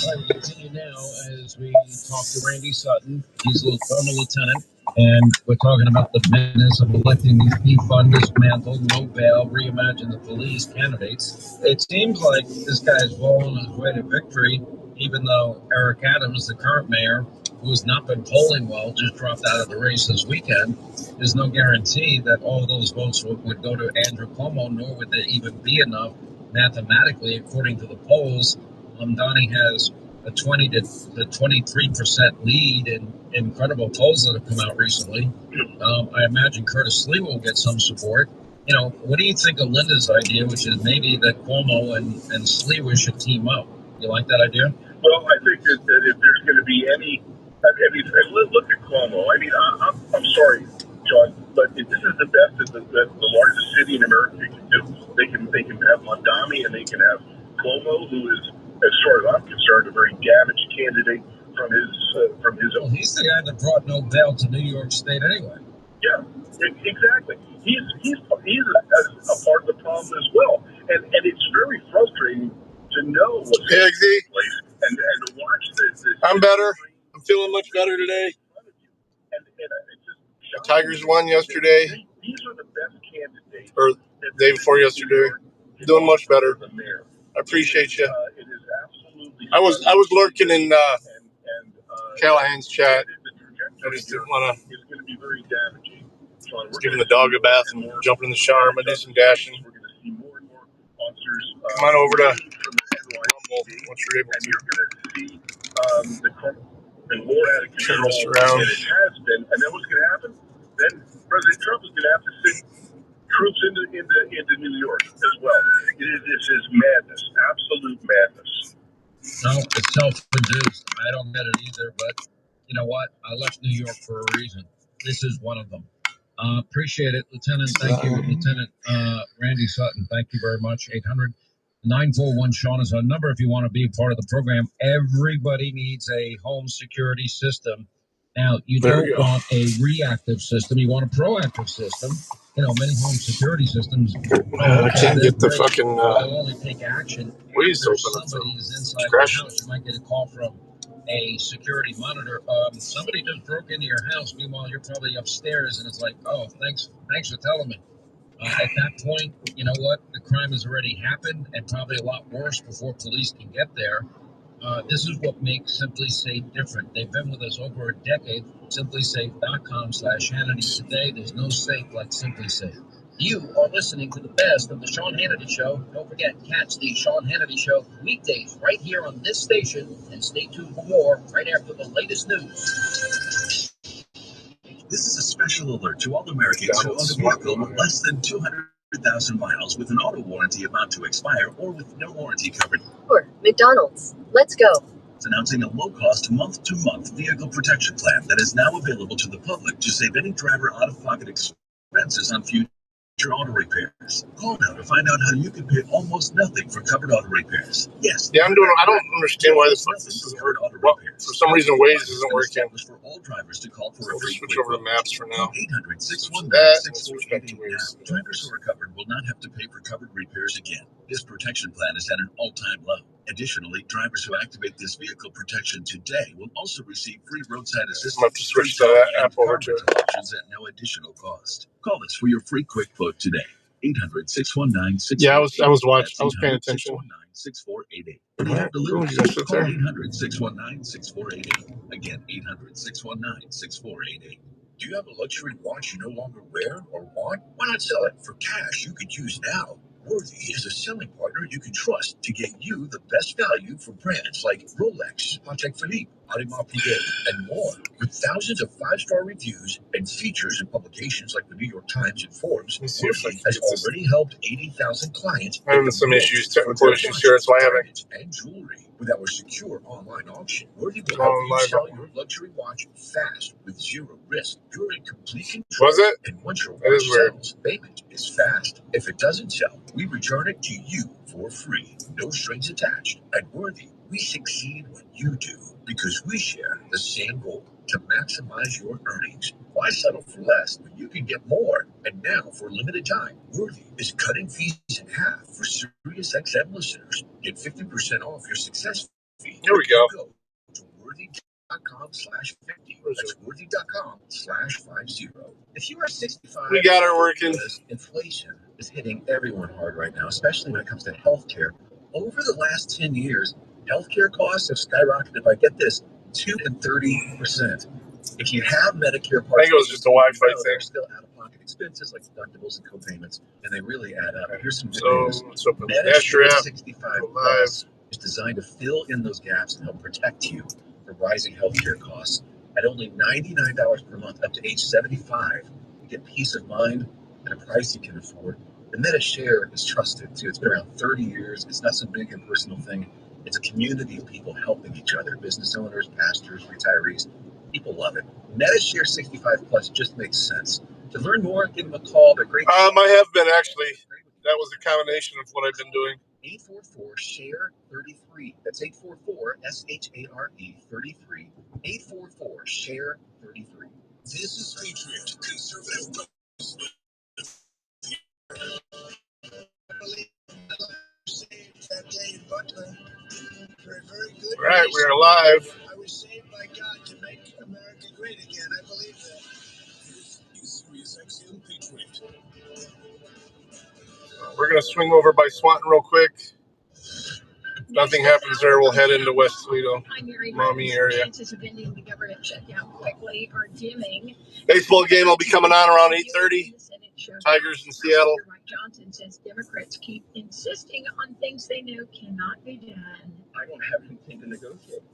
All right, we continue now as we talk to Randy Sutton. He's a former lieutenant, and we're talking about the business of electing these defund, dismantle, no bail, reimagine the police candidates. It seems like this guy is well on his way to victory, even though Eric Adams, the current mayor, who has not been polling well, just dropped out of the race this weekend. There's no guarantee that all those votes would go to Andrew Cuomo, nor would there even be enough mathematically, according to the polls. Donnie has a 20 to 23% lead in incredible polls that have come out recently. I imagine Curtis Lee will get some support. You know, what do you think of Linda's idea, which is maybe that Cuomo and Sliwa should team up? You like that idea? Well, I think that if there's going to be any, look at Cuomo. I mean, I'm sorry, John, but this is the best that the largest city in America can do. They can have Mondami and they can have Cuomo, who is, as far as I'm concerned, a very damaged candidate from his own. Well, he's the guy that brought no bail to New York State anyway. Yeah, exactly. He's a part of the problem as well, and it's very frustrating to know what's taking place and to watch this. I'm better. I'm feeling much better today. The Tigers won yesterday. These are the best candidates. Or the day before yesterday. Doing much better. I appreciate you. I was lurking in Callahan's chat. I just didn't want to. It's going to be very damaging. Giving the dog a bath and jumping in the shower. I'm going to do some dashing. We're going to see more and more officers. Come on over to Rumble once you're able to. And you're going to see the crime and more out of control around. than it has been. And then what's going to happen? Then President Trump is going to have to send troops into New York as well. This is madness, absolute madness. No, it's self-induced. I don't get it either, but you know what? I left New York for a reason. This is one of them. Appreciate it, Lieutenant. Thank you, Lieutenant Randy Sutton. Thank you very much. 800-941-SEAN is our number if you want to be a part of the program. Everybody needs a home security system. Now, you don't want a reactive system. You want a proactive system. You know, many home security systems. I can't get the fucking. They'll only take action. Please open somebody is inside the house. You might get a call from a security monitor. Somebody just broke into your house. Meanwhile, you're probably upstairs, and it's like, oh, thanks for telling me. At that point, you know what? The crime has already happened, and probably a lot worse before police can get there. This is what makes SimpliSafe different. They've been with us over a decade. SimpliSafe.com/Hannity today. There's no safe like SimpliSafe. You are listening to the best of the Sean Hannity Show. Don't forget, catch the Sean Hannity Show weekdays right here on this station, and stay tuned for more right after the latest news. This is a special alert to all Americans who own a vehicle with less than 200,000 miles with an auto warranty about to expire or with no warranty coverage. Or McDonald's. Let's go. It's announcing a low-cost month-to-month vehicle protection plan that is now available to the public to save any driver out-of-pocket expenses on future auto repairs. Call now to find out how you can pay almost nothing for covered auto repairs. Yes. Yeah, I don't understand why this doesn't work. Well, for some reason, Waze isn't working. For all drivers to call for a free switch over to Maps for now. 800-619-6488. Drivers who are covered will not have to pay for covered repairs again. This protection plan is at an all-time low. Additionally, drivers who activate this vehicle protection today will also receive free roadside assistance. I'm going to switch that app over to options at no additional cost. Call us for your free quick quote today. 800-619-6488. Yeah, I was watching. I was paying attention. 619-6488. Yeah, Call 800-619-6488. Again, 800-619-6488. Do you have a luxury watch you no longer wear or want? Why not sell it for cash you could use now? Worthy is a selling partner you can trust to get you the best value for brands like Rolex, Patek Philippe, Audemars Piguet, and more. With thousands of 5-star reviews and features in publications like the New York Times and Forbes, Worthy has already helped 80,000 clients. I'm having some issues, technical issues here, that's why I haven't. And jewelry. With our secure online auction, Worthy will help you sell your luxury watch fast with zero risk. You're in complete control. Was it? And once your watch sells, payment is fast. If it doesn't sell, we return it to you for free. No strings attached. At Worthy, we succeed when you do because we share the same goal to maximize your earnings. Why settle for less when you can get more? And now, for a limited time, Worthy is cutting fees in half for SiriusXM listeners. Get 50% off your Success Here we go. Go to worthy.com/50. That's worthy.com/50. If you are 65, We got her working. Inflation is hitting everyone hard right now, especially when it comes to healthcare. Over the last 10 years, healthcare costs have skyrocketed by, get this, 230%. If you have Medicare Part I think it was just a Wi-Fi thing. There's still out-of-pocket expenses like deductibles and co-payments, and they really add up. Here's some good news. So open the Medicare app. 65 Plus is designed to fill in those gaps and help protect you from rising healthcare costs. At only $99 per month up to age 75, you get peace of mind at a price you can afford. The MediShare is trusted too. It's been around 30 years. It's not some big impersonal thing. It's a community of people helping each other, business owners, pastors, retirees. People love it. MediShare 65 Plus just makes sense. To learn more, give them a call. They're great. I have been actually. That was a combination of what I've been doing. 844-SHARE-33. That's 844-SHARE-33. 844-SHARE-33. This is Patriot Conservative. That day in Butler. Very good. All right, we're live. I was saved by God to make America great again. I believe that. This is Sirius XM Patriot. We're going to swing over by Swanton real quick. If nothing happens there, we'll head into West Toledo, Mommy area. Chances of ending the government shutdown quickly are dimming. Baseball game will be coming on around 8:30. Tigers in Seattle. Johnson says Democrats keep insisting on things they know cannot be done. I don't have anything to negotiate.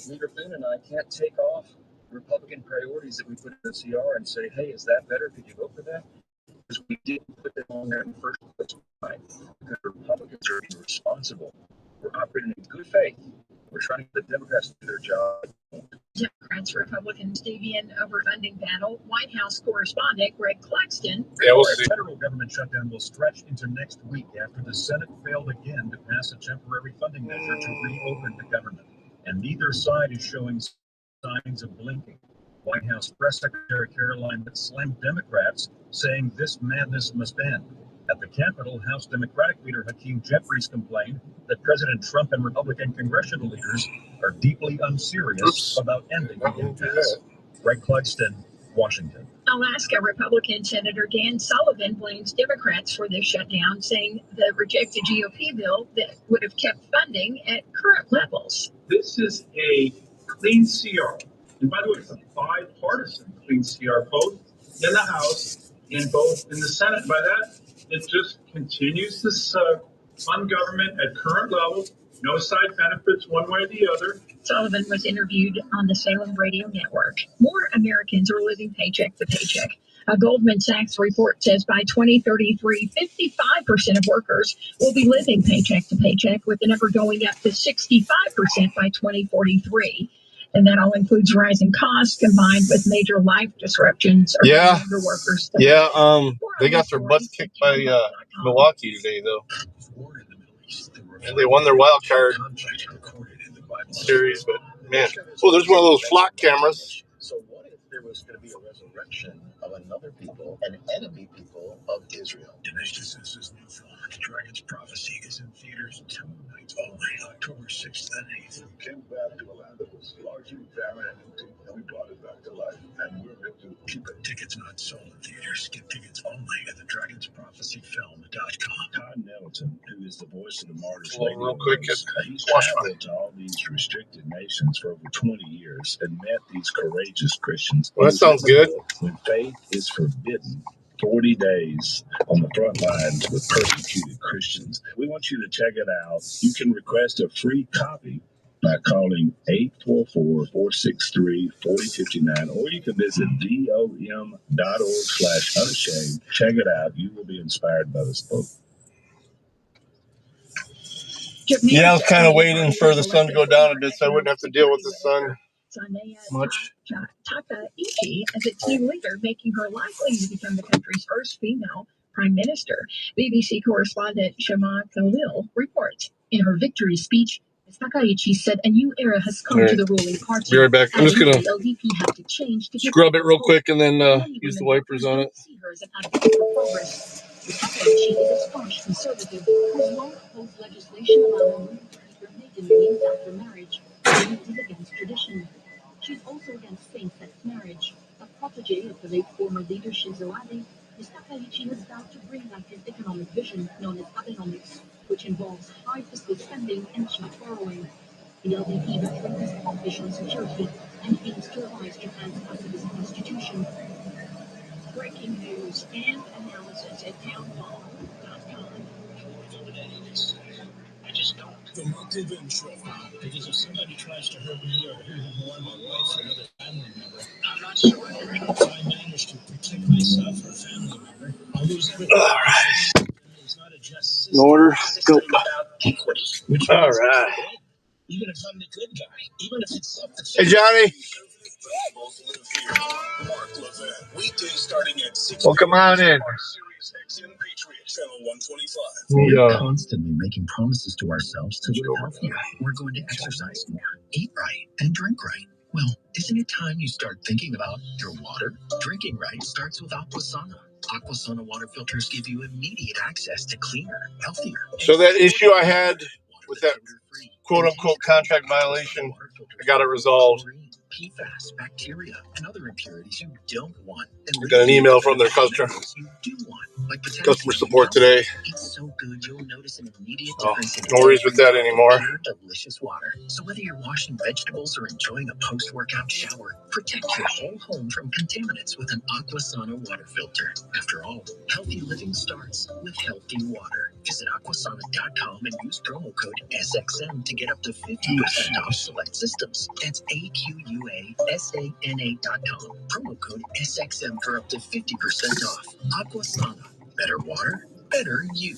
Leader Finn and I can't take off Republican priorities that we put in the CR and say, hey, is that better? Could you vote for that? Because we didn't put them on there in the first place. Right? Because Republicans are irresponsible. We're operating in good faith. We're trying to get the Democrats to do their job. Democrats, Republicans dig in over funding battle. White House correspondent Greg Claxton. Yeah, we'll see. The federal government shutdown will stretch into next week after the Senate failed again to pass a temporary funding measure to reopen the government. And neither side is showing signs of blinking. White House Press Secretary Caroline slammed Democrats, saying this madness must end. At the Capitol, House Democratic leader Hakeem Jeffries complained that President Trump and Republican congressional leaders are deeply unserious about ending the impasse. Greg Clugston, Washington. Alaska Republican Senator Dan Sullivan blames Democrats for this shutdown, saying the rejected GOP bill that would have kept funding at current levels. This is a clean CR. And by the way, it's a bipartisan clean CR, both in the House and both in the Senate. By that, it just continues to fund government at current levels, no side benefits one way or the other. Sullivan was interviewed on the Salem Radio Network. More Americans are living paycheck to paycheck. A Goldman Sachs report says by 2033, 55% of workers will be living paycheck to paycheck, with the number going up to 65% by 2043. And that all includes rising costs combined with major life disruptions. Yeah. The workers. Yeah. They got their butts kicked by Milwaukee today, though. And they won their wild card series, but man. Oh, there's one of those flock cameras. So what if there was going to be a resurrection of another people, an enemy people of Israel? Damascus's new film, Dragon's Prophecy, is in theaters tonight, only October 6th and 8th. We came back to a land that was largely barren and empty, and we brought it back to life. And we're going to keep it. Tickets not sold in theaters. Get tickets only at the dragonsProphecyFilm.com. Todd Nettleton, who is the voice of the martyrs, Real quick, he's traveled to all these restricted nations for over 20 years and met these courageous Christians. Well, that sounds good. When faith is forbidden, 40 days on the front lines with persecuted Christians. We want you to check it out. You can request a free copy by calling 844-463-4059, or you can visit dom.org/unashamed. Check it out. You will be inspired by this book. Yeah, I was kind of waiting for the sun to go down a bit so I wouldn't have to deal with the sun much. Takaichi as its new leader, making her likely to become the country's first female prime minister. BBC correspondent Shama Khalil reports. In her victory speech, Takaichi said a new era has come to the ruling party. Be right back. I'm just going to have to change to scrub it real quick and then use the wipers on it. See her as an advocate for progress. Takaichi is a staunch conservative who won't oppose legislation allowing women to abortion named after marriage, and is against tradition. She's also against same-sex marriage. A protege of the late former leader Shinzo Abe, Ms. Takaichi has vowed to bring back his economic vision known as Abenomics, which involves high fiscal spending and cheap borrowing. The LDP veteran is hawkish on security and aims to revise Japan's pacifist constitution. Breaking news and analysis at townhall.com. I just don't. The Monk Event Show. Because if somebody tries to hurt me or harm my wife or another family member, I'm not surrendering. If I manage to protect myself or a family member, I'll lose everything. All right. It's not a just system. In order. Go. All right. Even if I'm the good guy, even if it's self-defense. Hey, Johnny. Weekdays starting at 6. Well, come on in. We're constantly making promises to ourselves to live healthier. We're going to exercise more, eat right, and drink right. Well, isn't it time you start thinking about your water? Drinking right starts with Aquasana. Aquasana water filters give you immediate access to cleaner, healthier. So that issue I had with that quote-unquote contract violation, I got it resolved. PFAS, bacteria, and other impurities you don't want. I got an email from their customer support today. It's so good you'll notice an immediate difference. No worries with that anymore. Pure, delicious water. So whether you're washing vegetables or enjoying a post-workout shower, protect your whole home from contaminants with an Aquasana water filter. After all, healthy living starts with healthy water. Visit aquasana.com and use promo code SXM to get up to 50% off select systems. That's AQUASANA.com. Promo code SXM for up to 50% off. Aquasana. Better water, better you.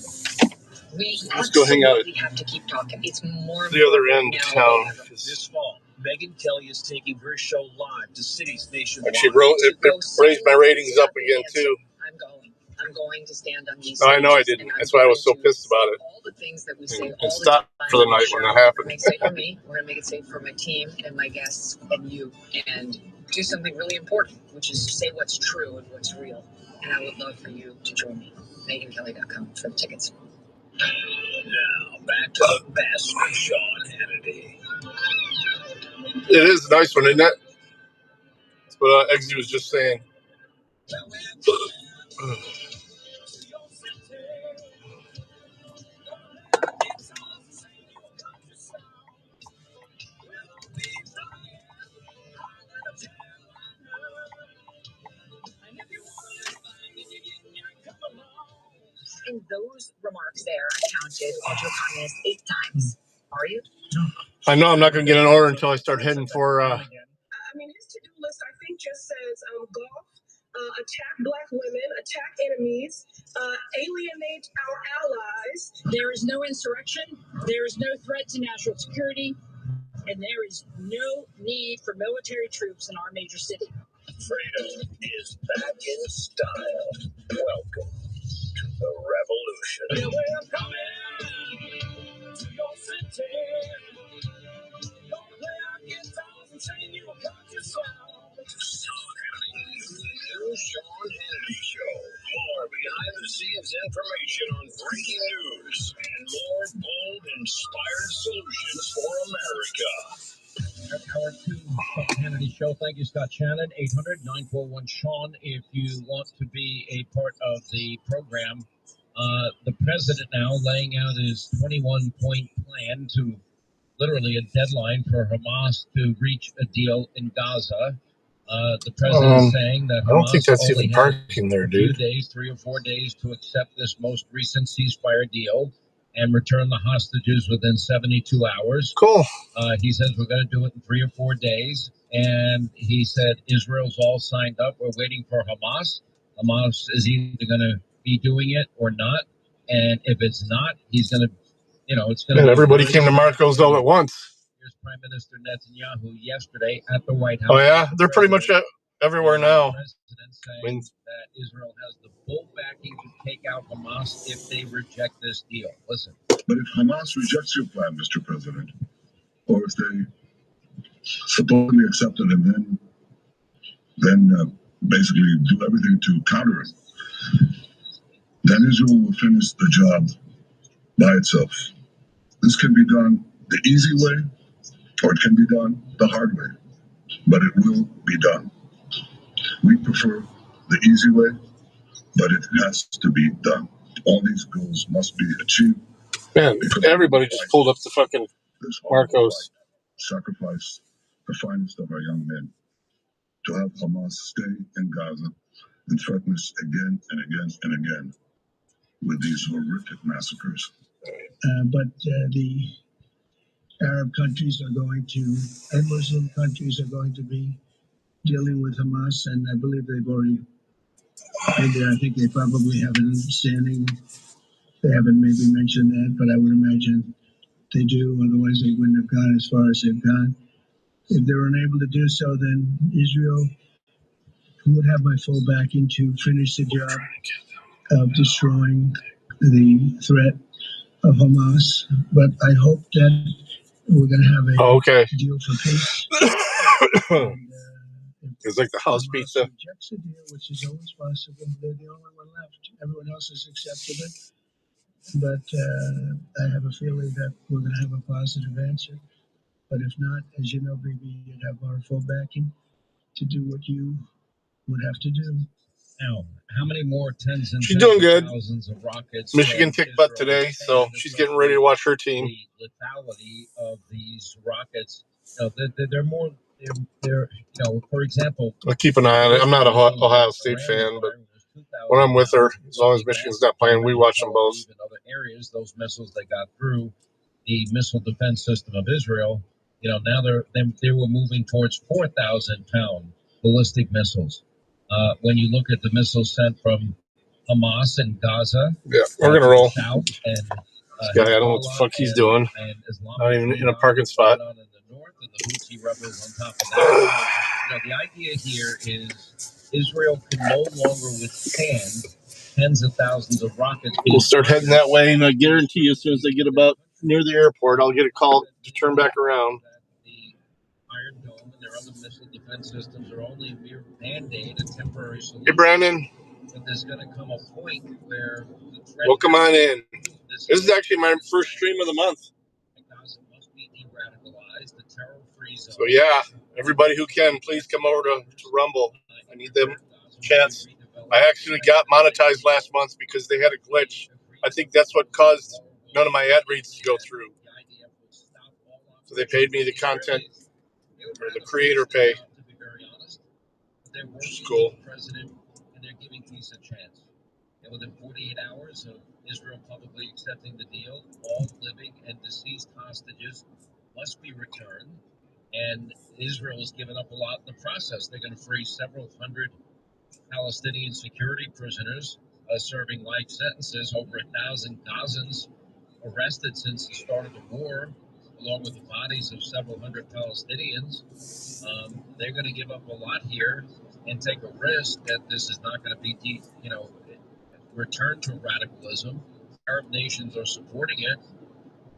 Let's go hang out at have to keep talking. It's more the other end of town. This fall, Megyn Kelly is taking her show live to cities nationwide. Actually, it raised my ratings up again, too. I'm going to stand on these. Oh, I know I didn't. That's why I was so pissed about it. All the things that we say all the time. For the night when that happened. We're going to make it safe for me. We're going to make it safe for my team and my guests and you. And do something really important, which is say what's true and what's real. And I would love for you to join me. MegynKelly.com for the tickets. Now, back to the best of Sean Hannity. It is a nice one, isn't it? That's what Eggsy was just saying. In those remarks there, I counted Audrey Kanye 8 times. Are you? I know I'm not going to get an order until I start heading for... I mean, his to-do list, I think, just says golf, attack black women, attack enemies, alienate our allies. There is no insurrection. There is no threat to national security. And there is no need for military troops in our major city. Freedom is back in style. Welcome to the revolution. Yeah, we're coming to your city. Don't play our guitars and sing you a country song. New Sean Hannity Show. More behind-the-scenes information on breaking news and more bold, inspired solutions for America. Hour 2, Sean Hannity Show. Thank you, Scott Shannon. 800-941-SEAN if you want to be a part of the program. The president now laying out his 21-point plan to literally a deadline for Hamas to reach a deal in Gaza. The president saying that Hamas I don't think that's even parking there, dude. 3 or 4 days to accept this most recent ceasefire deal and return the hostages within 72 hours. Cool. He says we're going to do it in 3 or 4 days. And he said Israel's all signed up. We're waiting for Hamas. Hamas is either going to be doing it or not. And if it's not, he's going to, it's going to. And everybody came to Marcos all at once. Here's Prime Minister Netanyahu yesterday at the White House. Oh, yeah? They're pretty much everywhere now. The president saying that Israel has the full backing to take out Hamas if they reject this deal. Listen. But if Hamas rejects your plan, Mr. President, or if they supposedly accept it and then basically do everything to counter it, then Israel will finish the job by itself. This can be done the easy way, or it can be done the hard way, but it will be done. We prefer the easy way, but it has to be done. All these goals must be achieved. Man, everybody just pulled up the fucking Marcos. Sacrifice the finest of our young men to have Hamas stay in Gaza and threaten us again and again and again with these horrific massacres. But the Arab countries are going to, and Muslim countries are going to be dealing with Hamas, and I believe they've already, I think they probably have an understanding. They haven't maybe mentioned that, but I would imagine they do, otherwise they wouldn't have gone as far as they've gone. If they're unable to do so, then Israel would have my full backing to finish the job of destroying the threat of Hamas. But I hope that we're going to have a deal for peace. It's like the house Hamas pizza. rejects a deal, which is always possible. They're the only one left. Everyone else has accepted it. But I have a feeling that we're going to have a positive answer. But if not, as you know, baby, you'd have our full backing to do what you would have to do. Now, how many more tens and She's doing good. thousands of rockets? Michigan kicked butt today, so she's getting ready to watch her team. The lethality of these rockets, they're more. They're for example. I keep an eye on it. I'm not a Ohio State fan, but when I'm with her, as long as Michigan's not playing, we watch them both. In other areas, those missiles that got through the missile defense system of Israel, now they were moving towards 4,000-pound ballistic missiles. When you look at the missiles sent from Hamas and Gaza, yeah, we're gonna roll. South and this guy, I don't know what the fuck he's doing. Not even in a parking spot. In the north, and the Houthi rebels on top of that. The idea here is Israel can no longer withstand tens of thousands of rockets. We'll start heading that way, and I guarantee you, as soon as they get about near the airport, I'll get a call to turn back around. The Iron Dome and their other missile defense systems are only a mere band-aid, a temporary solution. Hey, Brandon. But there's going to come a point where the threat. Welcome on in. This is actually my first stream of the month. Gaza must be de-radicalized, the terror-free zone. So yeah, everybody who can, please come over to Rumble. I need them chance. I actually got monetized last month because they had a glitch. I think that's what caused none of my ad reads to go through. So they paid me the content or the creator pay. Which is cool. And they're giving peace a chance. And within 48 hours of Israel publicly accepting the deal, all living and deceased hostages must be returned. And Israel has given up a lot in the process. They're going to free several hundred Palestinian security prisoners serving life sentences, over 1,000 Gazans arrested since the start of the war, along with the bodies of several hundred Palestinians. They're going to give up a lot here and take a risk that this is not going to be, returned to radicalism. Arab nations are supporting it,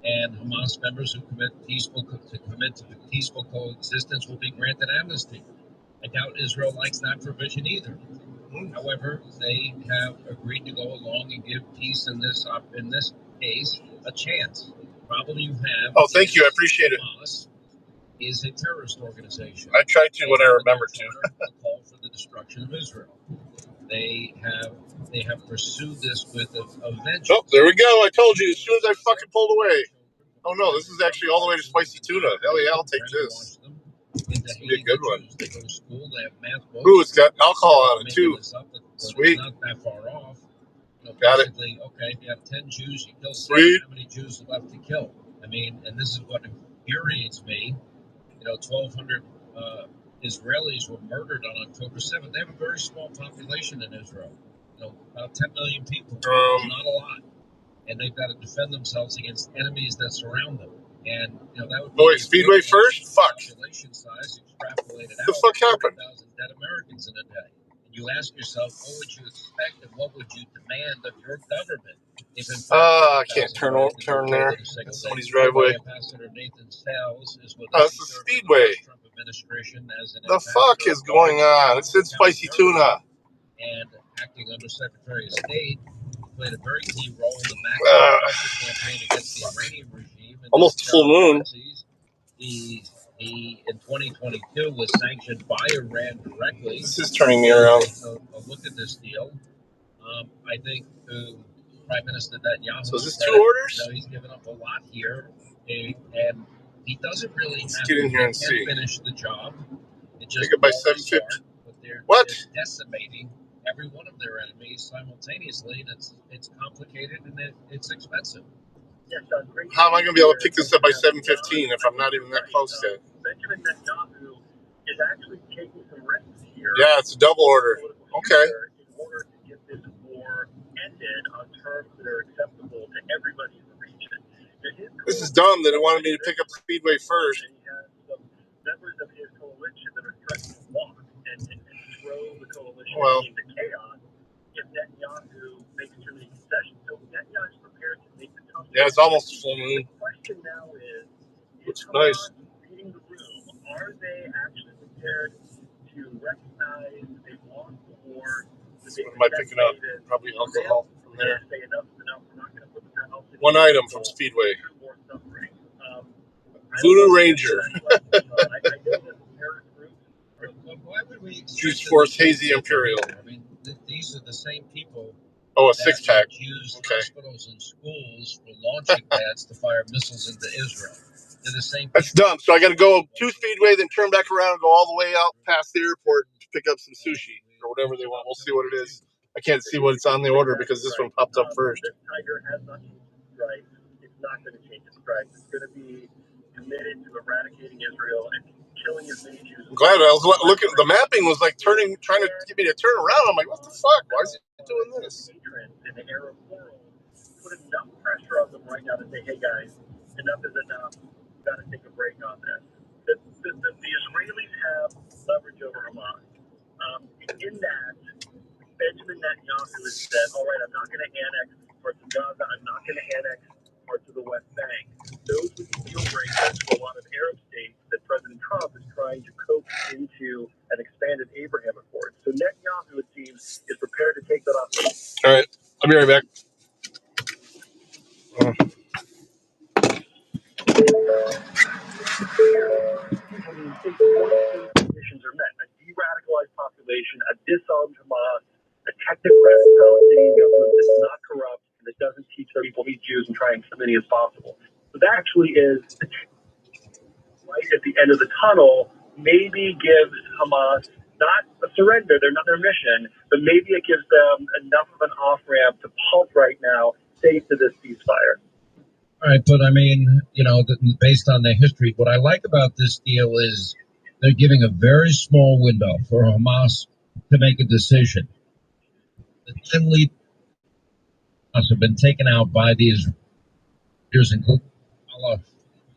and Hamas members who commit to peaceful coexistence will be granted amnesty. I doubt Israel likes that provision either. However, they have agreed to go along and give peace in this case a chance. Problem you have. Oh, thank you. I appreciate it. Hamas is a terrorist organization. I tried to when I remember to. A call for the destruction of Israel. They have pursued this with a vengeance. Oh, there we go. I told you as soon as I fucking pulled away. Oh no, this is actually all the way to spicy tuna. Hell yeah, I'll take this. This will be a good one. They go to school. They have math books. Ooh, it's got alcohol on it too. Sweet. It's not that far off. Got it. Okay, if you have 10 Jews, you kill 7. Sweet. How many Jews are left to kill? I mean, and this is what infuriates me. 1,200 Israelis were murdered on October 7th. They have a very small population in Israel. About 10 million people. Not a lot. And they've got to defend themselves against enemies that surround them. And, that would be... Boy, Speedway first? Fuck. Population size extrapolated out. The fuck happened? 1,000 dead Americans in a day. And you ask yourself, what would you expect and what would you demand of your government? If in fact, I can't turn there. That's somebody's driveway. Ambassador Nathan Sales is with it's the Speedway. Trump administration as an the fuck is going on? It said spicy tuna. And acting under Secretary of State played a very key role in the Macron campaign against the Iranian regime. Almost full moon. He in 2022 was sanctioned by Iran directly. This is turning me around. A look at this deal. I think Prime Minister Netanyahu. So is this 2 orders? He's given up a lot here, and he doesn't really Let's get in here and see. Finish the job. It just take it by 750. They're decimating every one of their enemies simultaneously, and it's complicated and it's expensive. How am I going to be able to pick this up by 7:15 if I'm not even that close yet? Benjamin Netanyahu is actually taking some risks here. Yeah, it's a double order. Okay. In order to get this war ended on terms that are acceptable to everybody in the region. This is dumb that it wanted me to pick up Speedway first. And he has some members of his coalition that are threatening to walk and throw the coalition into chaos if Netanyahu makes too many concessions. So Netanyahu is prepared to make the tough. Yeah, it's almost full moon. The question now is looks nice. Reading the room, are they actually prepared to recognize they've lost the war? What am I picking up? Probably alcohol from there. Say enough is enough. We're not going to put the house in. One item from Speedway. Voodoo Ranger. Why would we Juice Force Hazy Imperial. I mean, these are the same people. Oh, a 6-pack. Use hospitals and schools for launching pads to fire missiles into Israel. They're the same. That's dumb. So I got to go to Speedway, then turn back around and go all the way out past the airport to pick up some sushi or whatever they want. We'll see what it is. I can't see what's on the order because this one popped up first. This tiger has not changed its stripes. It's not going to change its stripes. It's going to be committed to eradicating Israel and killing as many Jews. I'm glad I was looking. The mapping was like trying to get me to turn around. I'm like, what the fuck? Why is he doing this? In the Arab world, put enough pressure on them right now to say, hey guys, enough is enough. We've got to take a break on this. The Israelis have leverage over Hamas. In that, Benjamin Netanyahu has said, all right, I'm not going to annex parts of Gaza. I'm not going to annex parts of the West Bank. Those would be deal breakers for a lot of Arab states that President Trump is trying to coax into an expanded Abraham Accord. So Netanyahu, it seems, is prepared to take that off. All right. I'll be right back. Conditions are met. A de-radicalized population, a disarmed Hamas, a technocratic Palestinian government that's not corrupt and that doesn't teach their people to be Jews and try and kill as many as possible. So that actually is light at the end of the tunnel. Maybe gives Hamas not a surrender, they're not their mission, but maybe it gives them enough of an off-ramp to pulse right now, safe to this ceasefire. All right, but I mean, based on their history, what I like about this deal is they're giving a very small window for Hamas to make a decision. The 10 leaders have been taken out by these leaders, including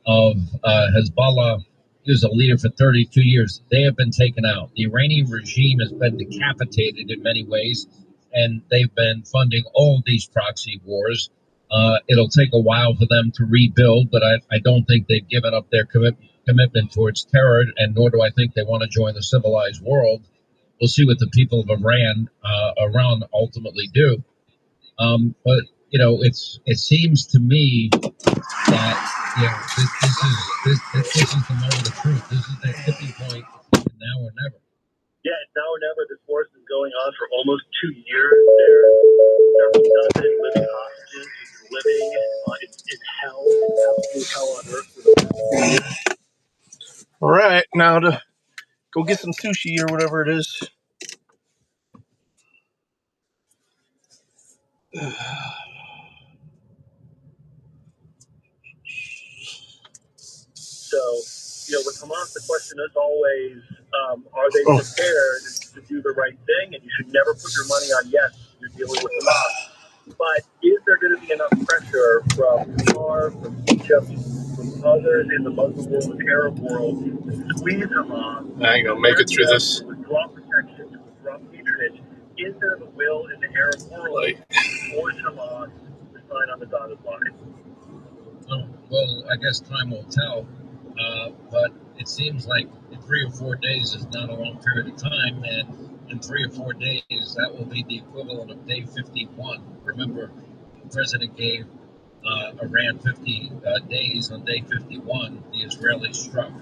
of Hezbollah. He was a leader for 32 years. They have been taken out. The Iranian regime has been decapitated in many ways, and they've been funding all of these proxy wars. It'll take a while for them to rebuild, but I don't think they've given up their commitment towards terror, and nor do I think they want to join the civilized world. We'll see what the people of Iran ultimately do. But it seems to me that this is the moment of truth. This is the tipping point. Now or never. Yeah, it's now or never. This war has been going on for almost 2 years. There's several dozen living hostages living in hell, absolute hell on earth for the past 2 years. All right, now to go get some sushi or whatever it is. So, with Hamas, the question is always, are they prepared to do the right thing? And you should never put your money on, yes, you're dealing with Hamas. But is there going to be enough pressure from Qatar, from Egypt, from others in the Muslim world, the Arab world, to squeeze Hamas? I ain't gonna make it through this. To withdraw protection, to withdraw patronage. Is there the will in the Arab world to force Hamas to sign on the dotted line? Well, I guess time will tell. But it seems like 3 or 4 days is not a long period of time, and in 3 or 4 days, that will be the equivalent of day 51. Remember, the president gave Iran 50 days, on day 51, the Israelis struck,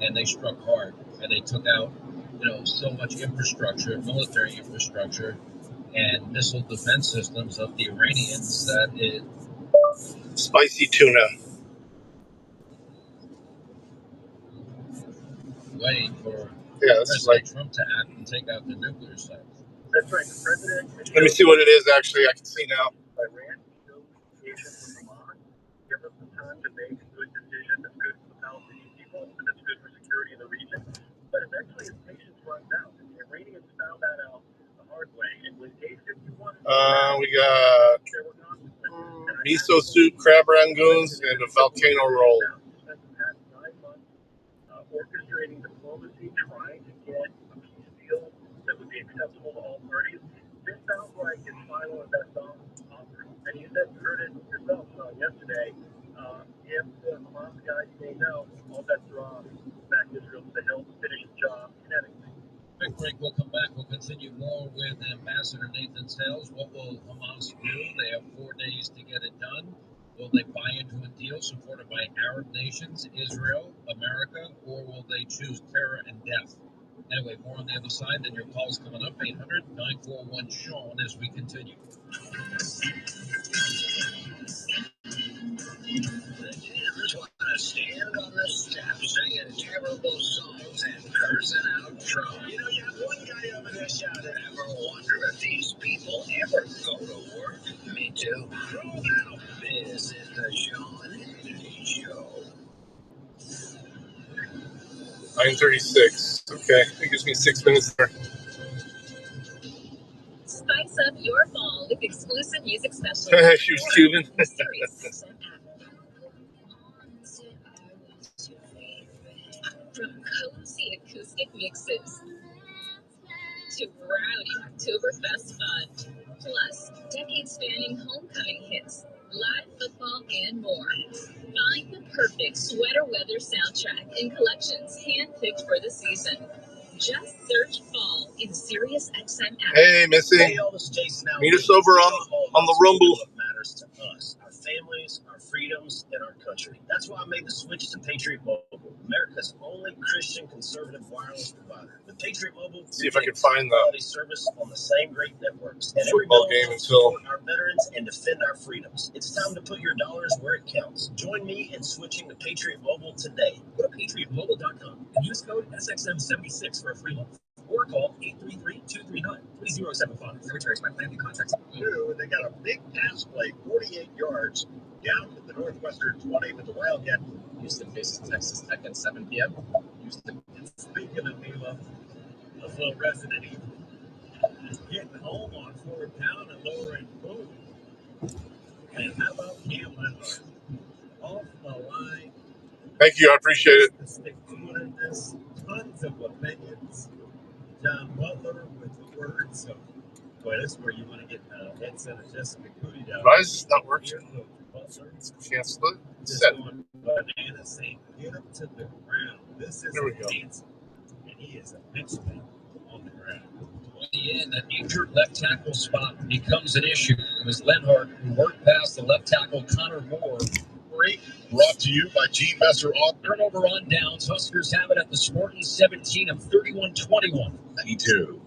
and they struck hard, and they took out, so much infrastructure, military infrastructure, and missile defense systems of the Iranians that it. Spicy tuna. Way for President Trump to act and take out the nuclear sites. That's right. The president. Let me see what it is. Actually, I can see now. Iran showed communication from Hamas. Give us some time to make a good decision. That's good for the Palestinian people, and that's good for security in the region. But eventually, his patience runs out. And the Iranians found that out the hard way. And when day 51, we got miso soup, crab rangoons, and a volcano roll. Spent the past 9 months orchestrating diplomacy, trying to get a peace deal that would be acceptable to all parties. This sounds like his final and best offer. And you heard it yourself yesterday. If the Hamas guys say no, all bets are off. Back to Israel to the Hill, finish the job kinetically. Quick break, we'll come back. We'll continue more with Ambassador Nathan Sales. What will Hamas do? They have 4 days to get it done. Will they buy into a deal supported by Arab nations, Israel, America, or will they choose terror and death? Anyway, more on the other side. Then your calls coming up, 800-941-SEAN, as we continue. The kids want to stand on the steps singing terrible songs and cursing out Trump. You have one guy over there shouting, ever wonder if these people ever go to work? Me too. Throw that out. This is the Sean Hannity Show. 9:36. Okay, it gives me 6 minutes there. Spice up your fall with exclusive music specials. She was Cuban. From cozy acoustic mixes to rowdy Oktoberfest fun, plus decade-spanning homecoming hits, live football, and more. Find the perfect sweater weather soundtrack in collections handpicked for the season. Just search fall in Sirius XM app. Hey, Missy. Hey, all the states now. Meet us over on the Rumble. What matters to us, our families, our freedoms, and our country. That's why I made the switch to Patriot Mobile, America's only Christian conservative wireless provider. With Patriot Mobile, see if I can find the quality service on the same great networks. And football game until our veterans and defend our freedoms. It's time to put your dollars where it counts. Join me in switching to Patriot Mobile today. Go to patriotmobile.com and use code SXM76 for a free month. Or call 833-239-3075. Secretary's my planning contracts. They got a big pass play, 48 yards, down to the Northwestern 20 with the Wildcat. Houston faces Texas Tech at 7 p.m. Houston. Speaking of Mila, a little Resident Evil, getting home on 4th down and lowering boom. And how about Cam Lenhart? Off the line. Thank you, I appreciate it. Tons of opinions. John Butler with the words of, boy, this is where you want to get the headset of Jessica Cootie down. Why is this not working? Cancel it. Set. Banana saying, get him to the ground. This is there we go. Hanson, and he is eventually on the ground. In the end, that injured left tackle spot becomes an issue. It was Lenhart who worked past the left tackle Connor Moore. Brought to you by G. Messer Auto. Turnover on downs. Huskers have it at the Spartan 17 of 31-21. 92.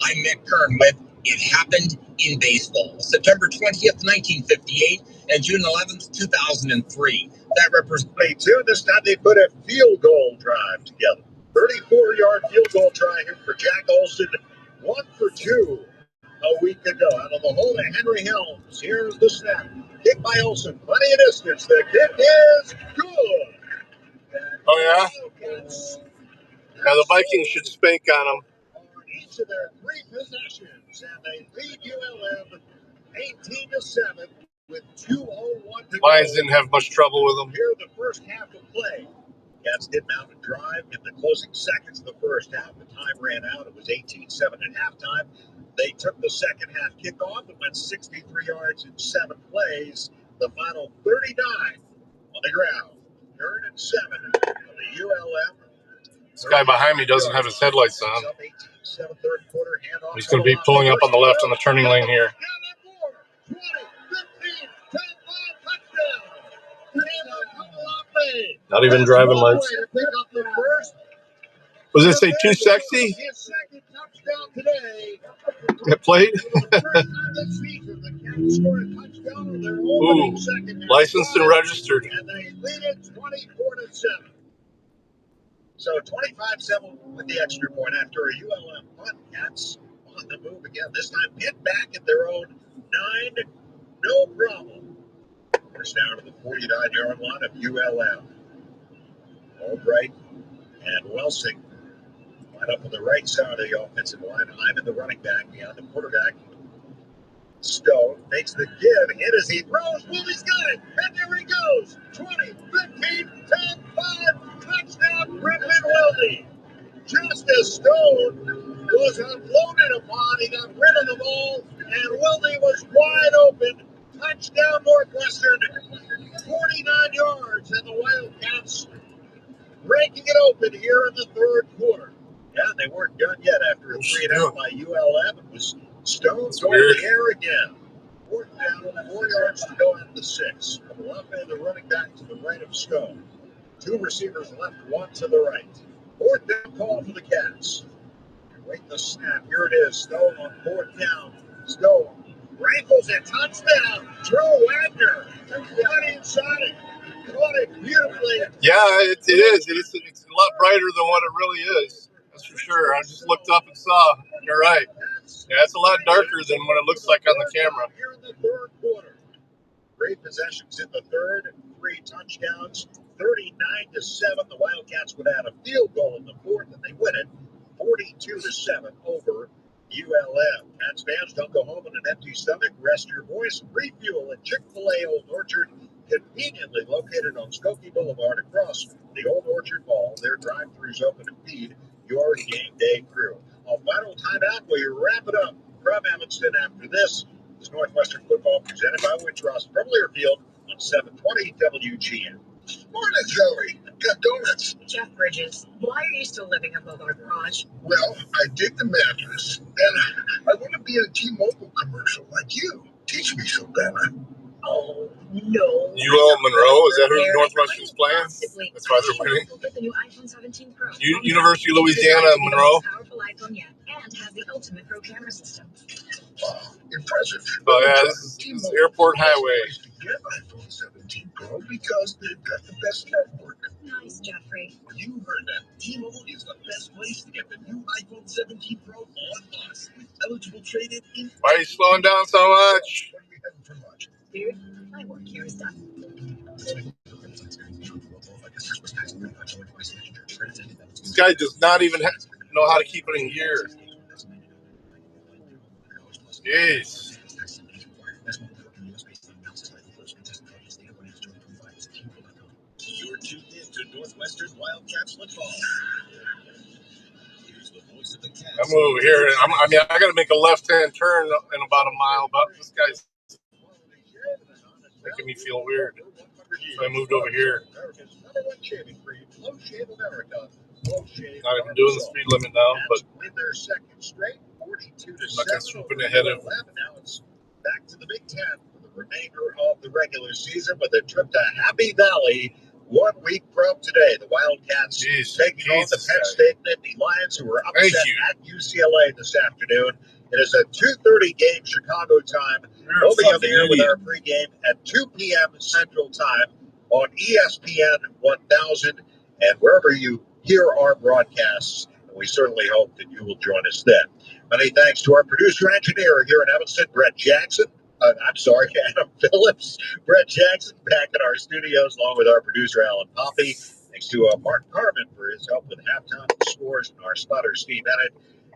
I'm Mick Kern with It Happened in Baseball. September 20th, 1958 and June 11th, 2003. That represents 22. This time they put a field goal drive together. 34-yard field goal try here for Jack Olson. 1 for 2 a week ago. Out of the hole to Henry Helms. Here's the snap. Kick by Olson. Plenty of distance. The kick is good. Oh, yeah? Now the Vikings should spank on them. On each of their 3 possessions, and they lead ULM 18-7 with 2:01 to go. Lions didn't have much trouble with them. Here the first half of play. Cats did mount a drive in the closing seconds of the first half. The time ran out. It was 18-7 at halftime. They took the second half kickoff and went 63 yards in 7 plays. The final 39 on the ground. 3rd and 7 for the ULM. This guy behind me doesn't have his headlights on. He's going to be pulling up on the left on the turning lane here. Not even driving lights. Was it say too sexy? It played? Ooh, licensed and registered. And they lead it 24-7. So 25-7 with the extra point after a ULM punt. Cats on the move again. This time hit back at their own 9. No problem. First down to the 49-yard line of ULM. Albright and Welsing line up on the right side of the offensive line. I'm in the running back behind the quarterback. Stone makes the give. Hit as he throws. Willie's got it. And there he goes. 20, 15, 10, 5. Touchdown, Brendan Willie. Just as Stone was unloaded upon, he got rid of the ball, and Willie was wide open. Touchdown, Northwestern. 49 yards, and the Wildcats breaking it open here in the third quarter. Yeah, they weren't done yet after a 3-and-out by ULM. It was Stone going in the air again. Fourth down, 4 yards to go at the 6. From the left end, the running back to the right of Stone. 2 receivers left, 1 to the right. Fourth down call for the Cats. Wait the snap. Here it is. Stone on 4th down. Stone rifles it. Touchdown. Drew Wagner. Got inside it. Caught it beautifully. Yeah, it is. It's a lot brighter than what it really is. That's for sure. I just looked up and saw. You're right. Yeah, it's a lot darker than what it looks like on the camera. Here in the third quarter. Great possessions in the third. 3 touchdowns. 39-7. The Wildcats would add a field goal in the fourth, and they win it 42-7 over ULM. Cats fans, don't go home on an empty stomach. Rest your voice. Refuel at Chick-fil-A Old Orchard, conveniently located on Skokie Boulevard across the Old Orchard Mall. Their drive-thrus open to feed your game day crew. A final timeout. We wrap it up from Evanston after this. It's Northwestern football presented by Wintrust from Learfield on 720 WGN. Morning, Joey. Got donuts. Jeff Bridges, why are you still living above our garage? Well, I dig the mattress, and I want to be in a T-Mobile commercial like you. Teach me, Savannah. Oh, no. UL Monroe, is that who Northwestern's playing? That's why they're winning. Get the new iPhone 17 Pro. University of Louisiana, Monroe. Powerful iPhone yet, and has the ultimate Pro camera system. Wow, impressive. Oh, yeah, this is Airport Highway. Get iPhone 17 Pro because they've got the best network. Nice, Jeffrey. You heard that. T-Mobile is the best place to get the new iPhone 17 Pro on us with eligible trade-in. Why are you slowing down so much? What are we having for lunch? Dude, my work here is done. This guy does not even know how to keep it in gear. Jeez. You're tuned in to Northwestern Wildcats football. Here's the voice of the Cats. I'm over here. I got to make a left-hand turn in about a mile, but this guy's making me feel weird. So I moved over here. Not even doing the speed limit now, but win their second straight, 42-7. I'm not going to swoop in ahead of. Now it's back to the Big Ten for the remainder of the regular season with a trip to Happy Valley 1 week from today. The Wildcats taking on the Penn State Nittany Lions, who were upset at UCLA this afternoon. It is a 2:30 game Chicago time. We'll be on the air with our pregame at 2 p.m. Central Time on ESPN 1000 and wherever you hear our broadcasts. And we certainly hope that you will join us then. Many thanks to our producer engineer here in Evanston, Brett Jackson. Adam Phillips. Brett Jackson back in our studios along with our producer, Alan Poppy. Thanks to Mark Carmen for his help with halftime scores and our spotter, Steve Bennett.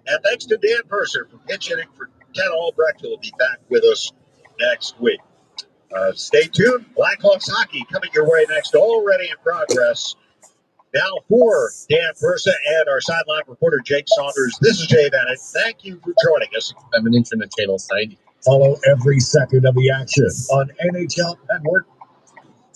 And thanks to Dan Purser for pitch hitting for Ken Albrecht, who will be back with us next week. Stay tuned. Blackhawks hockey coming your way next, already in progress. Now for Dan Purser and our sideline reporter, Jake Saunders, this is Jay Bennett. Thank you for joining us. I'm an Internet Channel 90. Follow every second of the action on NHL Network.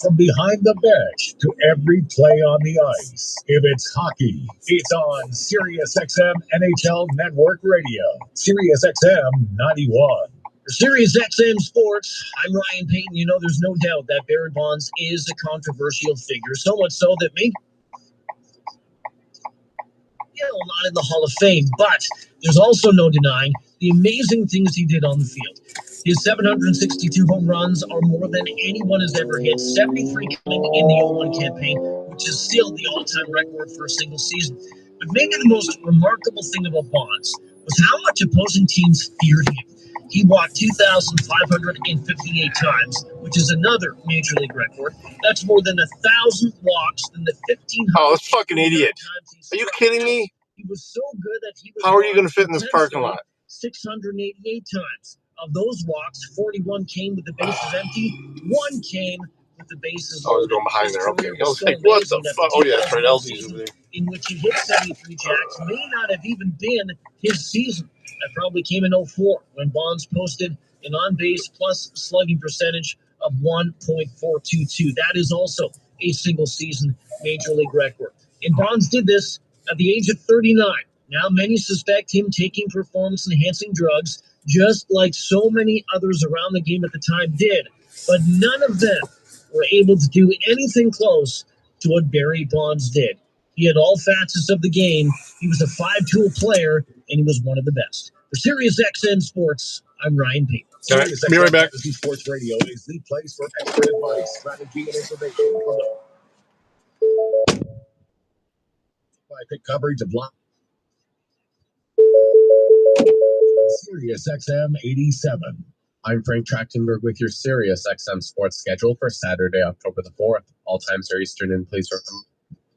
From behind the bench to every play on the ice. If it's hockey, it's on SiriusXM NHL Network Radio. SiriusXM 91. For Sirius XM Sports, I'm Ryan Payton. You know, there's no doubt that Barry Bonds is a controversial figure, so much so that maybe not in the Hall of Fame, but there's also no denying the amazing things he did on the field. His 762 home runs are more than anyone has ever hit, 73 coming in the 01 campaign, which is still the all-time record for a single season. But maybe the most remarkable thing about Bonds was how much opposing teams feared him. He walked 2,558 times, which is another major league record. That's more than 1,000 walks than the 1,500. Oh, this fucking idiot. Are you kidding me? He was so good that he was. How are you going to fit in this parking lot? 688 times. Of those walks, 41 came with the bases empty. 1 came with the bases. I was going behind there. Okay. I was like, what the fuck? Oh, yeah, that's right. LD's over there. In which he hit 73 jacks may not have even been his season. That probably came in 04 when Bonds posted an on-base plus slugging percentage of 1.422. That is also a single season major league record. And Bonds did this at the age of 39. Now, many suspect him taking performance-enhancing drugs, just like so many others around the game at the time did. But none of them were able to do anything close to what Barry Bonds did. He had all facets of the game. He was a 5-tool player, and he was one of the best. For Sirius XM Sports, I'm Ryan Payton. Sirius be right back. Sports Radio is the place for expert advice, strategy, and information. Pick coverage of live. Sirius XM 87. I'm Frank Trachtenberg with your Sirius XM Sports schedule for Saturday, October the 4th. All times are Eastern, and please remember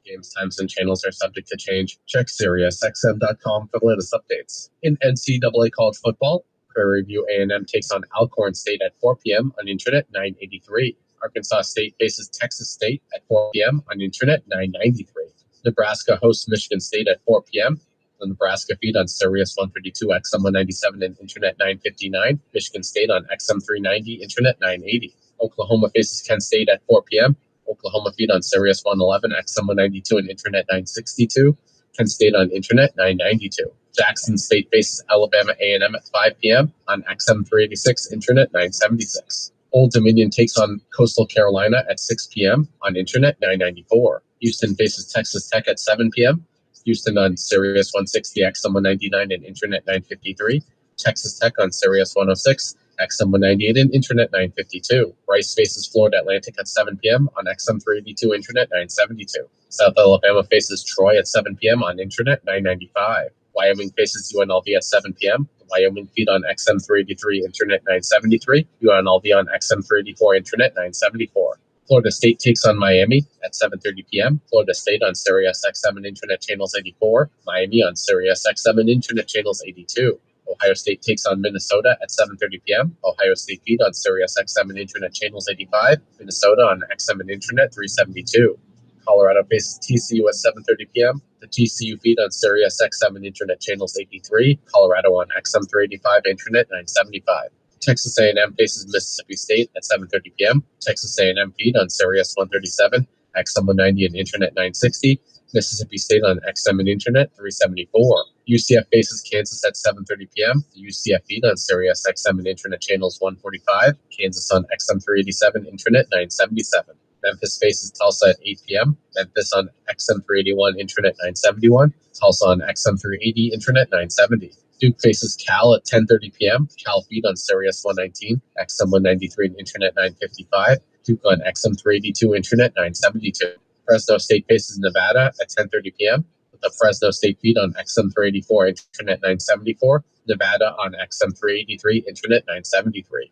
games, times, and channels are subject to change. Check SiriusXM.com for the latest updates. In NCAA college football, Prairie View A&M takes on Alcorn State at 4 p.m. on Internet 983. Arkansas State faces Texas State at 4 p.m. on Internet 993. Nebraska hosts Michigan State at 4 p.m. The Nebraska feed on Sirius 132, XM 197, and Internet 959. Michigan State on XM 390, Internet 980. Oklahoma faces Kent State at 4 p.m. Oklahoma feed on Sirius 111, XM 192, and Internet 962. Kent State on Internet 992. Jackson State faces Alabama A&M at 5 p.m. on XM 386, Internet 976. Old Dominion takes on Coastal Carolina at 6 p.m. on Internet 994. Houston faces Texas Tech at 7 p.m. Houston on Sirius 160, XM 199, and Internet 953. Texas Tech on Sirius 106, XM 198, and Internet 952. Rice faces Florida Atlantic at 7 p.m. on XM 382, Internet 972. South Alabama faces Troy at 7 p.m. on Internet 995. Wyoming faces UNLV at 7 p.m. The Wyoming feed on XM 383, Internet 973. UNLV on XM 384, Internet 974. Florida State takes on Miami at 7:30 p.m. Florida State on Sirius XM and Internet Channels 84. Miami on Sirius XM and Internet Channels 82. Ohio State takes on Minnesota at 7:30 p.m. Ohio State feed on Sirius XM and Internet Channels 85. Minnesota on XM and Internet 372. Colorado faces TCU at 7:30 p.m. The TCU feed on Sirius XM and Internet Channels 83. Colorado on XM 385, Internet 975. Texas A&M faces Mississippi State at 7:30 p.m. Texas A&M feed on Sirius 137, XM 190, and Internet 960. Mississippi State on XM and Internet 374. UCF faces Kansas at 7:30 p.m. The UCF feed on Sirius XM and Internet Channels 145. Kansas on XM 387, Internet 977. Memphis faces Tulsa at 8 p.m. Memphis on XM 381, Internet 971. Tulsa on XM 380, Internet 970. Duke faces Cal at 10:30 p.m. Cal feed on Sirius 119, XM 193, and Internet 955. Duke on XM 382, Internet 972. Fresno State faces Nevada at 10:30 p.m. with the Fresno State feed on XM 384, Internet 974. Nevada on XM 383, Internet 973.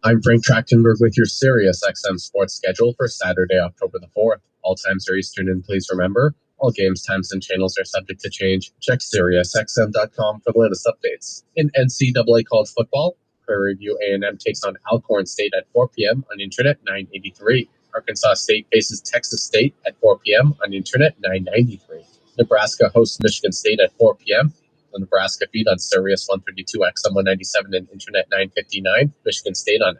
I'm Frank Trachtenberg with your Sirius XM Sports schedule for Saturday, October the 4th. All times are Eastern, and please remember, all games, times, and channels are subject to change. Check SiriusXM.com for the latest updates. In NCAA college football, Prairie View A&M takes on Alcorn State at 4 p.m. on Internet 983. Arkansas State faces Texas State at 4 p.m. on Internet 993. Nebraska hosts Michigan State at 4 p.m. The Nebraska feed on Sirius 132, XM 197, and Internet 959. Michigan State on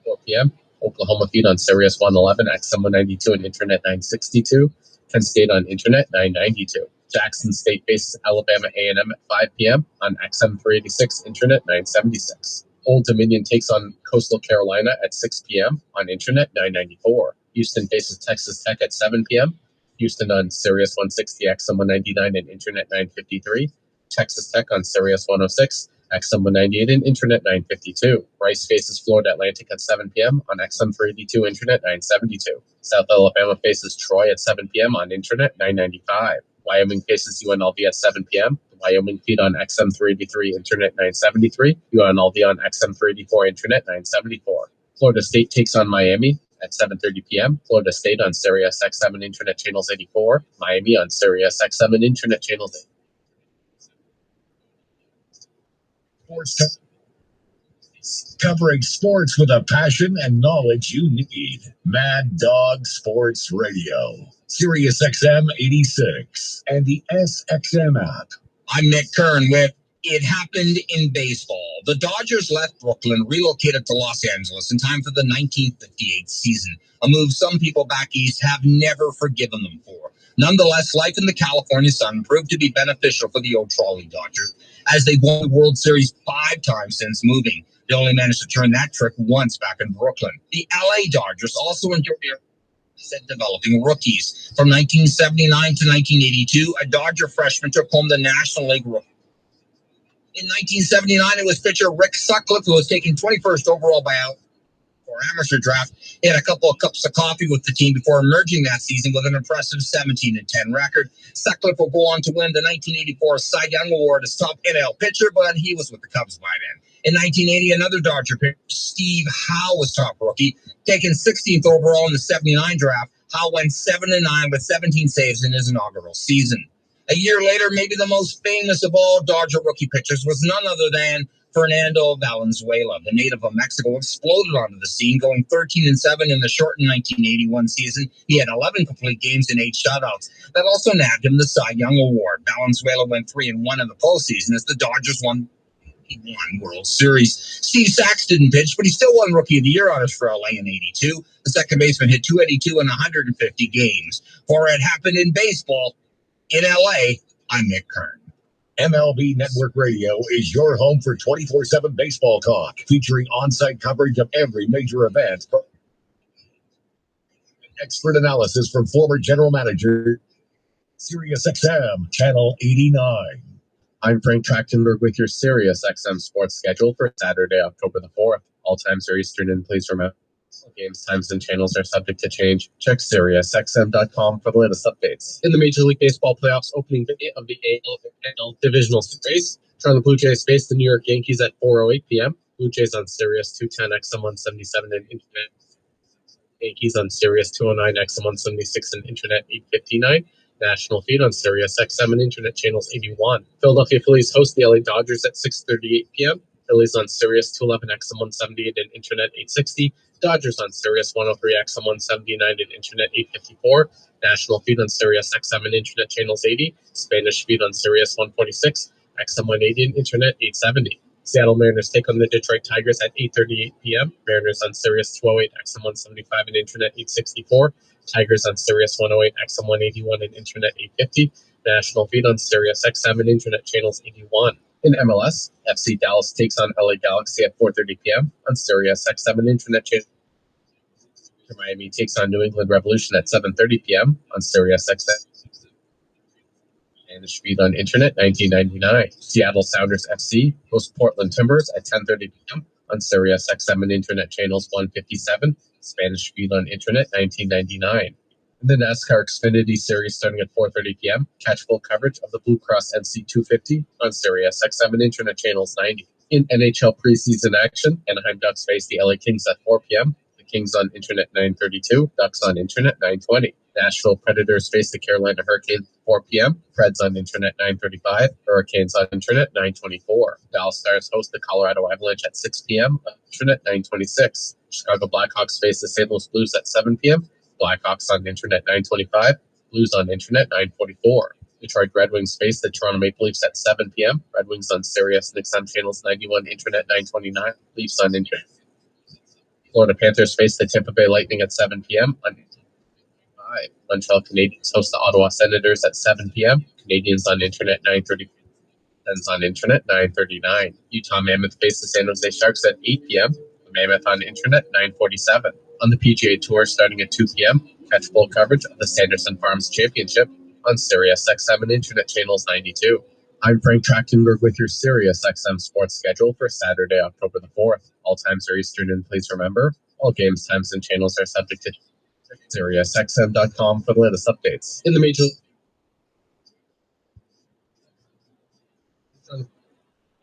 4 p.m. Oklahoma feed on Sirius 111, XM 192, and Internet 962. Kent State on Internet 992. Jackson State faces Alabama A&M at 5 p.m. on XM 386, Internet 976. Old Dominion takes on Coastal Carolina at 6 p.m. on Internet 994. Houston faces Texas Tech at 7 p.m. Houston on Sirius 160, XM 199 and Internet 953. Texas Tech on Sirius 106, XM 198 and Internet 952. Rice faces Florida Atlantic at 7 p.m. on XM 382, Internet 972. South Alabama faces Troy at 7 p.m. on Internet 995. Wyoming faces UNLV at 7 p.m. The Wyoming feed on XM 383, Internet 973. UNLV on XM 384, Internet 974. Florida State takes on Miami at 7:30 p.m. Florida State on Sirius XM and Internet channels 84. Miami on Sirius XM and Internet channels 8. Covering sports with a passion and knowledge you need. Mad Dog Sports Radio. Sirius XM 86 and the SXM app. I'm Nick Kern with It Happened in Baseball. The Dodgers left Brooklyn, relocated to Los Angeles in time for the 1958 season, a move some people back east have never forgiven them for. Nonetheless, life in the California sun proved to be beneficial for the old Trolley Dodgers, as they've won the World Series 5 times since moving. They only managed to turn that trick once back in Brooklyn. The LA Dodgers also enjoy developing rookies. From 1979 to 1982, a Dodger freshman took home the National League rookie. In 1979, it was pitcher Rick Sutcliffe who was taken 21st overall buyout for amateur draft. He had a couple of cups of coffee with the team before emerging that season with an impressive 17-10 record. Sutcliffe will go on to win the 1984 Cy Young Award as top NL pitcher, but he was with the Cubs by then. In 1980, another Dodger pitcher, Steve Howe, was top rookie, taken 16th overall in the 79 draft. Howe went 7-9 with 17 saves in his inaugural season. A year later, maybe the most famous of all Dodger rookie pitchers was none other than Fernando Valenzuela. The native of Mexico exploded onto the scene, going 13-7 in the shortened 1981 season. He had 11 complete games and 8 shutouts. That also nabbed him the Cy Young Award. Valenzuela went 3-1 in the postseason as the Dodgers won World Series. Steve Sachs didn't pitch, but he still won Rookie of the Year honors for LA in 82. The second baseman hit 282 in 150 games. For It Happened in Baseball, in LA, I'm Nick Kern. MLB Network Radio is your home for 24/7 baseball talk, featuring on-site coverage of every major event. Expert analysis from former general manager, Sirius XM, Channel 89. I'm Frank Trachtenberg with your Sirius XM sports schedule for Saturday, October the 4th. All times are Eastern, and please remember, games, times, and channels are subject to change. Check SiriusXM.com for the latest updates. In the Major League Baseball playoffs opening day of the AL Divisional Series, Toronto Blue Jays face the New York Yankees at 4:08 p.m. Blue Jays on Sirius 210, XM 177, and Internet. Yankees on Sirius 209, XM 176, and Internet 859. National feed on Sirius XM and Internet channels 81. Philadelphia Phillies host the LA Dodgers at 6:38 p.m. Phillies on Sirius 211, XM 178, and Internet 860. Dodgers on Sirius 103, XM 179, and Internet 854. National feed on Sirius XM and Internet channels 80. Spanish feed on Sirius 146, XM 180, and Internet 870. Seattle Mariners take on the Detroit Tigers at 8:38 p.m. Mariners on Sirius 208, XM 175, and Internet 864. Tigers on Sirius 108, XM 181, and Internet 850. National feed on Sirius XM and Internet channels 81. In MLS, FC Dallas takes on LA Galaxy at 4:30 p.m. on Sirius XM and Internet channels. Miami takes on New England Revolution at 7:30 p.m. on Sirius XM. And speed on Internet 1999. Seattle Sounders FC host Portland Timbers at 10:30 p.m. on Sirius XM and Internet channels 157. Spanish speed on Internet 1999. In the NASCAR Xfinity Series starting at 4:30 p.m. Catch full coverage of the Blue Cross NC 250 on Sirius XM and Internet channels 90. In NHL preseason action, Anaheim Ducks face the LA Kings at 4 p.m. The Kings on Internet 932, Ducks on Internet 920. Nashville Predators face the Carolina Hurricanes at 4 p.m. Preds on Internet 935, Hurricanes on Internet 924. Dallas Stars host the Colorado Avalanche at 6 p.m. on Internet 926. Chicago Blackhawks face the St. Louis Blues at 7 p.m. Blackhawks on Internet 925, Blues on Internet 944. Detroit Red Wings face the Toronto Maple Leafs at 7 p.m. Red Wings on Sirius and XM channels 91, Internet 929, Leafs on Internet. Florida Panthers face the Tampa Bay Lightning at 7 p.m. on Montreal Canadiens host the Ottawa Senators at 7 p.m. Canadians on Internet 9:30. Sens on Internet 9:39. Utah Mammoth face the San Jose Sharks at 8 p.m. The Mammoth on Internet 9:47. On the PGA Tour starting at 2 p.m. Catch full coverage of the Sanderson Farms Championship on Sirius XM and Internet channels 92. I'm Frank Trachtenberg with your Sirius XM sports schedule for Saturday, October the 4th. All times are Eastern, and please remember, all games, times, and channels are subject to SiriusXM.com for the latest updates. In the Major New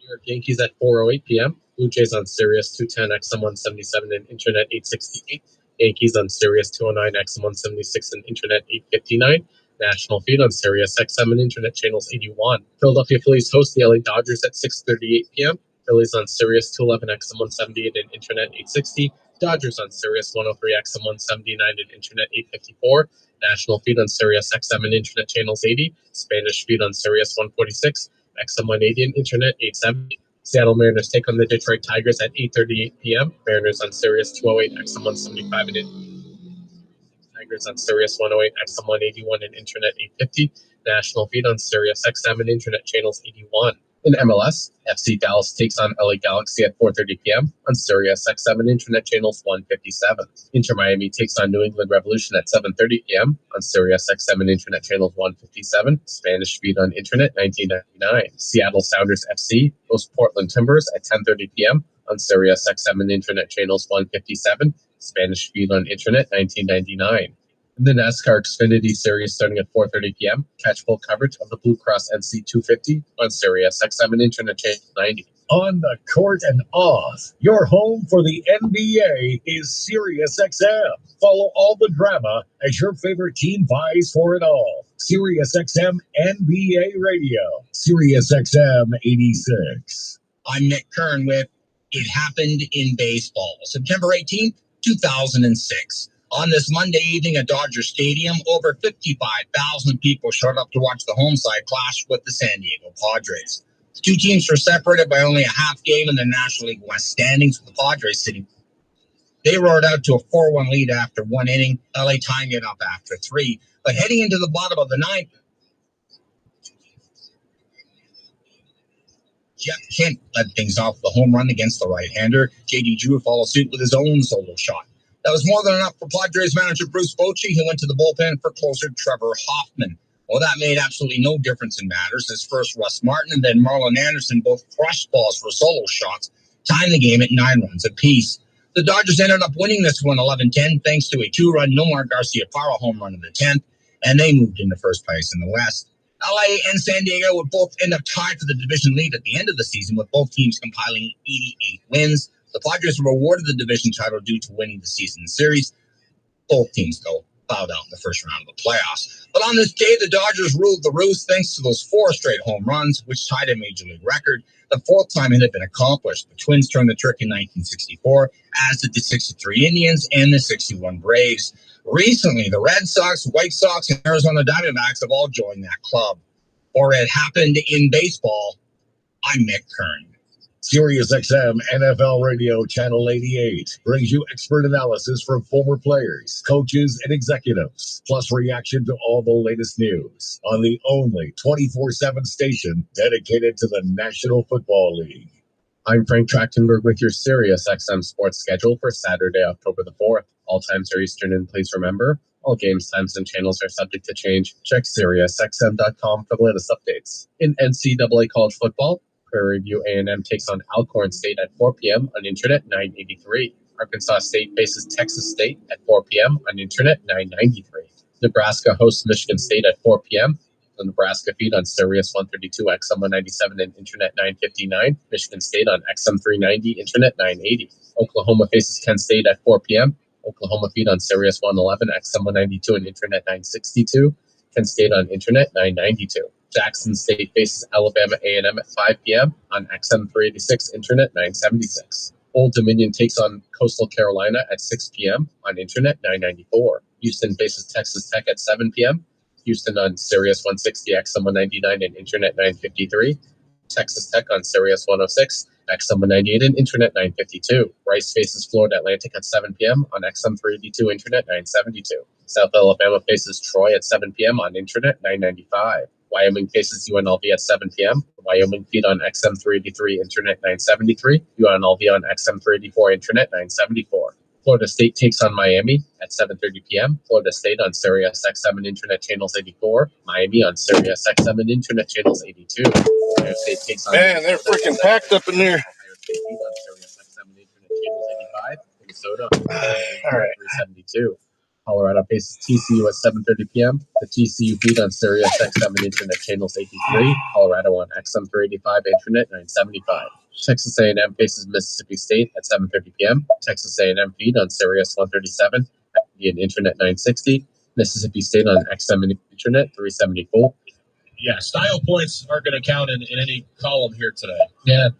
York Yankees at 4:08 p.m. Blue Jays on Sirius 210 XM 177 and Internet 868. Yankees on Sirius 209 XM 176 and Internet 859. National feed on Sirius XM and Internet channels 81. Philadelphia Phillies host the LA Dodgers at 6:38 p.m. Phillies on Sirius 211 XM 178 and Internet 860. Dodgers on Sirius 103 XM 179 and Internet 854. National feed on Sirius XM and Internet channels 80. Spanish feed on Sirius 146. XM 180 and Internet 870. Seattle Mariners take on the Detroit Tigers at 8:38 p.m. Mariners on Sirius 208 XM 175 and Tigers on Sirius 108 XM 181 and Internet 850. National feed on Sirius XM and Internet channels 81. In MLS, FC Dallas takes on LA Galaxy at 4:30 p.m. on Sirius XM and Internet channels 157. Inter Miami takes on New England Revolution at 7:30 p.m. on Sirius XM and Internet channels 157. Spanish feed on Internet 1999. Seattle Sounders FC host Portland Timbers at 10:30 p.m. on Sirius XM and Internet channels 157. Spanish feed on Internet 1999. In the NASCAR Xfinity Series starting at 4:30 p.m., catch full coverage of the Blue Cross NC 250 on Sirius XM and Internet channel 90. On the court and off, your home for the NBA is Sirius XM. Follow all the drama as your favorite team vies for it all. Sirius XM NBA Radio. Sirius XM 86. I'm Nick Kern with It Happened in Baseball, September 18th, 2006. On this Monday evening at Dodger Stadium, over 55,000 people showed up to watch the home side clash with the San Diego Padres. The two teams were separated by only a half game in the National League West standings, with the Padres sitting. They roared out to a 4-1 lead after one inning, LA tying it up after three. But heading into the bottom of the ninth, Jeff Kent led things off with a home run against the right-hander. J.D. Drew followed suit with his own solo shot. That was more than enough for Padres manager Bruce Bochy, who went to the bullpen for closer Trevor Hoffman. Well, that made absolutely no difference in matters, as first Russ Martin and then Marlon Anderson both crushed balls for solo shots, tying the game at 9 runs apiece. The Dodgers ended up winning this one 11-10 thanks to a 2-run Nomar Garciaparra home run in the 10th, and they moved into first place in the West. LA and San Diego would both end up tied for the division lead at the end of the season, with both teams compiling 88 wins. The Padres were awarded the division title due to winning the season series. Both teams, though, bowed out in the first round of the playoffs. But on this day, the Dodgers ruled the roost thanks to those 4 straight home runs, which tied a major league record. The 4th time it had been accomplished. The Twins turned the trick in 1964, as did the 63 Indians and the 61 Braves. Recently, the Red Sox, White Sox, and Arizona Diamondbacks have all joined that club. For It Happened in Baseball, I'm Nick Kern. Sirius XM NFL Radio Channel 88 brings you expert analysis from former players, coaches, and executives, plus reaction to all the latest news on the only 24/7 station dedicated to the National Football League. I'm Frank Trachtenberg with your Sirius XM sports schedule for Saturday, October the 4th. All times are Eastern, and please remember, all games, times, and channels are subject to change. Check SiriusXM.com for the latest updates. In NCAA college football, Prairie View A&M takes on Alcorn State at 4 p.m. on Internet 983. Arkansas State faces Texas State at 4 p.m. on Internet 993. Nebraska hosts Michigan State at 4 p.m. The Nebraska feed on Sirius 132, XM 197, and Internet 959. Michigan State on XM 390, Internet 980. Oklahoma faces Kent State at 4 p.m. Oklahoma feed on Sirius 111, XM 192, and Internet 962. Kent State on Internet 992. Jackson State faces Alabama A&M at 5 p.m. on XM 386, Internet 976. Old Dominion takes on Coastal Carolina at 6 p.m. on Internet 994. Houston faces Texas Tech at 7 p.m. Houston on Sirius 160, XM 199, and Internet 953. Texas Tech on Sirius 106, XM 198, and Internet 952. Rice faces Florida Atlantic at 7 p.m. on XM 382, Internet 972. South Alabama faces Troy at 7 p.m. on Internet 995. Wyoming faces UNLV at 7 p.m. Wyoming feed on XM383, Internet 973. UNLV on XM384, Internet 974. Florida State takes on Miami at 7:30 p.m. Florida State on Sirius XM and Internet channels 84. Miami on Sirius XM and Internet channels 82. Ohio State takes on Man, they're freaking packed up in there. Ohio State feed on Sirius XM and Internet channels 85. Minnesota on All right. 372. Colorado faces TCU at 7:30 p.m. The TCU feed on Sirius XM and Internet channels 83. Colorado on XM 385, Internet 975. Texas A&M faces Mississippi State at 7:30 p.m. Texas A&M feed on Sirius 137 and Internet 960. Mississippi State on XM and Internet 374. Yeah, style points aren't going to count in any column here today. Yeah,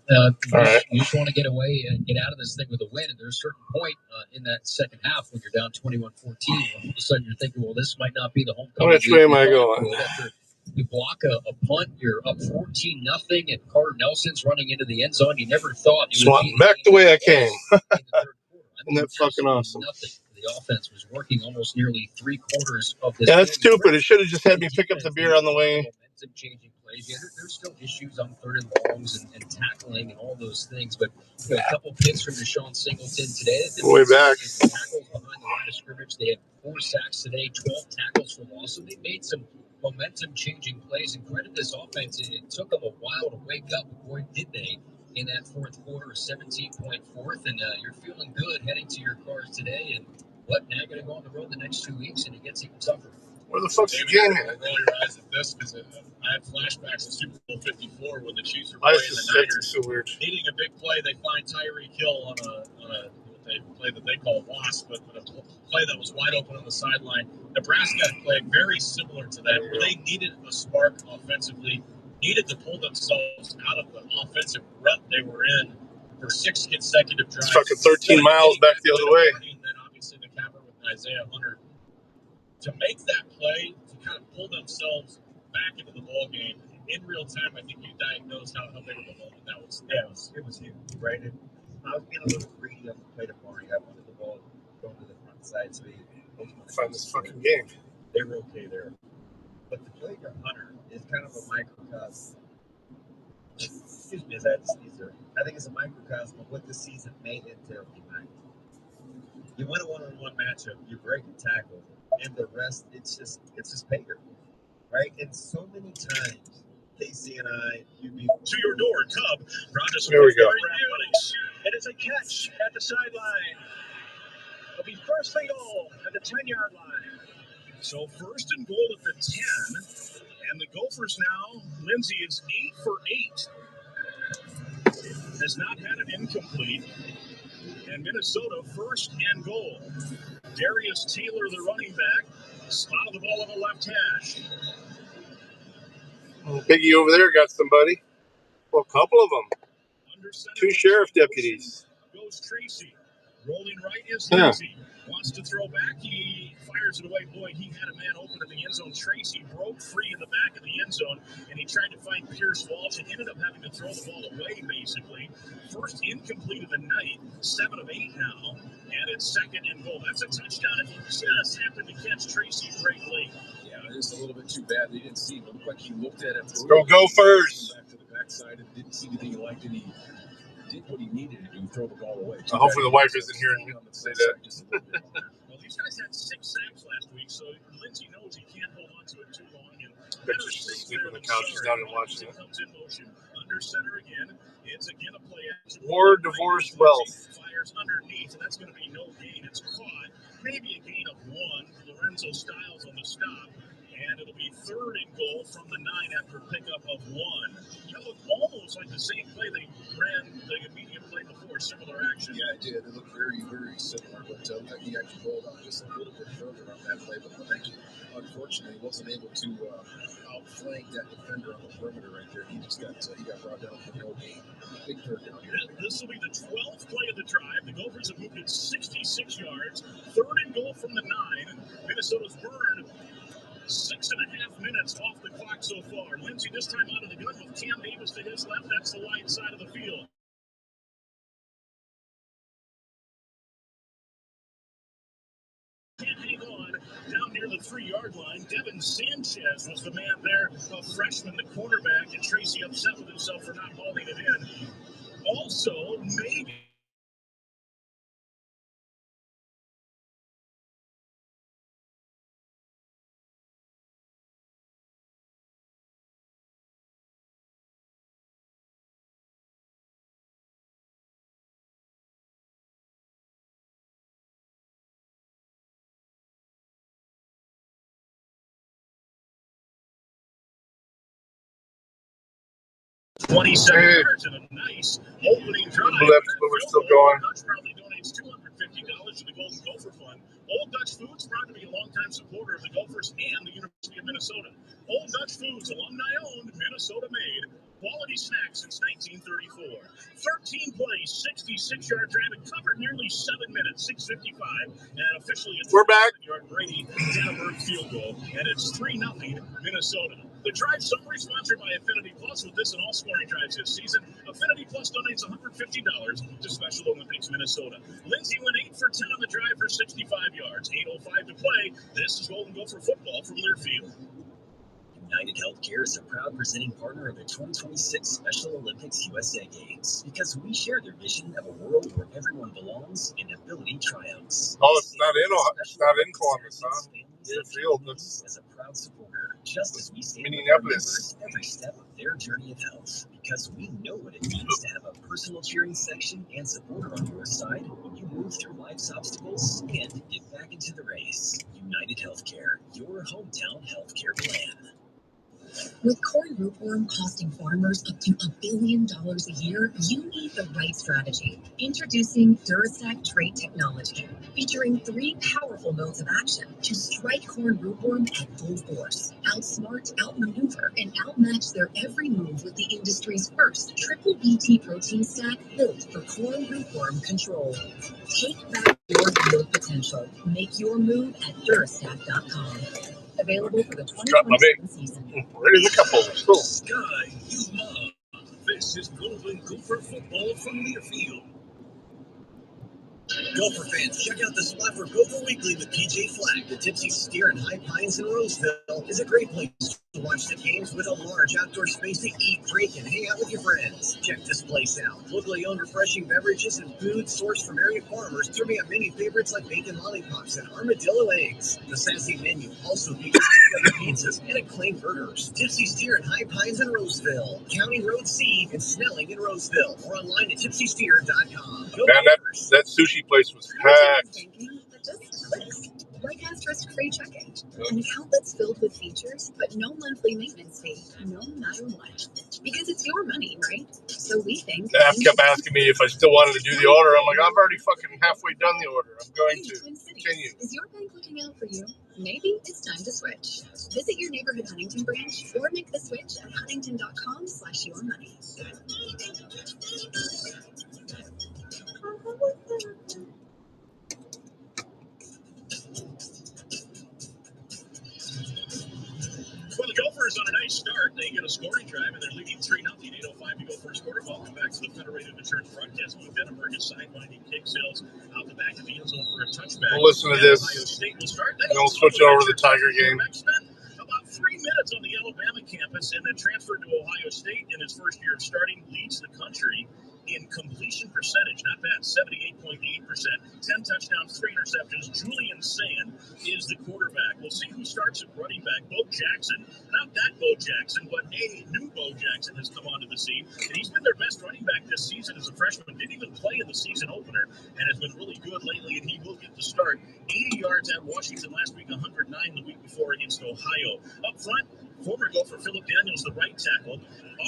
You just want to get away and get out of this thing with a win. And there's a certain point in that second half when you're down 21-14, all of a sudden you're thinking, well, this might not be the homecoming. Which way am I going? After you block a punt, you're up 14-0, and Carter Nelson's running into the end zone. You never thought Just walking back the way I came. in the third quarter. Isn't that fucking awesome? Nothing. The offense was working almost nearly 3/4 of this. Yeah, that's stupid. It should have just had me pick up the beer on the way. Momentum changing plays. Yeah, there's still issues on 3rd and longs and tackling and all those things. But a couple picks from Deshaun Singleton today. Way back. Tackles behind the line of scrimmage. They had 4 sacks today, 12 tackles for loss. So they made some momentum changing plays. And credit this offense. It took them a while to wake up. Boy, did they. In that 4th quarter, 17-point fourth, and you're feeling good heading to your cars today. And what, now you're going to go on the road the next 2 weeks, and it gets even tougher. Where the fuck's the game I at? roll your eyes at this because I had flashbacks to Super Bowl 54 when the Chiefs were playing the Niners. So weird. Needing a big play, they find Tyreek Hill on a play that they call WASP, but a play that was wide open on the sideline. Nebraska had a play very similar to that, where they needed a spark offensively, needed to pull themselves out of the offensive rut they were in for 6 consecutive drives. It's fucking 13 miles back the other way. And then obviously the capper with Isaiah Hunter. To make that play, to kind of pull themselves back into the ball game in real time, I think you diagnosed how big of a moment that was. Yeah, it was huge, right? And I was being a little greedy on the play tomorrow. I wanted the ball going to the front side, so Find this fucking game. They were okay there. But the play to Hunter is kind of a microcosm. Excuse me as I had to sneeze there. I think it's a microcosm of what this season may entail tonight. You win a one-on-one matchup, you break a tackle, and the rest, it's just paper, right? And so many times, Casey and I, you'd be to your door, Cub. There we go. It is a catch at the sideline. It'll be first and goal at the 10-yard line. So 1st and goal at the 10, and the Gophers now, Lindsey is 8 for 8. Has not had an incomplete. And Minnesota, 1st and goal. Darius Taylor, the running back, spotted the ball on the left hash. Biggie over there got somebody. Well, a couple of them. 2 sheriff deputies. Goes Tracy. Rolling right is Lindsey. Wants to throw back. He fires it away. Boy, he had a man open in the end zone. Tracy broke free in the back of the end zone, and he tried to find Pierce Walsh and ended up having to throw the ball away, basically. First incomplete of the night. 7 of 8 now, and it's 2nd and goal. That's a touchdown if he just happened to catch Tracy right late. Yeah, it's a little bit too bad. They didn't see him. It looked like he looked at it. Go first. Back to the backside and didn't see anything he liked, and he did what he needed to do, throw the ball away. Hopefully the wife isn't here and say that. Well, these guys had 6 sacks last week, so Lindsey knows he can't hold on to it too long. And Better just sleep on the couch. He's down and watching it. Comes in motion under center again. It's again a play action. War, divorce, wealth. Fires underneath, and that's going to be no gain. It's caught. Maybe a gain of 1. Lorenzo Styles on the stop. And it'll be 3rd and goal from the 9 after pickup of 1. That looked almost like the same play they ran the immediate play before, similar action. Yeah, it did. It looked very, very similar, but he actually rolled out just a little bit further on that play. But unfortunately, he wasn't able to outflank that defender on the perimeter right there. He just got brought down for no gain. Big third down here. This will be the 12th play of the drive. The Gophers have moved it 66 yards. 3rd and goal from the 9. Minnesota's burned 6.5 minutes off the clock so far. Lindsey this time out of the gun with Cam Davis to his left. That's the right side of the field. Can't hang on down near the 3-yard line. Devin Sanchez was the man there, a freshman, the cornerback, and Tracy upset with himself for not hauling it in. Also, maybe yards and a nice opening drive. Left, but we're still going. Dutch proudly donates $250 to the Golden Gopher Fund. Old Dutch Foods, proud to be a longtime supporter of the Gophers and the University of Minnesota. Old Dutch Foods, alumni-owned, Minnesota-made. Quality snacks since 1934. 13 plays, 66-yard drive, and covered nearly 7 minutes, 6:55, and officially We're back. Yard Brady Danberg field goal, and it's 3-0 Minnesota. The drive summary sponsored by Affinity Plus. With this and all scoring drives this season, Affinity Plus donates $150 to Special Olympics Minnesota. Lindsay went 8 for 10 on the drive for 65 yards. 8:05 to play. This is Golden Gopher football from Learfield. United Healthcare is a proud presenting partner of the 2026 Special Olympics USA Games because we share their vision of a world where everyone belongs and ability triumphs. Oh, it's not in Columbus, huh? Learfield. As a proud supporter, just as we stand Minneapolis. every step of their journey of health, because we know what it means to have a personal cheering section and supporter on your side when you move through life's obstacles and get back into the race. United Healthcare, your hometown healthcare plan. With corn rootworm costing farmers up to $1 billion a year, you need the right strategy. Introducing Durastack trait technology, featuring 3 powerful modes of action to strike corn rootworm at full force, outsmart, outmaneuver, and outmatch their every move with the industry's first triple BT protein stack built for corn rootworm control. Take back your field potential. Make your move at Durastack.com. Available for the 2027 season. Ready the couple. Cool. Sky you love. This is Golden Gopher football from Learfield. Gopher fans, check out the spot for Gopher Weekly with PJ Flack. The Tipsy Steer in High Pines in Roseville is a great place to watch the games with a large outdoor space to eat, drink, and hang out with your friends. Check this place out. Locally owned refreshing beverages and food sourced from area farmers, serving up many favorites like bacon lollipops and armadillo eggs. The sassy menu also features pizzas and acclaimed burgers. Tipsy Steer in High Pines in Roseville, County Road C and Snelling in Roseville, or online at tipsysteer.com. Man, that sushi place was packed. Banking that just clicks. Like risk-free checking. An account that's filled with features, but no monthly maintenance fee, no matter what. Because it's your money, right? So we think... They kept asking me if I still wanted to do the order. I'm like, I've already fucking halfway done the order. I'm going to continue. Is your bank looking out for you? Maybe it's time to switch. Visit your neighborhood Huntington branch or make the switch at huntington.com/yourmoney. Well, the Gophers on a nice start. They get a scoring drive, and they're leading 3-0. 8:05 to go first quarter. Welcome back to the Federated Insurance broadcast. Denenberg is sidewinding kick sales out the back of the end zone for a touchback. We'll listen to this, Ohio State will start. and we'll switch over to the Tiger game. Spent about 3 minutes on the Alabama campus, and then transferred to Ohio State in his first year of starting. Leads the country in completion percentage, not bad, 78.8%, 10 touchdowns, 3 interceptions. Julian Sand is the quarterback. We'll see who starts at running back. Bo Jackson, not that Bo Jackson, but a new Bo Jackson has come onto the scene, and he's been their best running back this season as a freshman. Didn't even play in the season opener, and has been really good lately, and he will get the start. 80 yards at Washington last week, 109 the week before against Ohio. Up front, former Gopher Philip Daniels, the right tackle.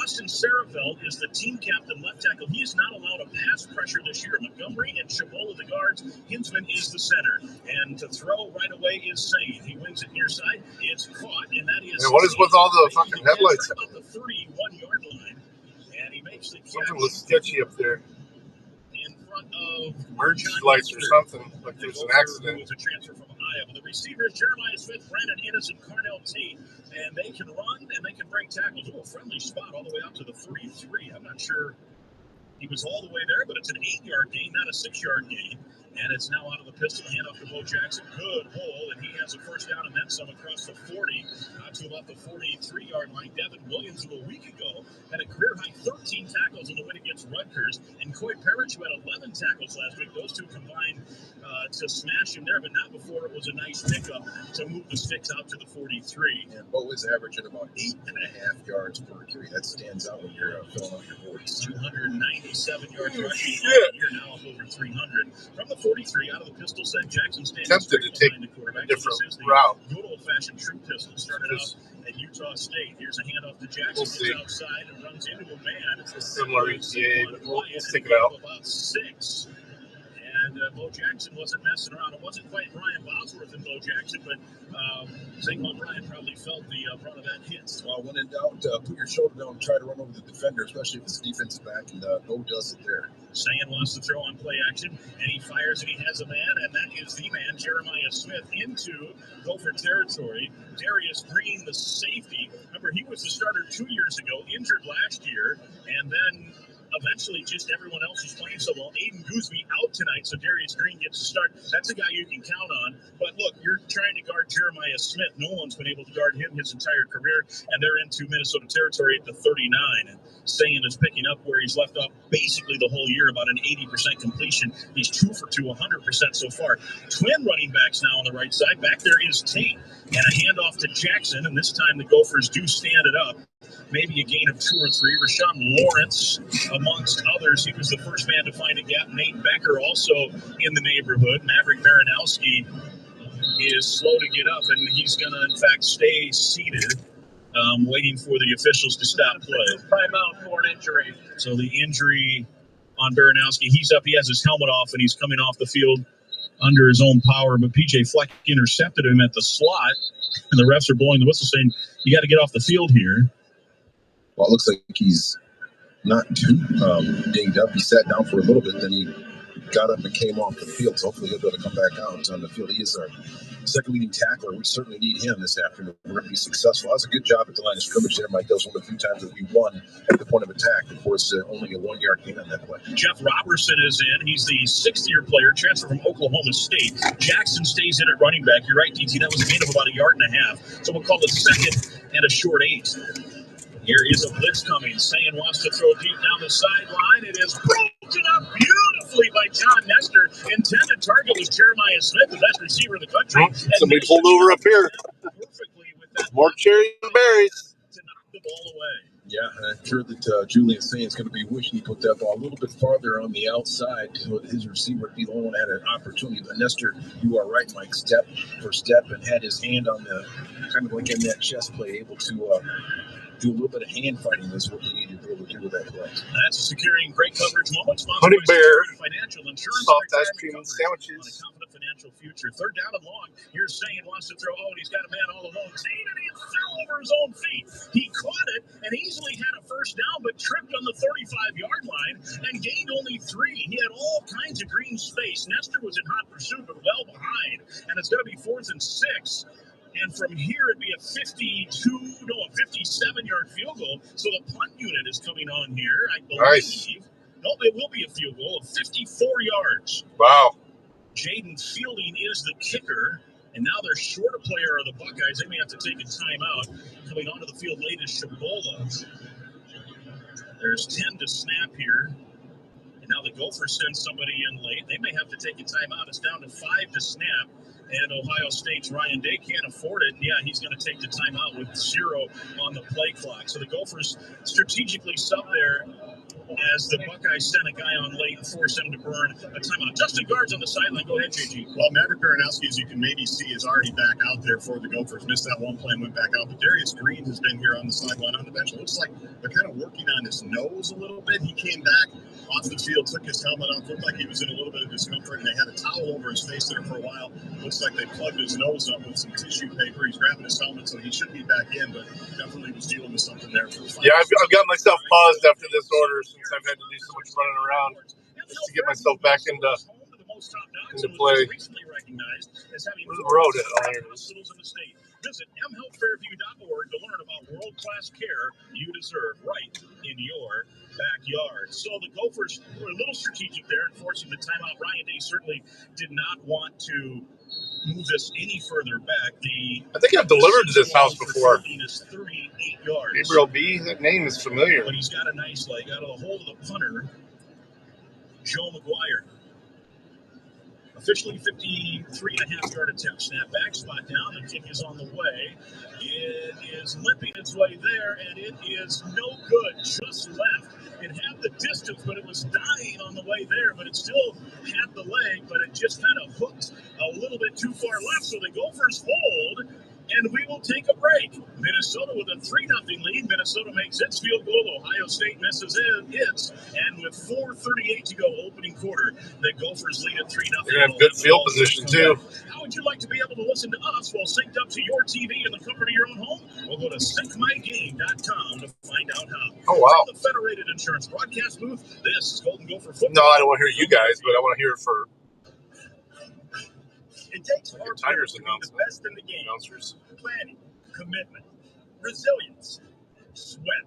Austin Sarafeld is the team captain left tackle. He is not allowed a pass pressure this year. Montgomery and Chabola the guards. Hinsman is the center. And to throw right away is Sane. He wins it near side. It's caught, and that is... And what is with all the fucking headlights? About the 31-yard line. And he makes the catch. Something was sketchy up there. In front of... Emergency lights or something. Like there's an accident. It's a transfer from Iowa. The receivers, Jeremiah Smith, Brandon Innes, and Carnell Tate. And they can run, and they can break tackles. Oh, a friendly spot all the way out to the 33. I'm not sure he was all the way there, but it's an 8-yard gain, not a 6-yard gain. And it's now out of the pistol, hand off to Bo Jackson. Good hole, and he has a first down, and then some across the 40 to about the 43-yard line. Devin Williams, who a week ago had a career-high 13 tackles in the win against Rutgers, and Coy Parrish, who had 11 tackles last week. Those two combined to smash him there, but not before it was a nice pickup to move the sticks out to the 43. And Bo is averaging about 8.5 yards per carry. That stands out when you're filling out your boards. 297 yards rushing. You're now up over 300. From the 43, out of the pistol set, Jackson stands Tempted to take a different route. Good old-fashioned true pistol. Started out at Utah State. Here's a handoff to Jackson. We'll see. Gets outside and runs into a man. It's a similar ETA, but we'll stick it out. About 6. And Bo Jackson wasn't messing around. It wasn't quite Brian Bosworth and Bo Jackson, but Zane Bryant probably felt the brunt of that hit. Well, when in doubt, put your shoulder down and try to run over the defender, especially if it's defensive back, and Bo does it there. Sayan wants to throw on play action, and he fires, and he has a man, and that is the man, Jeremiah Smith, into Gopher territory. Darius Green, the safety. Remember, he was the starter 2 years ago, injured last year, and then eventually just everyone else is playing so well. Aiden Gooseby out tonight, so Darius Green gets to start. That's a guy you can count on. But look, you're trying to guard Jeremiah Smith. No one's been able to guard him his entire career, and they're into Minnesota territory at the 39. And Sayan is picking up where he's left off basically the whole year, about an 80% completion. He's 2 for 2, 100% so far. Twin running backs now on the right side. Back there is Tate, and a handoff to Jackson, and this time the Gophers do stand it up. Maybe a gain of 2 or 3. Rashawn Lawrence, amongst others, he was the first man to find a gap. Nate Becker also in the neighborhood. Maverick Baranowski is slow to get up, and he's going to, in fact, stay seated, waiting for the officials to stop play. Timeout for an injury. So the injury on Baranowski, he's up, he has his helmet off, and he's coming off the field under his own power, but P.J. Fleck intercepted him at the slot, and the refs are blowing the whistle saying, you got to get off the field here. Well, it looks like he's not too dinged up. He sat down for a little bit, then he got up and came off the field. So hopefully he'll be able to come back out on the field. He is our second leading tackler. We certainly need him this afternoon. We're going to be successful. That was a good job at the line of scrimmage there, Mike. That was one of the few times that we won at the point of attack. Of course, only a 1 yard gain on that play. Jeff Robertson is in. He's the 6th-year player, transfer from Oklahoma State. Jackson stays in at running back. You're right, DT. That was a gain of about 1.5 yards. So we'll call it 2nd and a short 8. Here is a blitz coming. Sayan wants to throw deep down the sideline. It is broken up beautifully by John Nestor. Intended target was Jeremiah Smith, the best receiver in the country. Somebody pulled over up here. More cherries and berries. To knock the ball away. Yeah, I'm sure that Julian Sayan's going to be wishing he put that ball a little bit farther on the outside so that his receiver would be the only one that had an opportunity. But Nestor, you are right, Mike, step for step, and had his hand on the, kind of like in that chest play, able to do a little bit of hand fighting is what you need to be able to do with that play. That's a securing great coverage moment. Honey Bear, Financial Insurance, soft ice cream and sandwiches. On a confident financial future. 3rd down and long. Here's Sayan wants to throw. Oh, and he's got a man all alone. Sayan, and he fell over his own feet. He caught it and easily had a first down, but tripped on the 35-yard line and gained only 3. He had all kinds of green space. Nestor was in hot pursuit, but well behind. And it's going to be 4th and 6. And from here, it'd be a 57-yard field goal. So the punt unit is coming on here, I believe. Nice. No, it will be a field goal of 54 yards. Wow. Jaden Fielding is the kicker. And now their shorter player are the Buckeyes. They may have to take a timeout. Coming onto the field late is Shabola. There's 10 to snap here. And now the Gophers send somebody in late. They may have to take a timeout. It's down to 5 to snap. And Ohio State's Ryan Day can't afford it. And yeah, he's going to take the timeout with 0 on the play clock. So the Gophers strategically sub there as the Buckeyes sent a guy on late and forced him to burn a timeout. Justin Guard's on the sideline. Go ahead, JG. Well, Maverick Baranowski, as you can maybe see, is already back out there for the Gophers. Missed that one play and went back out. But Darius Green has been here on the sideline on the bench. It looks like they're kind of working on his nose a little bit. He came back off the field, took his helmet off, looked like he was in a little bit of discomfort, and they had a towel over his face there for a while. Looks like they plugged his nose up with some tissue paper. He's grabbing his helmet, so he should be back in, but definitely was dealing with something there for the fight. Yeah, I've got myself paused after this order since I've had to do so much running around just to get myself back into play. Where's the road at? Oh, there it is. Visit mhealthfairview.org to learn about world-class care you deserve right in your backyard. So the Gophers were a little strategic there in forcing the timeout. Ryan Day certainly did not want to move this any further back, I think I've delivered to this house before. Is 38 yards. Gabriel B. That name is familiar. But he's got a nice leg out of the hold of the punter, Joe McGuire. Officially 53.5-yard attempt. Snap back, spot down. The kick is on the way. It is limping its way there, and it is no good. Just left. It had the distance, but it was dying on the way there, but it still had the leg, but it just kind of hooked a little bit too far left. So the Gophers hold, and we will take a break. Minnesota with a 3-0 lead. Minnesota makes its field goal. Ohio State misses its. And with 4:38 to go, opening quarter, the Gophers lead at 3-0. They're going to have good field position, too. How would you like to be able to listen to us while synced up to your TV in the comfort of your own home? Well, go to syncmygame.com to find out how. Oh, wow. From the Federated Insurance broadcast booth, this is Golden Gopher Football. No, I don't want to hear you guys, but I want to hear it for it takes our Tigers to be the best in the game. Announcers. Planning, commitment, resilience, sweat.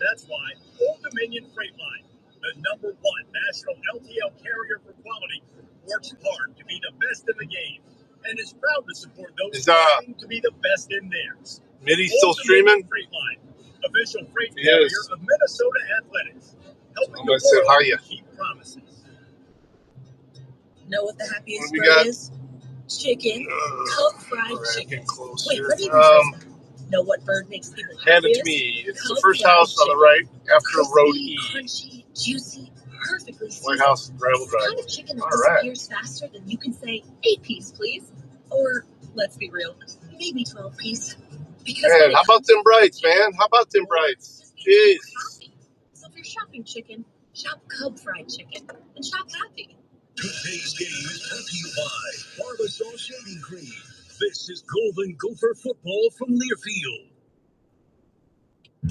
That's why Old Dominion Freight Line, the #1 national LTL carrier for quality, works hard to be the best in the game and is proud to support those trying to be the best in theirs. Mitty still streaming? Freight Line, official freight carrier of Minnesota Athletics, helping the world keep promises. Know what the happiest bird is? Chicken. Coke fried chicken. Wait, let me rephrase that. Know what bird makes people happiest? Hand it to me. It's the first house on the right after Road E. Crunchy, juicy, perfectly seasoned. White House, Gravel Drive. The kind of chicken that disappears faster than you can say 8-piece, please. Or, let's be real, maybe 12-piece. Man, how about them Brights, man? How about them Brights? Jeez. So if you're shopping chicken, shop Cub fried chicken and shop happy. Today's game is brought to you by Barbasol Shaving Cream. This is Golden Gopher Football from Learfield.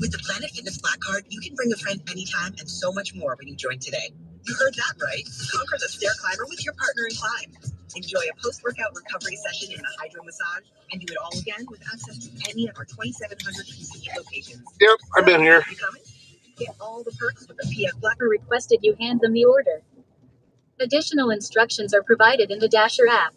With the Planet Fitness Black Card, you can bring a friend anytime and so much more when you join today. You heard that right. Conquer the stair climber with your partner in climb. Enjoy a post-workout recovery session in the hydro massage and do it all again with access to any of our 2,700 PCE locations. Yep, I've been here. You coming? Get all the perks with the PF Black. Requested you hand them the order. Additional instructions are provided in the Dasher app.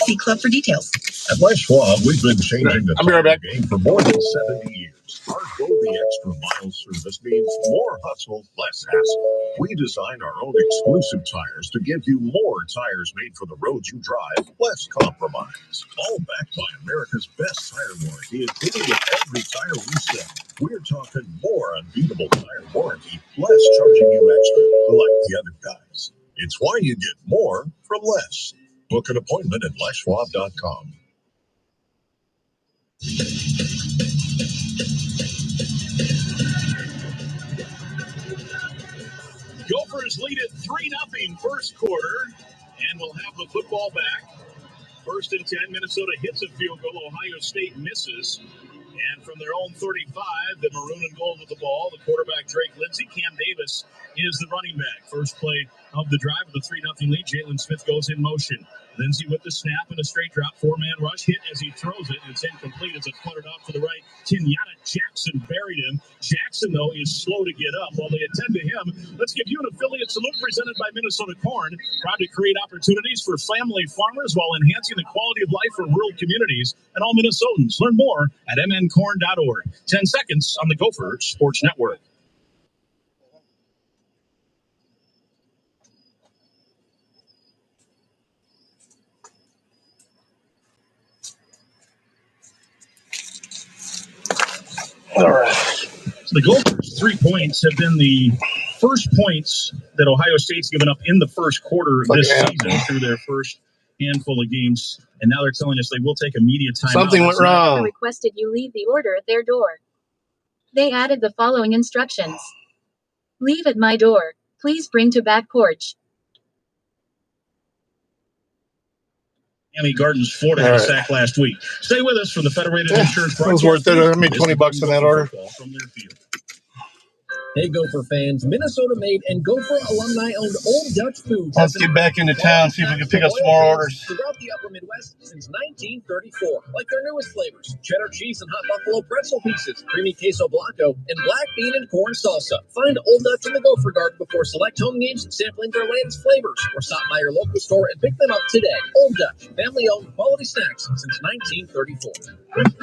See Club for details. At Les Schwab, we've been changing the game for more than 70 years. Our Go the Extra Mile service means more hustle, less hassle. We design our own exclusive tires to give you more tires made for the roads you drive, less compromise. All backed by America's best tire warranty, including with every tire we sell. We're talking more unbeatable tire warranty, less charging you extra like the other guys. It's why you get more from less. Book an appointment at leschwab.com. Gophers lead at 3-0 first quarter, and we'll have the football back. 1st and 10, Minnesota hits a field goal. Ohio State misses. And from their own 35, the maroon and gold with the ball, the quarterback Drake Lindsey. Cam Davis is the running back. First play of the drive with a 3-0 lead. Jalen Smith goes in motion. Lindsey with the snap and a straight drop, 4-man rush hit as he throws it. It's incomplete as it fluttered off to the right. Kenyatta Jackson buried him. Jackson, though, is slow to get up. While they attend to him, let's give you an affiliate salute presented by Minnesota Corn. Proud to create opportunities for family farmers while enhancing the quality of life for rural communities and all Minnesotans. Learn more at mncorn.org. 10 seconds on the Gopher Sports Network. All right. So the Gophers' 3 points have been the first points that Ohio State's given up in the first quarter this season through their first handful of games. And now they're telling us they will take a media timeout. Something went wrong. Requested you leave the order at their door. They added the following instructions. Leave at my door. Please bring to back porch. Miami Gardens, Florida had a sack last week. Stay with us from the Federated Insurance That was worth it. I made $20 on that order. From their field. Hey, Gopher fans, Minnesota-made and Gopher alumni-owned Old Dutch Foods. Let's get back into town, see if we can pick up some more orders. Throughout the Upper Midwest since 1934, like their newest flavors: cheddar cheese and hot buffalo pretzel pieces, creamy queso blanco, and black bean and corn salsa. Find Old Dutch in the Gopher Garden before select home games, sampling their latest flavors, or stop by your local store and pick them up today. Old Dutch, family-owned quality snacks since 1934.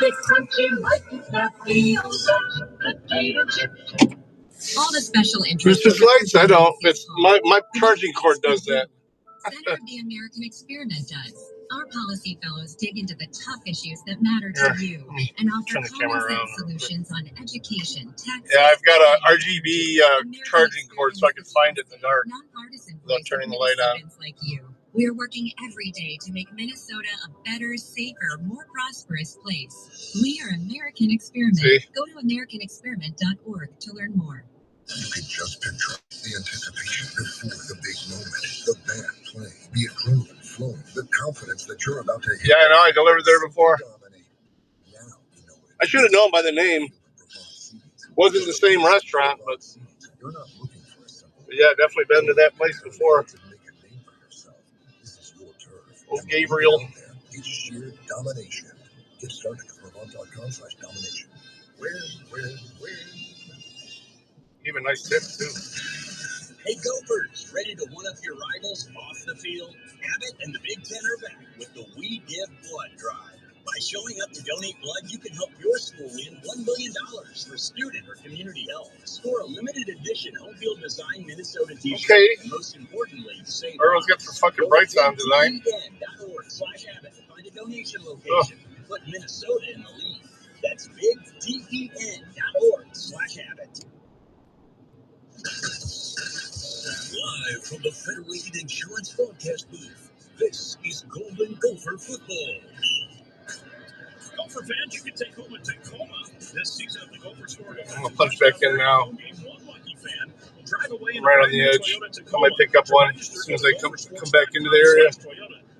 Big crunchy like that feel such potato chips. All the special interest. Christmas lights? I don't. It's my charging cord does that. Center of the American Experiment does. Our policy fellows dig into the tough issues that matter to you and offer common sense solutions on education, tax. Yeah, I've got a RGB charging cord so I can find it in the dark without turning the light on. Like you. We are working every day to make Minnesota a better, safer, more prosperous place. We are American Experiment. See? Go to AmericanExperiment.org to learn more. You can just picture the anticipation before the big moment. The band playing, the adrenaline flowing, the confidence that you're about to hit. Yeah, I know. I delivered there before. I should have known by the name. Wasn't the same restaurant, but yeah, definitely been to that place before. Oh, Gabriel. It's sheer domination. Get started at Vermont.com/domination. Where? Give a nice tip, too. Hey, Gophers, ready to one-up your rivals off the field? Abbott and the Big Ten are back with the We Give Blood Drive. By showing up to donate blood, you can help your school win $1 million for student or community health. Score a limited edition home field design Minnesota t-shirt. Okay. And most importantly, save Everyone's got their fucking brights on tonight. TPN.org/Abbott to find a donation location. Put Minnesota in the lead. That's BigTPN.org/Abbott. Live from the Federated Insurance broadcast booth, this is Golden Gopher Football. Gopher fans, you can take home a Tacoma this season at the Gopher store. I'm going to punch back in now. I'm right on the edge. I might pick up one as soon as I come back into the area.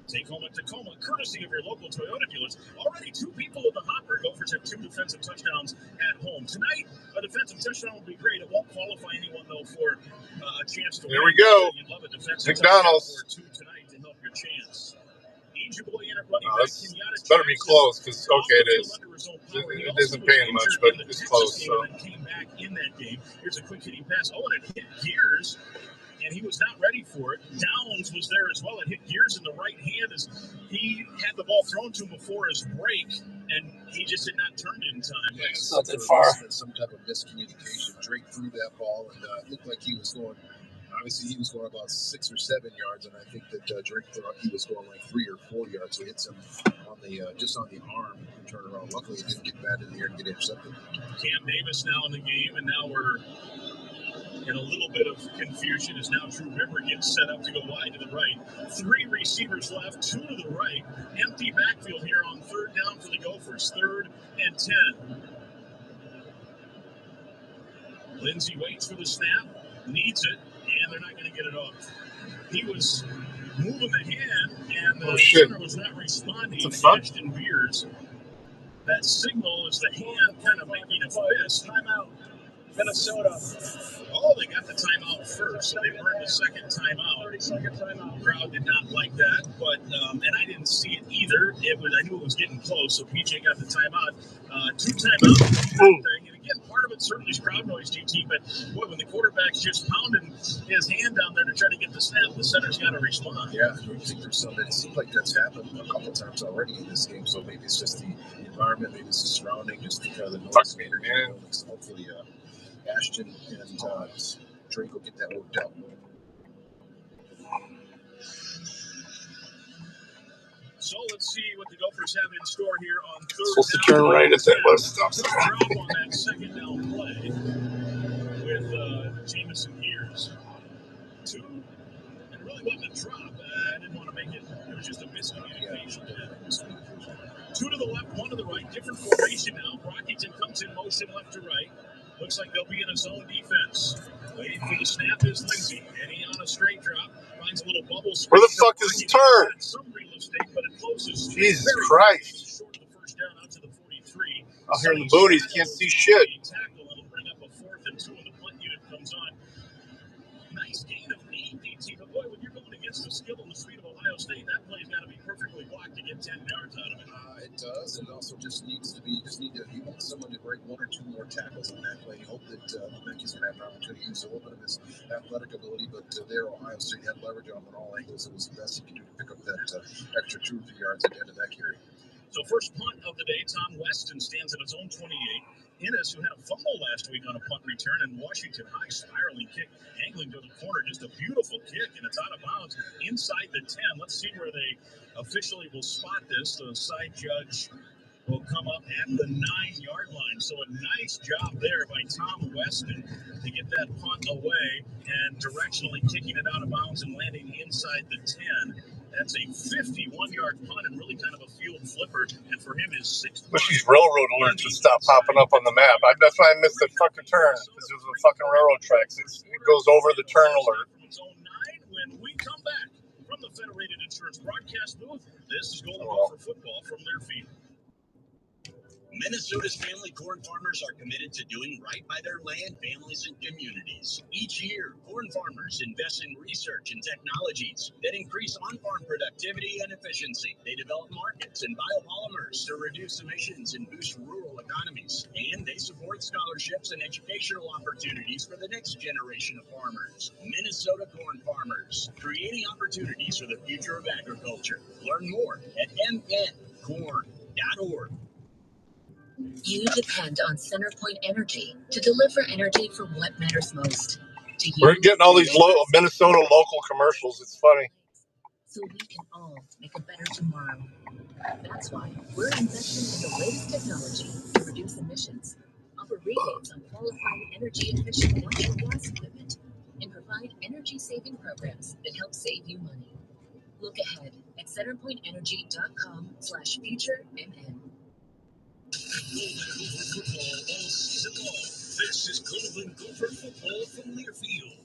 Take home a Tacoma, courtesy of your local Toyota dealers. Already 2 people in the hopper. Gophers have 2 defensive touchdowns at home. Tonight, a defensive touchdown will be great. It won't qualify anyone, though, for a chance to win. Here we go. You'd love a defensive McDonald's. touchdown or 2 tonight to help your chance. This better be close, because, okay, it is. It isn't paying much, but it's close. So. Came back in that game. Here's a quick hitting pass. Oh, and it hit Gears, and he was not ready for it. Downs was there as well. It hit Gears in the right hand as he had the ball thrown to him before his break, and he just did not turn it in time. Yeah, it's not that far. Some type of miscommunication. Drake threw that ball, and it looked like he was going. Obviously, he was going about 6 or 7 yards, and I think that Drake thought he was going like 3 or 4 yards. So he hits him on the just on the arm and turn around. Luckily, he didn't get bad in the air and get intercepted. Cam Davis now in the game, and now we're in a little bit of confusion as now Drew River gets set up to go wide to the right. 3 receivers left, 2 to the right. Empty backfield here on 3rd down for the Gophers. 3rd and 10. Lindsey waits for the snap, needs it, and they're not going to get it off. He was moving the hand, and the center was not responding. Ashton Beers. That signal is the hand kind of making a fist. Timeout. Minnesota. Oh, they got the timeout first, so they earned the second timeout. 30-second timeout. Crowd did not like that, but and I didn't see it either. I knew it was getting close, so PJ got the timeout. 2 timeouts. And again, part of it certainly is crowd noise, GT, but boy, when the quarterback's just pounding his hand down there to try to get the snap, the center's got to respond. Yeah, I think there's some. It seems like that's happened a couple times already in this game, so maybe it's just the environment, maybe it's the surrounding, just the noise. Hopefully, Ashton and Drake will get that worked out. So let's see what the Gophers have in store here on 3rd Supposed to turn right at that bus stop. Drop on that 2nd down play with Jamison Gears. 2, and really wasn't a drop. I didn't want to make it. It was just a miscommunication. 2 to the left, 1 to the right. Different formation now. Brockington comes in motion left to right. Looks like they'll be in a zone defense. Waiting for the snap is Lindsey. And he on a straight drop. Finds a little bubble. Where the fuck is the turn? Some real estate, but it closes. Jesus Christ. Short of the first down out to the 43. Out here in the boonies, can't see shit. Tackle, and it'll bring up a 4th and 2 in the punt unit skill and the speed of Ohio State, that play's got to be perfectly blocked to get 10 yards out of it. It does, and it also just needs to be, you want someone to break one or two more tackles on that play. You hope that Mackey's going to have an opportunity to use a little bit of his athletic ability, but there Ohio State had leverage on all angles. It was the best he could do to pick up that extra 2 or 3 yards at the end of that carry. So first punt of the day, Tom Weston stands at his own 28. Innes, who had a fumble last week on a punt return, and Washington high spiraling kick, angling to the corner, just a beautiful kick, and it's out of bounds inside the 10. Let's see where they officially will spot this. The side judge will come up at the 9-yard line. So a nice job there by Tom Weston to get that punt away and directionally kicking it out of bounds and landing inside the 10. That's a 51-yard punt and really kind of a field flipper. And for him, his 6th. Wish these railroad alerts would stop popping up on the map. That's why I missed the fucking turn, because it was a fucking railroad tracks. It goes over the turn alert. From zone 9, when we come back from the Federated Insurance broadcast booth, this is Golden Gopher football from their field. Minnesota's family corn farmers are committed to doing right by their land, families, and communities. Each year, corn farmers invest in research and technologies that increase on-farm productivity and efficiency. They develop markets and biopolymers to reduce emissions and boost rural economies. And they support scholarships and educational opportunities for the next generation of farmers. Minnesota corn farmers, creating opportunities for the future of agriculture. Learn more at mncorn.org. You depend on CenterPoint Energy to deliver energy for what matters most to you. We're getting all these Minnesota local commercials. It's funny. So we can all make a better tomorrow. That's why we're investing in the latest technology to reduce emissions, offer rebates on qualifying energy-efficient natural gas equipment, and provide energy-saving programs that help save you money. Look ahead at centerpointenergy.com/futuremn. Football all season long. This is Golden Gopher football from Learfield.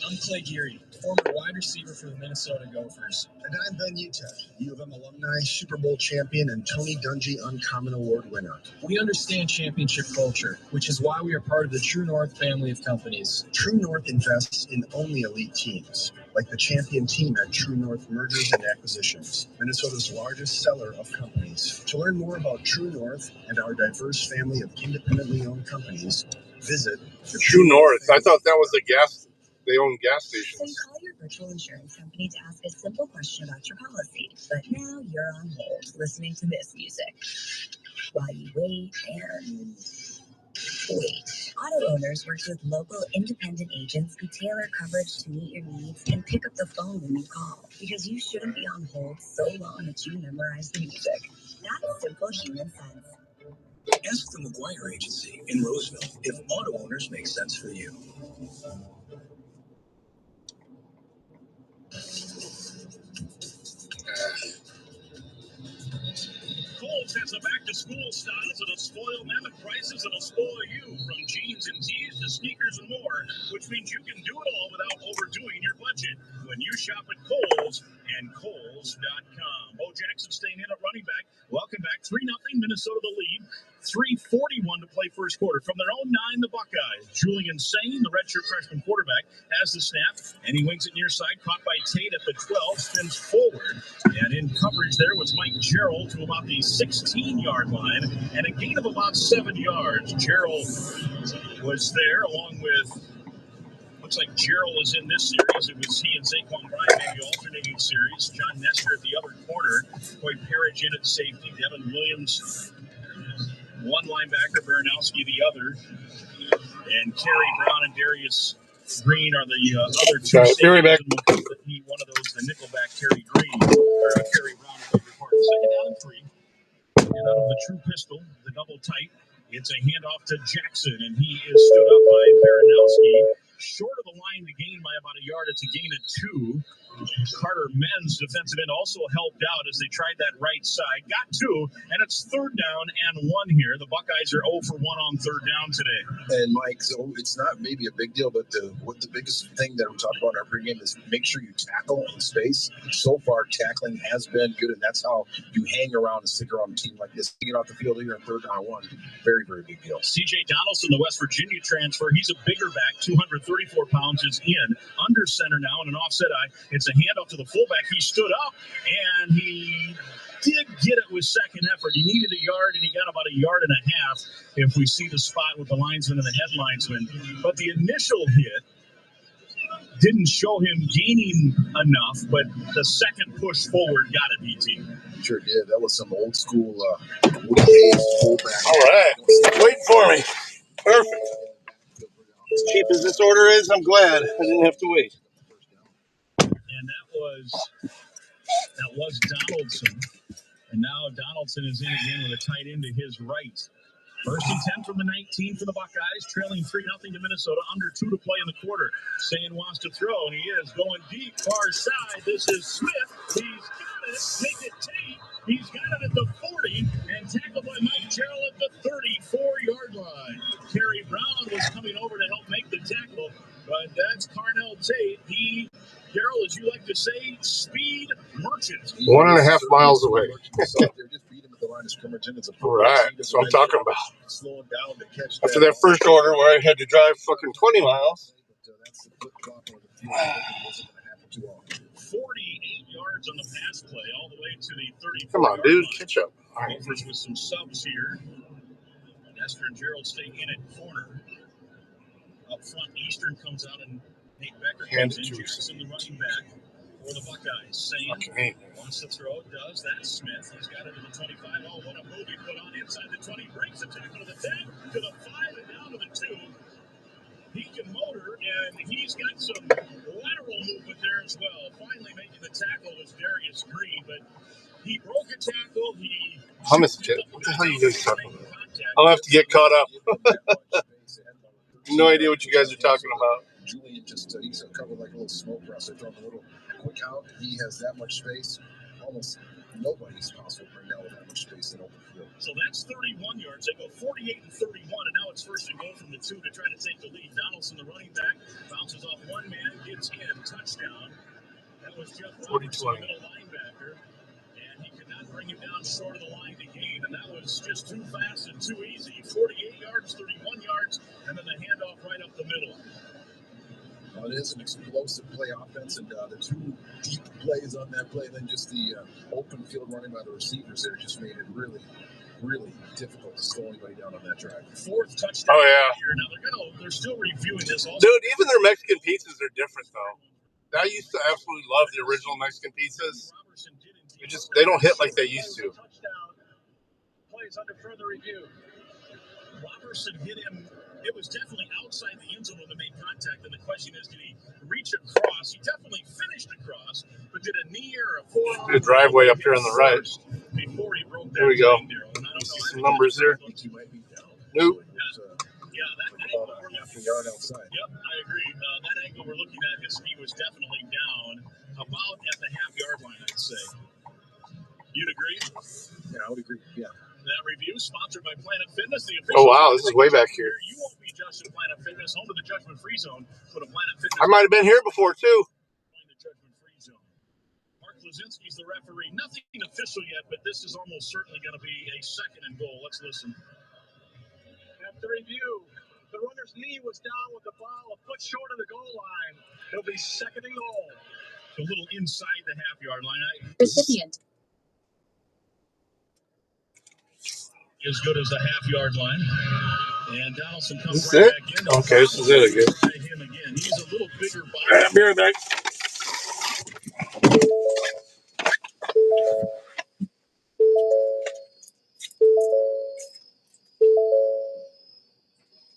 I'm Clay Geary, former wide receiver for the Minnesota Gophers. And I'm Ben Utah, U of M alumni, Super Bowl champion, and Tony Dungy Uncommon Award winner. We understand championship culture, which is why we are part of the True North family of companies. True North invests in only elite teams, like the champion team at True North Mergers and Acquisitions, Minnesota's largest seller of companies. To learn more about True North and our diverse family of independently owned companies, visit the True North. I thought that was a gas. They own gas stations. So you call your virtual insurance company to ask a simple question about your policy, but now you're on hold listening to this music while you wait and wait. Auto Owners works with local independent agents who tailor coverage to meet your needs and pick up the phone when you call, because you shouldn't be on hold so long that you memorize the music. That's simple human sense. Ask the McGuire Agency in Roseville if Auto Owners make sense for you. Kohl's has the back-to-school styles that'll spoil them at prices that'll spoil you, from jeans and tees to sneakers and more, which means you can do it all without overdoing your budget when you shop at Kohl's and Kohl's.com. Bo Jackson staying in at running back. Welcome back. 3-0 Minnesota the lead. 3:41 to play first quarter. From their own 9, the Buckeyes. Julian Sain, the redshirt freshman quarterback, has the snap, and he wings it near side, caught by Tate at the 12, spins forward, and in coverage there was Mike Gerald to about the 16-yard line, and a gain of about 7 yards. Gerald was there along with, looks like Gerald was in this series. It was he and Zaquan Bryant, maybe alternating series. John Nestor at the other corner. Coy Parrish in at safety. Devin Williams, one linebacker, Baranowski the other, and Kerry Brown and Darius Green are the other two. Kerry back. One of those, the nickelback Kerry Green, or Kerry Brown, part. 2nd down and 3. And out of the true pistol, the double tight, it's a handoff to Jackson, and he is stood up by Baranowski. Short of the line to gain by about a yard. It's a gain of 2. Carter Men's defensive end also helped out as they tried that right side. Got 2, and it's 3rd down and 1 here. The Buckeyes are 0 for 1 on 3rd down today. And Mike, so it's not maybe a big deal, but the biggest thing that we talked about in our pregame is make sure you tackle in space. So far, tackling has been good, and that's how you hang around and stick around a team like this. Get off the field here in 3rd down and 1. Very, very big deal. C.J. Donaldson, the West Virginia transfer, he's a bigger back, 234 pounds. bounces in under center now in an offset eye. It's a handoff to the fullback. He stood up and he did get it with second effort. He needed a yard and he got about a yard and a half if we see the spot with the linesman and the head linesman. But the initial hit didn't show him gaining enough, but the second push forward got it, BT. Sure did. That was some old school Woody Hayes fullback. All right. Wait for me. Perfect. As cheap as this order is, I'm glad I didn't have to wait. And that was Donaldson. And now Donaldson is in again with a tight end to his right. First and 10 from the 19 for the Buckeyes, trailing 3-0 to Minnesota, under 2 to play in the quarter. Sayin wants to throw, and he is going deep, far side. This is Smith. He's got it. Make it Tate. He's got it at the 40, and tackled by Mike Terrell at the 34-yard line. Kerry Brown was coming over to help make the tackle, but that's Carnell Tate. He, Darrell, as you like to say, speed merchant. 1.5 miles away. All right, that's what I'm talking about. After that first order where I had to drive fucking 20 miles. 48 yards on the pass play, all the way to the 34. Come on, dude, catch up. Gophers with some subs here. Nestor and Gerald stay in at corner. Up front, Eastern comes out and Nate Becker comes in. Jackson, the running back for the Buckeyes. Sayin wants to throw, does that. Smith, he's got it to the 25. Oh, what a move he put on inside the 20. Breaks the tackle to the 10, to the 5, and down to the 2. He can motor, and he's got some lateral movement there as well. Finally making the tackle was Darius Green, but he broke a tackle. I missed it. What the hell are you guys talking about? I'll have to get caught up. No idea what you guys are talking about. Julian just he's covered like a little smoke wrestler, throwing a little quick out. He has that much space. Almost nobody's possible right now with that much space in open field. So that's 31 yards. They go 48 and 31, and now it's first and goal from the 2 to try to take the lead. Donaldson, the running back, bounces off one man, gets in, touchdown. That was Jeff Robertson, the middle linebacker, and he could not bring him down short of the line to gain, and that was just too fast and too easy. 48 yards, 31 yards, and then the handoff right up the middle. It is an explosive play offense, and the 2 deep plays on that play, and then just the open field running by the receivers there just made it really, really difficult to slow anybody down on that drive. 4th touchdown. Oh, yeah. Here. Now they're still reviewing this. Also. Dude, even their Mexican pizzas are different, though. I used to absolutely love the original Mexican pizzas. They don't hit like they used to. Plays under further review. Robertson hit him. It was definitely outside the end zone when they made contact, and the question is, did he reach across? He definitely finished across, but did a knee or a forearm? The driveway up here on the right. Before he broke there we go. You see some numbers there? Nope. Yeah, that angle we're looking outside. Yep, I agree. That angle we're looking at, his knee was definitely down, about at the half-yard line, I'd say. You'd agree? Yeah, I would agree. Yeah. That review sponsored by Planet Fitness. Oh wow, this is way back here. You won't be judged at Planet Fitness, home to the Judgment Free Zone. Go to Planet Fitness. I might have been here before too. The Judgment Free Zone. Mark Lazinski's the referee. Nothing official yet, but this is almost certainly going to be a second and goal. Let's listen. After review, the runner's knee was down with the ball a foot short of the goal line. It'll be second and goal. A little inside the half-yard line. Recipient. As good as the half-yard line. And Donaldson comes right back in. Okay, this is it again. Him again. He's a little bigger body. I'll be right back.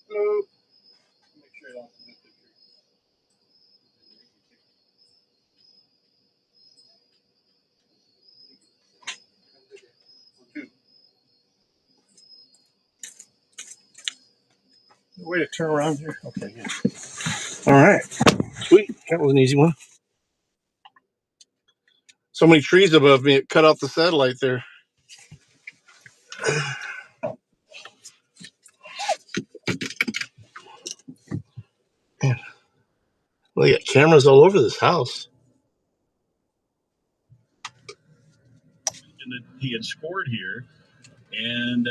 Hello. Make sure I don't miss the way to turn around here. Okay, good. All right. Sweet. That was an easy one. So many trees above me, it cut off the satellite there. Man. Well, you got cameras all over this house. And he had scored here. And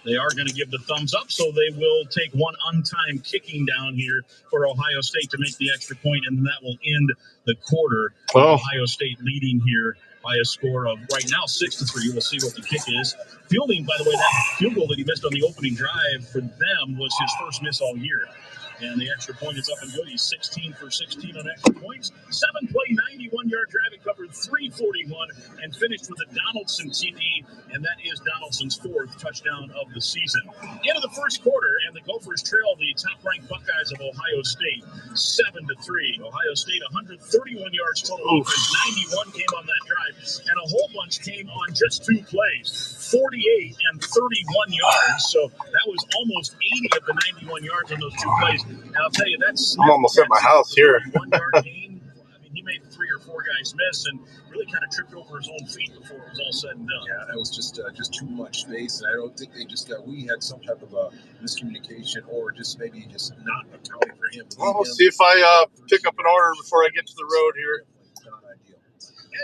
They are going to give the thumbs up, so they will take one untimed kicking down here for Ohio State to make the extra point, and then that will end the quarter. Ohio State leading here by a score of right now 6-3. We'll see what the kick is. Fielding, by the way, that field goal that he missed on the opening drive for them was his first miss all year. And the extra point is up and good. He's 16 for 16 on extra points. 7-play, 91-yard drive. It covered 341 and finished with a Donaldson TD, and that is Donaldson's 4th touchdown of the season. Into the first quarter, and the Gophers trail the top-ranked Buckeyes of Ohio State 7-3. Ohio State 131 yards total offense. 91 came on that drive, and a whole bunch came on just 2 plays. 48 and 31 yards. So that was almost 80 of the 91 yards on those 2 plays. And I'll tell you, I'm almost at my house here. 1 yard gain. I mean, he made 3 or 4 guys miss and really kind of tripped over his own feet before it was all said and done. Yeah, that was just too much space, and I don't think they just got. We had some type of a miscommunication, or just maybe just not accounting for him. Well, we'll see if I pick up an order before I get to the road here. Not ideal.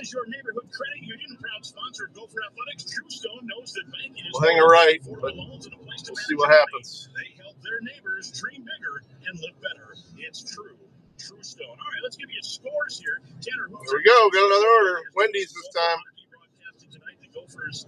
As your neighborhood credit union, proud sponsor of Gopher Athletics, TrueStone knows that banking is We'll hang it right, but we'll see what happens. They help their neighbors dream bigger and live better. It's true. TrueStone. All right, let's give you scores here. Tanner, there we go. Got another order. Wendy's this time. Broadcasting tonight, the Gophers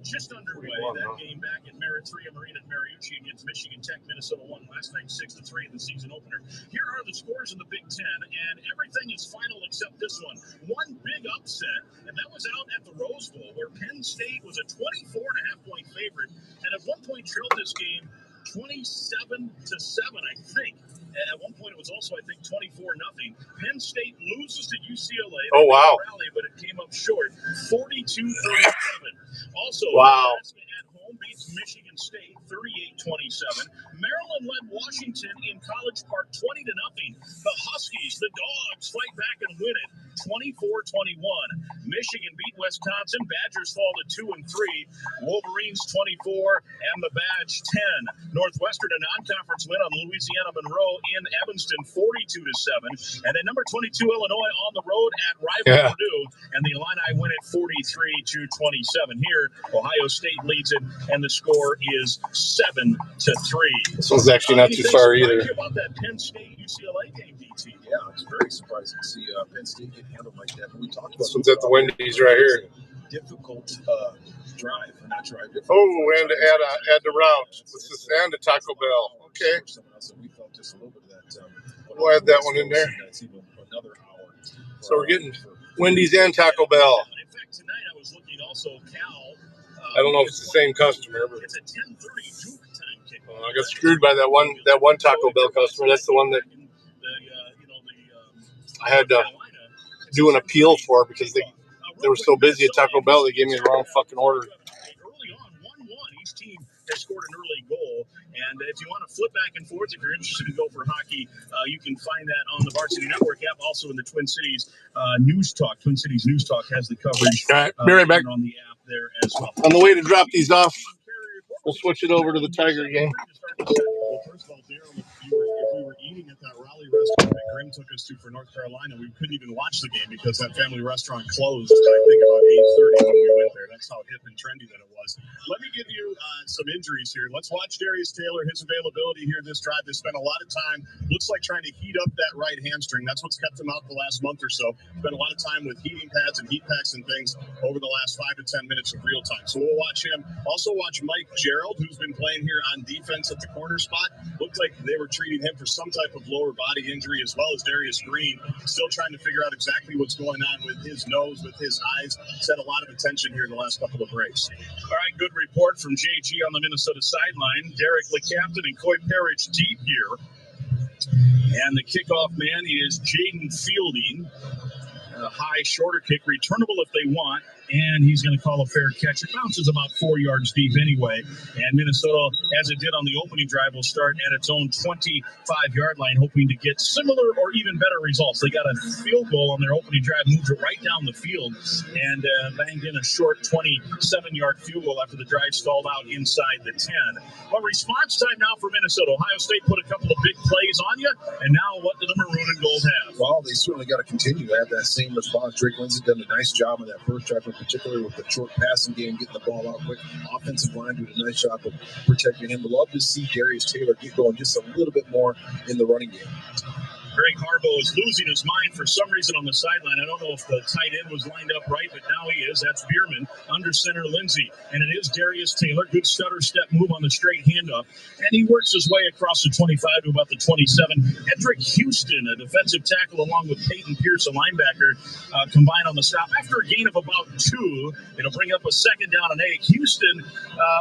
just underway. That game back at Maritria Marina at Mariucci against Michigan Tech. Minnesota won last night 6-3 in the season opener. Here are the scores in the Big Ten, and everything is final except this one. One big upset, and that was out at the Rose Bowl, where Penn State was a 24.5-point favorite, and at one point trailed this game 27-7, I think. At one point, it was also, I think, 24-0. Penn State loses to UCLA. Oh, wow. Rally, but it came up short, 42-37. Also, wow. Nebraska at home beats Michigan State 38-27. Maryland led Washington in College Park 20-0. The Huskies, the Dogs, fight back and win it 24-21. Michigan beat Wisconsin. Badgers fall to 2-3. Wolverines 24 and the Badge 10. Northwestern a non-conference win on Louisiana Monroe in Evanston 42-7. And then number 22 Illinois on the road at rival Purdue, and the Illini win it 43-27. Here, Ohio State leads it, and the score is 7-3. This one's actually not too far either. About that Penn State UCLA game, DT. Yeah, it's very surprising to see Penn State get handled like that. But we talked about this one's at the Wendy's right here. Difficult drive, or not drive. And add the route. This is and a Taco Bell. Okay. We felt just a little bit of that. We'll add that one in there. That's even another hour. So we're getting Wendy's and Taco Bell. In fact, tonight I was looking also Cal. I don't know if it's the same customer, but it's a 10:30 Duke time kickoff. I got screwed by that one Taco Bell customer. That's the one that I had to do an appeal for because they were so busy at Taco Bell they gave me the wrong fucking order. Early on, 1-1. Each team has scored an early goal. And if you want to flip back and forth, if you're interested in Gopher hockey, you can find that on the Varsity Network app. Also in the Twin Cities News Talk. Twin Cities News Talk has the coverage. All right, be right back. On the app there as well. On the way to drop these off, we'll switch it over to the Tiger game. Well, first of all, Darryl, if we were eating at that Raleigh restaurant that Grim took us to for North Carolina, we couldn't even watch the game because that family restaurant closed, I think, about 8:30 when we went there. That's how hip and trendy that it was. Let me give you some injuries here. Let's watch Darius Taylor, his availability here this drive. They spent a lot of time, looks like trying to heat up that right hamstring. That's what's kept him out the last month or so. Spent a lot of time with heating pads and heat packs and things over the last 5 to 10 minutes of real time. So we'll watch him. Also watch Mike Gerald, who's been playing here on defense at the corner spot. Looked like they were treating him for some type of lower body injury, as well as Darius Green, still trying to figure out exactly what's going on with his nose, with his eyes. Set a lot of attention here in the last couple of breaks. All right, good report from JG on the Minnesota sideline. Derek LeCaptain and Coy Parrish deep here. And the kickoff man is Jaden Fielding. A high, shorter kick, returnable if they want. And he's going to call a fair catch. It bounces about 4 yards deep anyway. And Minnesota, as it did on the opening drive, will start at its own 25-yard line, hoping to get similar or even better results. They got a field goal on their opening drive, moved it right down the field, and banged in a short 27-yard field goal after the drive stalled out inside the 10. But response time now for Minnesota. Ohio State put a couple of big plays on you, and now what do the Maroon and Gold have? Well, they certainly got to continue to have that same response. Drake Lindsay done a nice job on that first drive with particularly with the short passing game, getting the ball out quick. Offensive line doing a nice job of protecting him. We'd love to see Darius Taylor get going just a little bit more in the running game. Greg Harbaugh is losing his mind for some reason on the sideline. I don't know if the tight end was lined up right, but now he is. That's Bierman, under center Lindsey. And it is Darius Taylor. Good stutter step move on the straight handoff. And he works his way across the 25 to about the 27. Edric Houston, a defensive tackle, along with Peyton Pierce, a linebacker, combined on the stop. After a gain of about 2, it'll bring up a second down and 8. Houston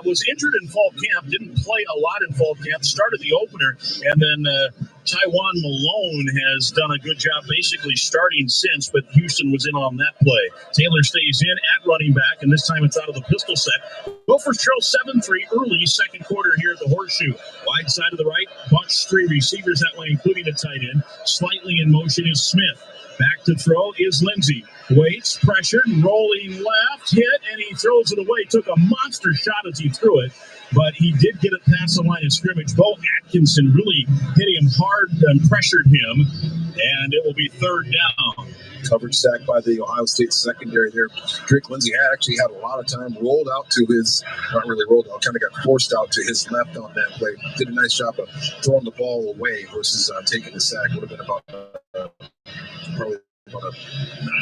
was injured in fall camp, didn't play a lot in fall camp, started the opener, and then Taiwan Malone has done a good job basically starting since, but Houston was in on that play. Taylor stays in at running back, and this time it's out of the pistol set. Gophers trail 7-3 early second quarter here at the Horseshoe. Wide side of the right, bunch 3 receivers that way, including a tight end. Slightly in motion is Smith. Back to throw is Lindsey. Waits, pressured, rolling left, hit, and he throws it away. Took a monster shot as he threw it, but he did get it past the line of scrimmage. Bo Atkinson really hit him hard and pressured him, and it will be third down. Coverage sack by the Ohio State secondary there. Drake Lindsey actually had a lot of time, rolled out to his, not really rolled out, kind of got forced out to his left on that play. Did a nice job of throwing the ball away versus taking the sack. Would have been about probably about a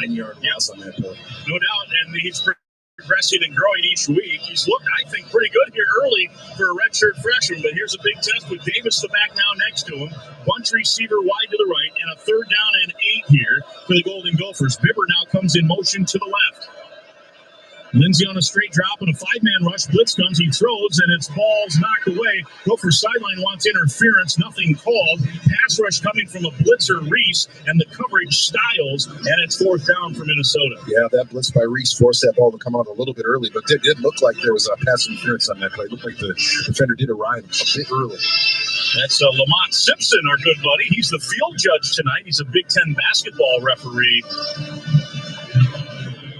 9-yard loss on that play. No doubt, and he's progressing and growing each week. He's looked, I think, pretty good here early for a redshirt freshman, but here's a big test with Davis the back now next to him. Bunch receiver wide to the right, and a third down and 8 here for the Golden Gophers. Bibber now comes in motion to the left. Lindsey on a straight drop and a 5-man rush. Blitz comes, he throws, and its ball's knocked away. Gophers sideline wants interference, nothing called. Pass rush coming from a blitzer, Reese, and the coverage Styles, and it's fourth down for Minnesota. Yeah, that blitz by Reese forced that ball to come out a little bit early, but it did look like there was a pass interference on that play. It looked like the defender did arrive a bit early. That's Lamont Simpson, our good buddy. He's the field judge tonight. He's a Big Ten basketball referee.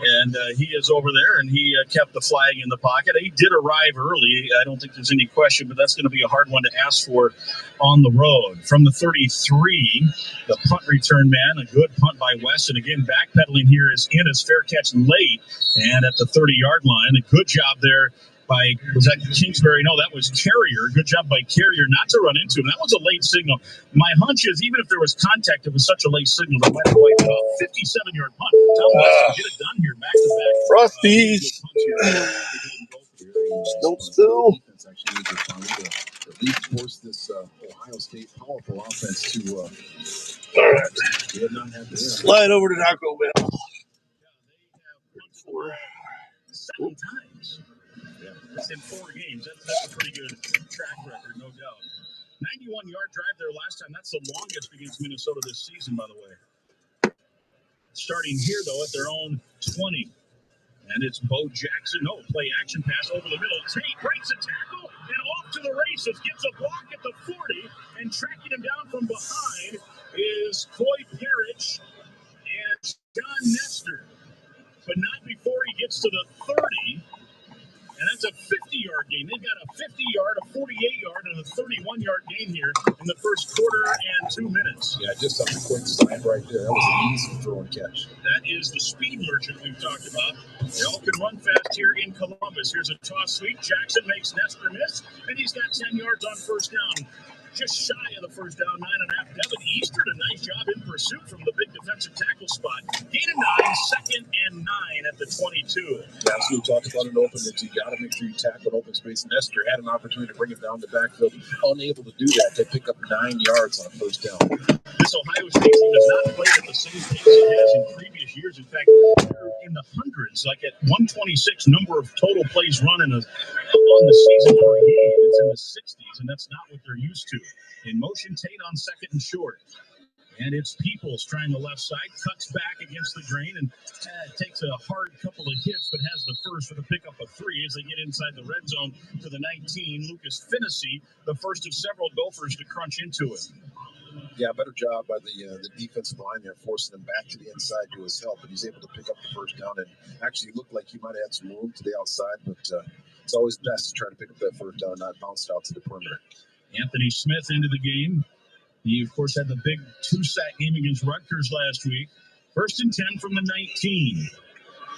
And he is over there, and he kept the flag in the pocket. He did arrive early. I don't think there's any question, but that's going to be a hard one to ask for on the road. From the 33, the punt return man, a good punt by West. And again, backpedaling here is Ennis, fair catch late, and at the 30-yard line. A good job there by, was that Kingsbury? No, that was Carrier. Good job by Carrier not to run into him. That was a late signal. My hunch is even if there was contact, it was such a late signal that might have wiped it off. 57-yard punt. Tom West get it done here, back-to-back. Frosties. Still. Defense actually needs to at least force this Ohio State powerful offense to not have to slide over to Taco Bell. Seven times. That's in 4 games. That's a pretty good track record, no doubt. 91-yard drive there last time. That's the longest against Minnesota this season, by the way. Starting here, though, at their own 20. And it's Bo Jackson. No, play action pass over the middle. Tate breaks a tackle and off to the races. Gets a block at the 40. And tracking him down from behind is Coy Parrish and John Nestor. But not before he gets to the 30. And that's a 50-yard gain. They've got a 50-yard, a 48-yard, and a 31-yard gain here in the first quarter and 2 minutes. Yeah, just on the quick slant right there. That was an easy throw and catch. That is the speed merchant we've talked about. They all can run fast here in Columbus. Here's a toss sweep. Jackson makes Nestor miss, and he's got 10 yards on first down. Just shy of the first down, 9.5. Devin Easter did a nice job in pursuit from the big defensive tackle spot. Gain of 9, second and 9 at the 22. Yeah, so we talked about an open that you got to make sure you tackle an open space. Nestor had an opportunity to bring it down the backfield. Unable to do that. They pick up 9 yards on a first down. This Ohio State team has not played at the same pace it has in previous years. In fact, they're in the hundreds, like at 126 number of total plays run on the season per game. It's in the 60s, and that's not what they're used to. In motion, Tate on second and short. And it's Peoples trying the left side, cuts back against the grain, and takes a hard couple of hits, but has the first for the pickup of 3 as they get inside the red zone to the 19. Lucas Finnessy, the first of several Gophers to crunch into it. Yeah, better job by the defensive line there, forcing him back to the inside to his help, and he's able to pick up the first down. And actually looked like he might have had some room to the outside, but it's always best to try to pick up that first down, not bounce out to the perimeter. Anthony Smith into the game. He, of course, had the big 2-sack game against Rutgers last week. First and 10 from the 19.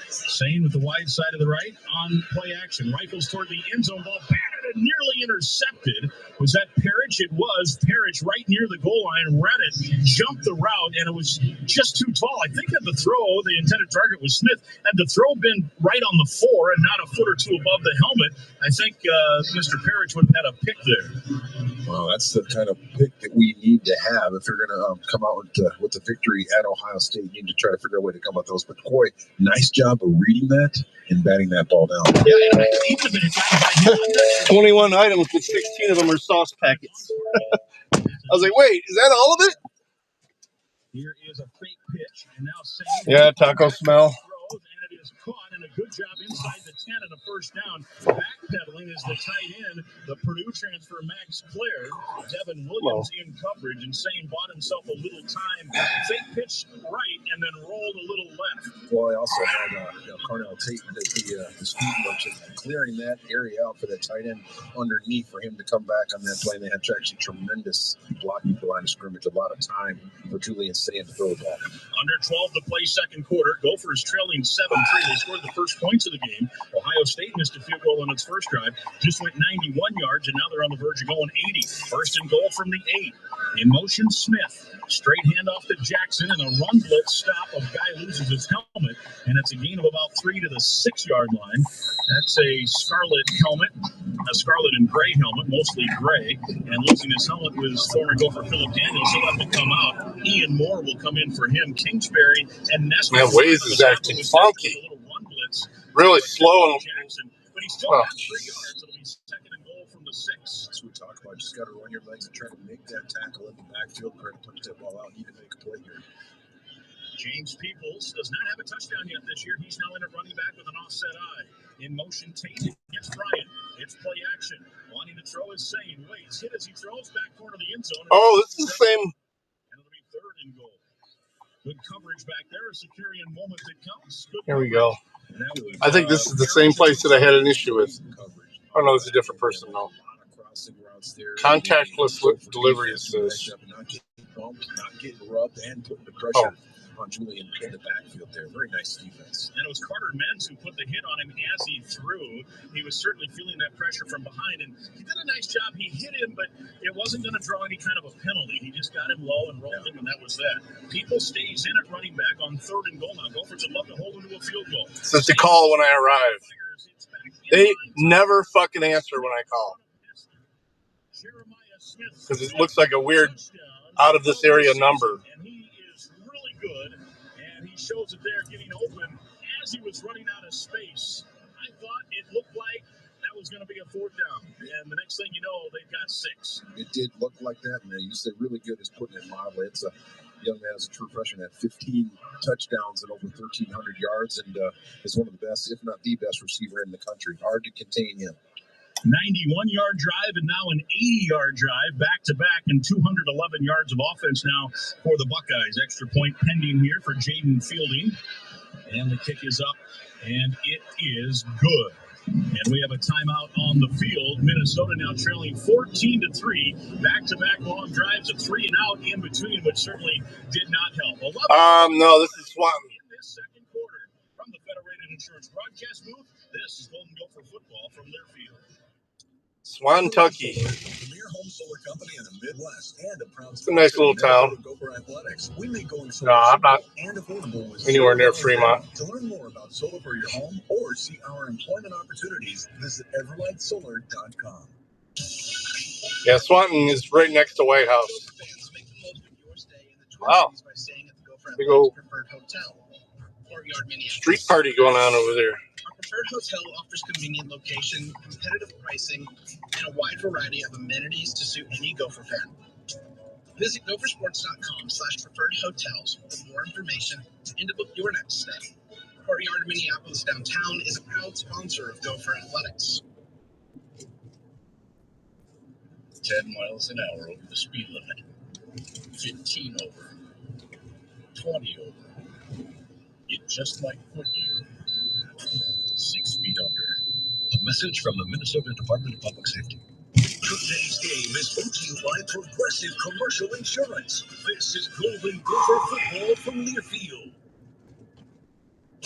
Sane with the wide side of the right on play action. Rifles toward the end zone. Ball batted and nearly intercepted. Was that Parrish? It was Parrish right near the goal line. Read it, jumped the route, and it was just too tall. I think at the throw, the intended target was Smith. Had the throw been right on the 4 and not a foot or two above the helmet, I think Mr. Parrish would have had a pick there. Well, that's the kind of pick that we need to have if you're going to come out with the victory at Ohio State. You need to try to figure out a way to come out those. But Coy, nice job of reading that and batting that ball down. Yeah, 21 items, but 16 of them are sauce packets. I was like, wait, is that all of it? Here is a fake pitch, and now yeah, taco smell. And it is caught, and a good job inside the 10 and a first down. Backpedaling is the tight end, the Purdue transfer Max Clare. Devin Williams in coverage, and Sane bought himself a little time. Fake pitch right, and then rolled a little left. Well, I also had Carnell Tate, the speed merchant, clearing that area out for that tight end underneath for him to come back on that play. And they had actually tremendous blocking for line of scrimmage, a lot of time for Julian Sane to throw the ball. Under 12 to play second quarter. Gophers trailing 7-3. They scored the first points of the game. Ohio State missed a field goal on its first drive. Just went 91 yards, and now they're on the verge of going 80. First and goal from the 8. In motion, Smith. Straight handoff to Jackson, and a run blitz stop. A guy loses his helmet, and it's a gain of about 3 to the 6-yard line. That's a scarlet helmet, a scarlet and gray helmet, mostly gray. And losing his helmet was former Gopher Philip Daniels. He'll have to come out. Ian Moore will come in for him. Kingsbury and Nestor. Man, Waze is acting funky. Really slow. But he's still got 3 yards. It'll be second and goal from the 6. That's what we talk about. Just got to run your legs and try to make that tackle in the backfield. Try to punch that ball out. Need to make a play here. James Peoples does not have a touchdown yet this year. He's now in at running back with an offset eye. In motion, Tate against Bryant. It's play action. Wanting to throw is Sane. Waits. Hit as he throws back corner of the end zone. Oh, this is the same. And it'll be third and goal. Good coverage back there. A Securian moment that counts. Here we go. I think this is the same place that I had an issue with. Oh, no, it's a different person, though. Contactless delivery, it says. Not getting rubbed and putting the pressure on Julian in the backfield there. Very nice defense. And it was Carter Mentz who put the hit on him as he threw. He was certainly feeling that pressure from behind, and he did a nice job. He hit him, but it wasn't going to draw any kind of a penalty. He just got him low and rolled him, and that was that. People stays in at running back on third and goal now. Gophers would love to hold him to a field goal. Says to call when I arrive. They never fucking answer when I call. Because it looks like a weird out of this area number. And he is really good, and he shows it there getting open as he was running out of space. I thought it looked like that was going to be a fourth down, and the next thing you know, they've got 6. It did look like that, and you said really good is putting it mildly. It's a young man as a true freshman, had 15 touchdowns and over 1,300 yards, and is one of the best, if not the best receiver in the country. Hard to contain him. 91-yard drive and now an 80-yard drive back-to-back and 211 yards of offense now for the Buckeyes. Extra point pending here for Jaden Fielding. And the kick is up, and it is good. And we have a timeout on the field. Minnesota now trailing 14-3. Back-to-back long drives of 3 and out in between, which certainly did not help. No, this is Swanton. In this second quarter from the Federated Insurance broadcast booth, this is Golden Gopher football from Learfield. Swantucky. Premier home solar company in the Midwest and a proud It's a nice little town. We make going solar No, I'm not and affordable with anywhere near Fremont. To learn more about solar for your home or see our employment opportunities, visit everlightsolar.com. Yeah, Swanton is right next to White House. Wow. Big old street party going on over there. Our preferred hotel offers convenient location, competitive pricing, and a wide variety of amenities to suit any Gopher fan. Visit gophersports.com/preferred hotels for more information and to book your next stay. Courtyard Minneapolis Downtown is a proud sponsor of Gopher Athletics. 10 miles an hour over the speed limit. 15 over. 20 over. It just might put you 6 feet under. A message from the Minnesota Department of Public Safety. Today's game is brought to you by Progressive Commercial Insurance. This is Golden Gopher football from Learfield.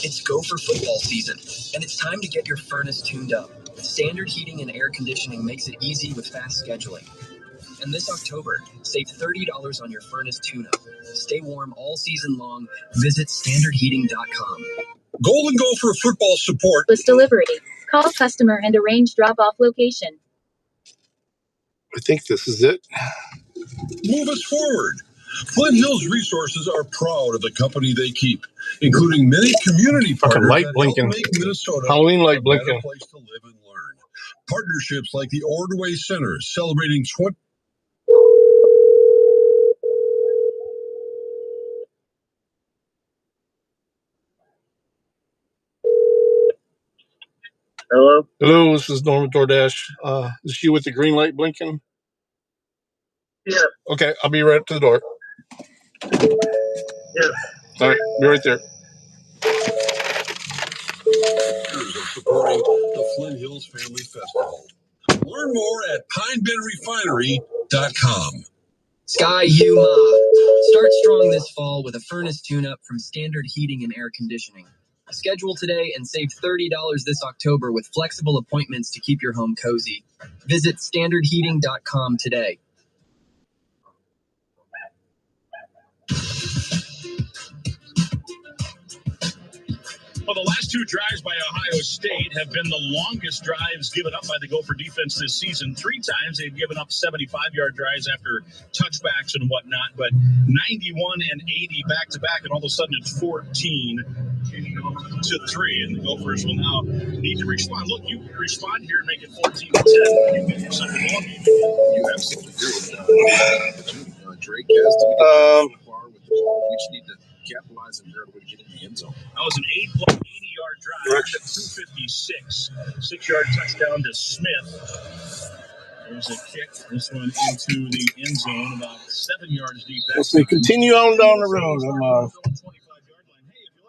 It's Gopher football season, and it's time to get your furnace tuned up. Standard Heating and Air Conditioning makes it easy with fast scheduling. And this October, save $30 on your furnace tune-up. Stay warm all season long. Visit standardheating.com. Golden Gopher football support. With delivery. Call customer and arrange drop-off location. I think this is it. Move us forward. Flint Hills Resources are proud of the company they keep, including many community partners light that blinking. help make Minnesota Halloween light a better blinking. place to live and learn. Partnerships like the Ordway Center celebrating 20. Hello? Hello, this is Norman DoorDash. Is she with the green light blinking? Yeah. Okay, I'll be right up to the door. Yeah. All right, be right there. Supporting the Flint Hills Family Festival. Learn more at pinebendrefinery.com. Sky Yuma. Start strong this fall with a furnace tune-up from Standard Heating and Air Conditioning. Schedule today and save $30 this October with flexible appointments to keep your home cozy. Visit standardheating.com today. Well, the last two drives by Ohio State have been the longest drives given up by the Gopher defense this season. 3 times they've given up 75-yard drives after touchbacks and whatnot, but 91 and 80 back-to-back, and all of a sudden it's 14-3, and the Gophers will now need to respond. Look, you respond here and make it 14-10. You get yourself a ball game. You absolutely do. Drake has to get so far with the ball. We just need to capitalize and figure out a way to get in the end zone. That was an 80-yard drive at 256. 6-yard touchdown to Smith. There's a kick. This one into the end zone, about 7 yards deep. Let's see, continue on down the road. Hey, if you love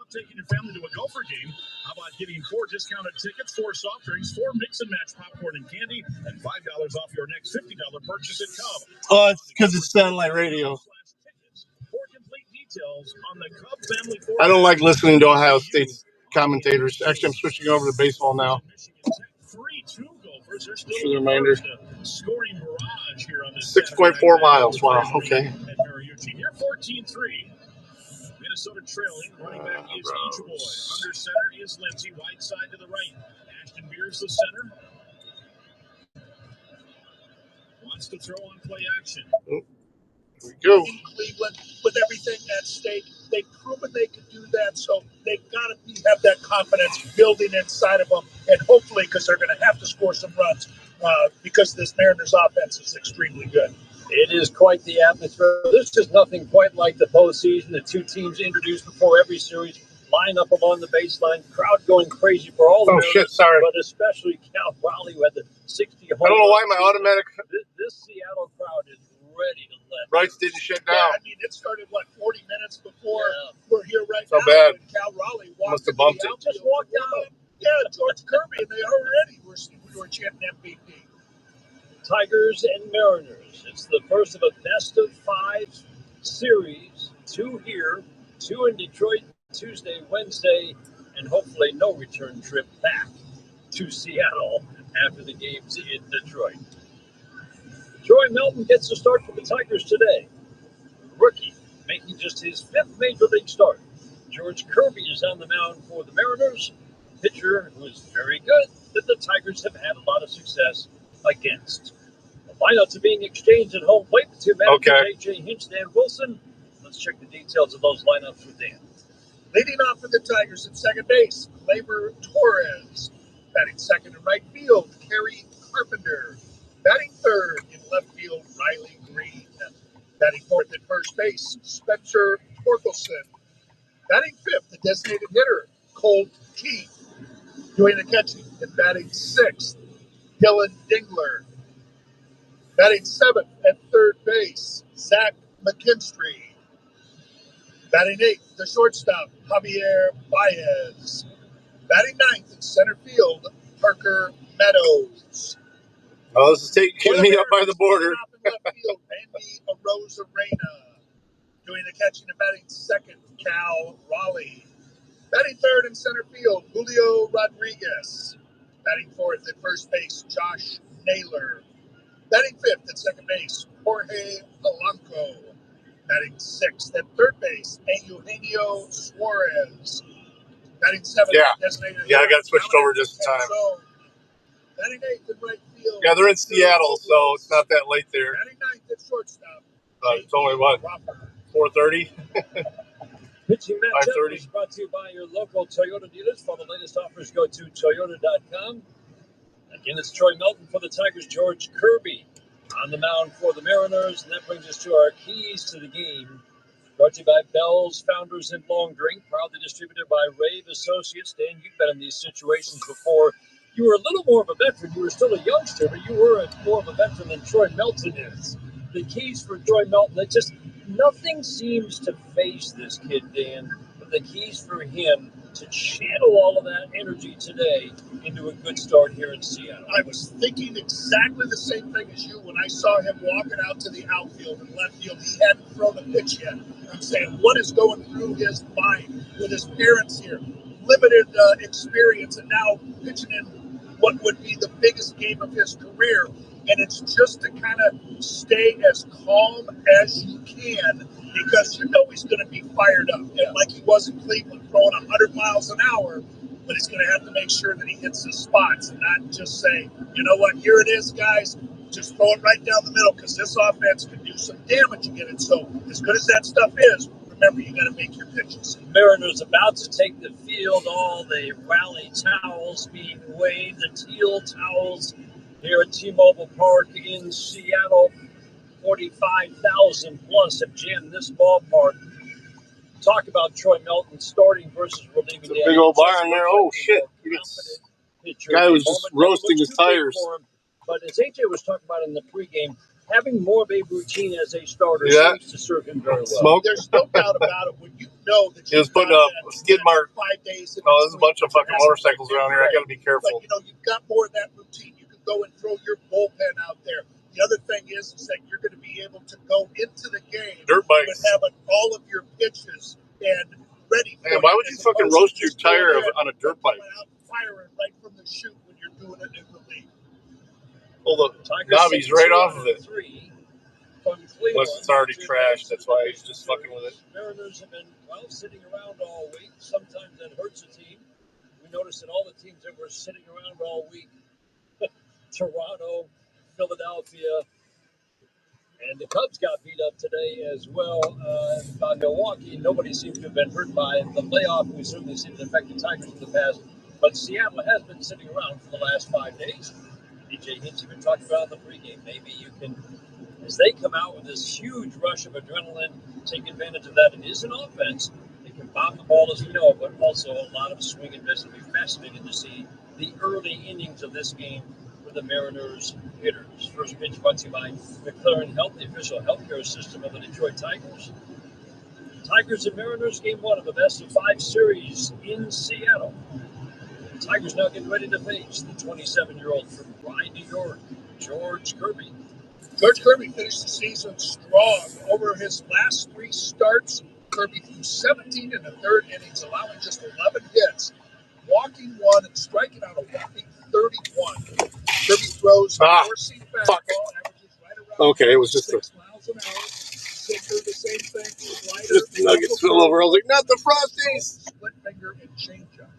taking your family to a Gopher game, how about getting 4 discounted tickets, 4 soft drinks, 4 mix and match popcorn and candy, and $5 off your next $50 purchase at Cub. Oh, it's because it's satellite radio. For complete details on the Cub family. I don't like listening to Ohio State's commentators. Actually, I'm switching over to baseball now. 3-2 Gophers. They're still For the reminder. Scoring barrage here on this 6.4 miles. Wow. Okay. Here 14-3. Minnesota trailing. Running back is each boy. Under center is Lindsey. Wide side to the right. Ashton Beers the center. Wants to throw on play action. Here we go. In Cleveland, with everything at stake, they've proven they can do that. So they've got to have that confidence building inside of them, and hopefully, because they're going to have to score some runs, because this Mariners offense is extremely good. It is quite the atmosphere. This is nothing quite like the postseason. The two teams introduced before every series line up along the baseline, crowd going crazy for all the Mariners, but especially Cal Raleigh, who had the 60 home. I don't know why my automatic. This Seattle crowd is ready to let. Rights didn't shut down. Yeah, I mean, it started 40 minutes before we're here right so now. Bad. And Cal Raleigh must have bumped it. Just walked out. Yeah, George Kirby, and they already were champion MVP. Tigers and Mariners. It's the first of a best-of-5 series. 2 here, 2 in Detroit Tuesday, Wednesday, and hopefully no return trip back to Seattle after the games in Detroit. Troy Melton gets a start for the Tigers today. Rookie making just his 5th Major League start. George Kirby is on the mound for the Mariners. Pitcher who is very good that the Tigers have had a lot of success against. The lineups are being exchanged at home plate between A.J. Hinch and Dan Wilson. Let's check the details of those lineups with Dan. Leading off for the Tigers at second base, Gleyber Torres. Batting second in right field, Kerry Carpenter. Batting third in left field, Riley Green. Batting fourth at first base, Spencer Torkelson. Batting fifth, the designated hitter, Colt Keith. Doing the catching and batting sixth, Dylan Dingler. Batting seventh at third base, Zach McKinstry. Batting eighth, the shortstop, Javier Baez. Batting ninth in center field, Parker Meadows. Oh, this is getting me up by the border. In left field, Andy Arozarena. Doing the catching and batting second, Cal Raleigh. Batting third in center field, Julio Rodriguez. Batting fourth at first base, Josh Naylor. Batting fifth at second base, Jorge Polanco. Batting sixth at third base, Eugenio Suarez. Batting seventh, designated I got switched over just in time. Batting eighth in right field. Yeah, they're in Seattle, so it's not that late there. Batting ninth at shortstop. It's only, what, 4:30? Pitching matchup is brought to you by your local Toyota dealers. For the latest offers, go to Toyota.com. Again, it's Troy Melton for the Tigers, George Kirby on the mound for the Mariners. And that brings us to our keys to the game. Brought to you by Bell's Founders and Long Drink, proudly distributed by Rave Associates. Dan, you've been in these situations before. You were a little more of a veteran. You were still a youngster, but you were more of a veteran than Troy Melton is. The keys for Troy Melton, it just nothing seems to face this kid, Dan. But the keys for him to channel all of that energy today into a good start here in Seattle. I was thinking exactly the same thing as you when I saw him walking out to the outfield and left field. He hadn't thrown a pitch yet. I'm saying, what is going through his mind with his parents here? Limited experience, and now pitching in what would be the biggest game of his career. And it's just to kind of stay as calm as you can, because you know he's going to be fired up. And like he was in Cleveland, throwing 100 miles an hour, but he's going to have to make sure that he hits his spots and not just say, you know what, here it is, guys, just throw it right down the middle, because this offense can do some damage again. And so as good as that stuff is, remember, you got to make your pitches. Mariners about to take the field, all the rally towels being waved, the teal towels here at T-Mobile Park in Seattle. 45,000 plus have jammed this ballpark. Talk about Troy Melton starting versus relieving. Big old barn there. Oh, shit. Guy was just roasting his tires. But as AJ was talking about in the pregame, having more of a routine as a starter seems to serve him very well. Smoke? There's no doubt about it. When you know that he was putting up a skid mark. 5 days. Oh, there's a bunch of fucking motorcycles around here. I got to be careful. But, you know, you've got more of that routine. You can go and throw your bullpen out there. The other thing is that you're going to be able to go into the game dirt bikes with having all of your pitches and ready for Man, why would you fucking roast your tire on a dirt bike? Firing right from the chute when you're doing it in the league. Pull the knobbies right off of it. Unless it's already trashed, that's why he's just fucking with it. Mariners have been, well, sitting around all week. Sometimes that hurts a team. We noticed that all the teams that were sitting around all week, Toronto, Philadelphia, and the Cubs got beat up today as well by Milwaukee. Nobody seems to have been hurt by the layoff. We certainly seen it affect the Tigers in the past. But Seattle has been sitting around for the last 5 days. DJ Hintz even talked about in the pregame. Maybe you can, as they come out with this huge rush of adrenaline, take advantage of that. It is an offense. They can bomb the ball, as we know, but also a lot of swing and miss. It'll be fascinating to see the early innings of this game for the Mariners hitters. First pitch brought to you by McLaren Health, the official healthcare system of the Detroit Tigers. Tigers and Mariners, game one of the best-of-5 series in Seattle. The Tigers now getting ready to face the 27-year-old from Rye, New York, George Kirby. George Kirby finished the season strong. Over his last 3 starts, Kirby threw 17 in the third innings, allowing just 11 hits, walking 1 and striking out a whopping 31. Kirby throws four-seam fastball, averages right around okay, it was just 6 miles an hour. Sinker, the same thing. Slider, just the nuggets fell over. I was like, not the Frosties. Split finger and changeup.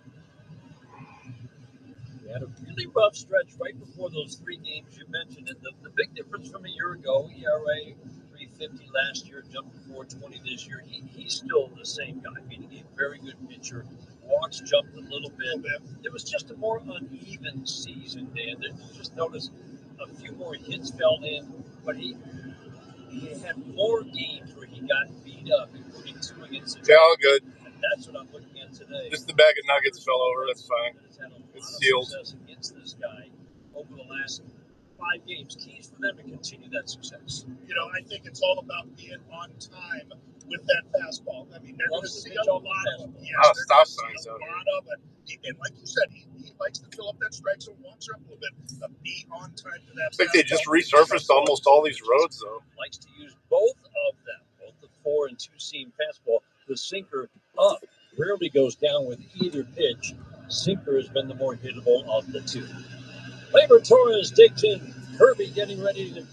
They had a really rough stretch right before those 3 games you mentioned. And the big difference from a year ago, ERA 350 last year, jumped to 420 this year. He's still the same guy, meaning a very good pitcher. Walks jumped a little bit. It was just a more uneven season, Dan. You just noticed a few more hits fell in, but he had more games where he got beat up, including 2 against the all good. And that's what I'm looking at today. Just the bag of nuggets fell over. That's fine. It's sealed. Success against this guy over the last 5 games. Keys for them to continue that success. You know, I think it's all about being on time with that fastball. I mean, they're going to see a lot of it. Yes, stop signs a lot of it. And like you said, he likes to fill up that strike zone, walks up a little bit. Be on time for that. I think they just resurfaced almost all these roads, though. Likes to use both of them, both the 4- and 2-seam fastball, the sinker up rarely goes down with either pitch. Sinker has been the more hittable of the two. Gleyber Torres digs in. Kirby getting ready to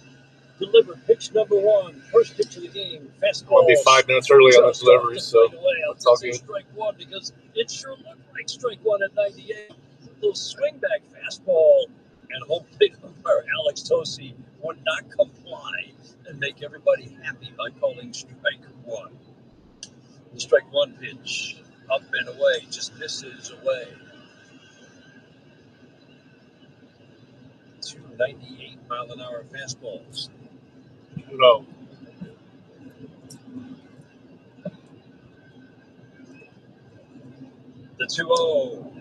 deliver pitch number one. First pitch of the game. Fastball. I'll be 5 minutes early on the delivery, so it's all good. Strike one because it sure looked like strike one at 98. A little swing back fastball, and home plate umpire Alex Tosi would not comply and make everybody happy by calling strike one. The strike one pitch up and away, just misses away. 298 mile an hour fastballs. No. The 2-0.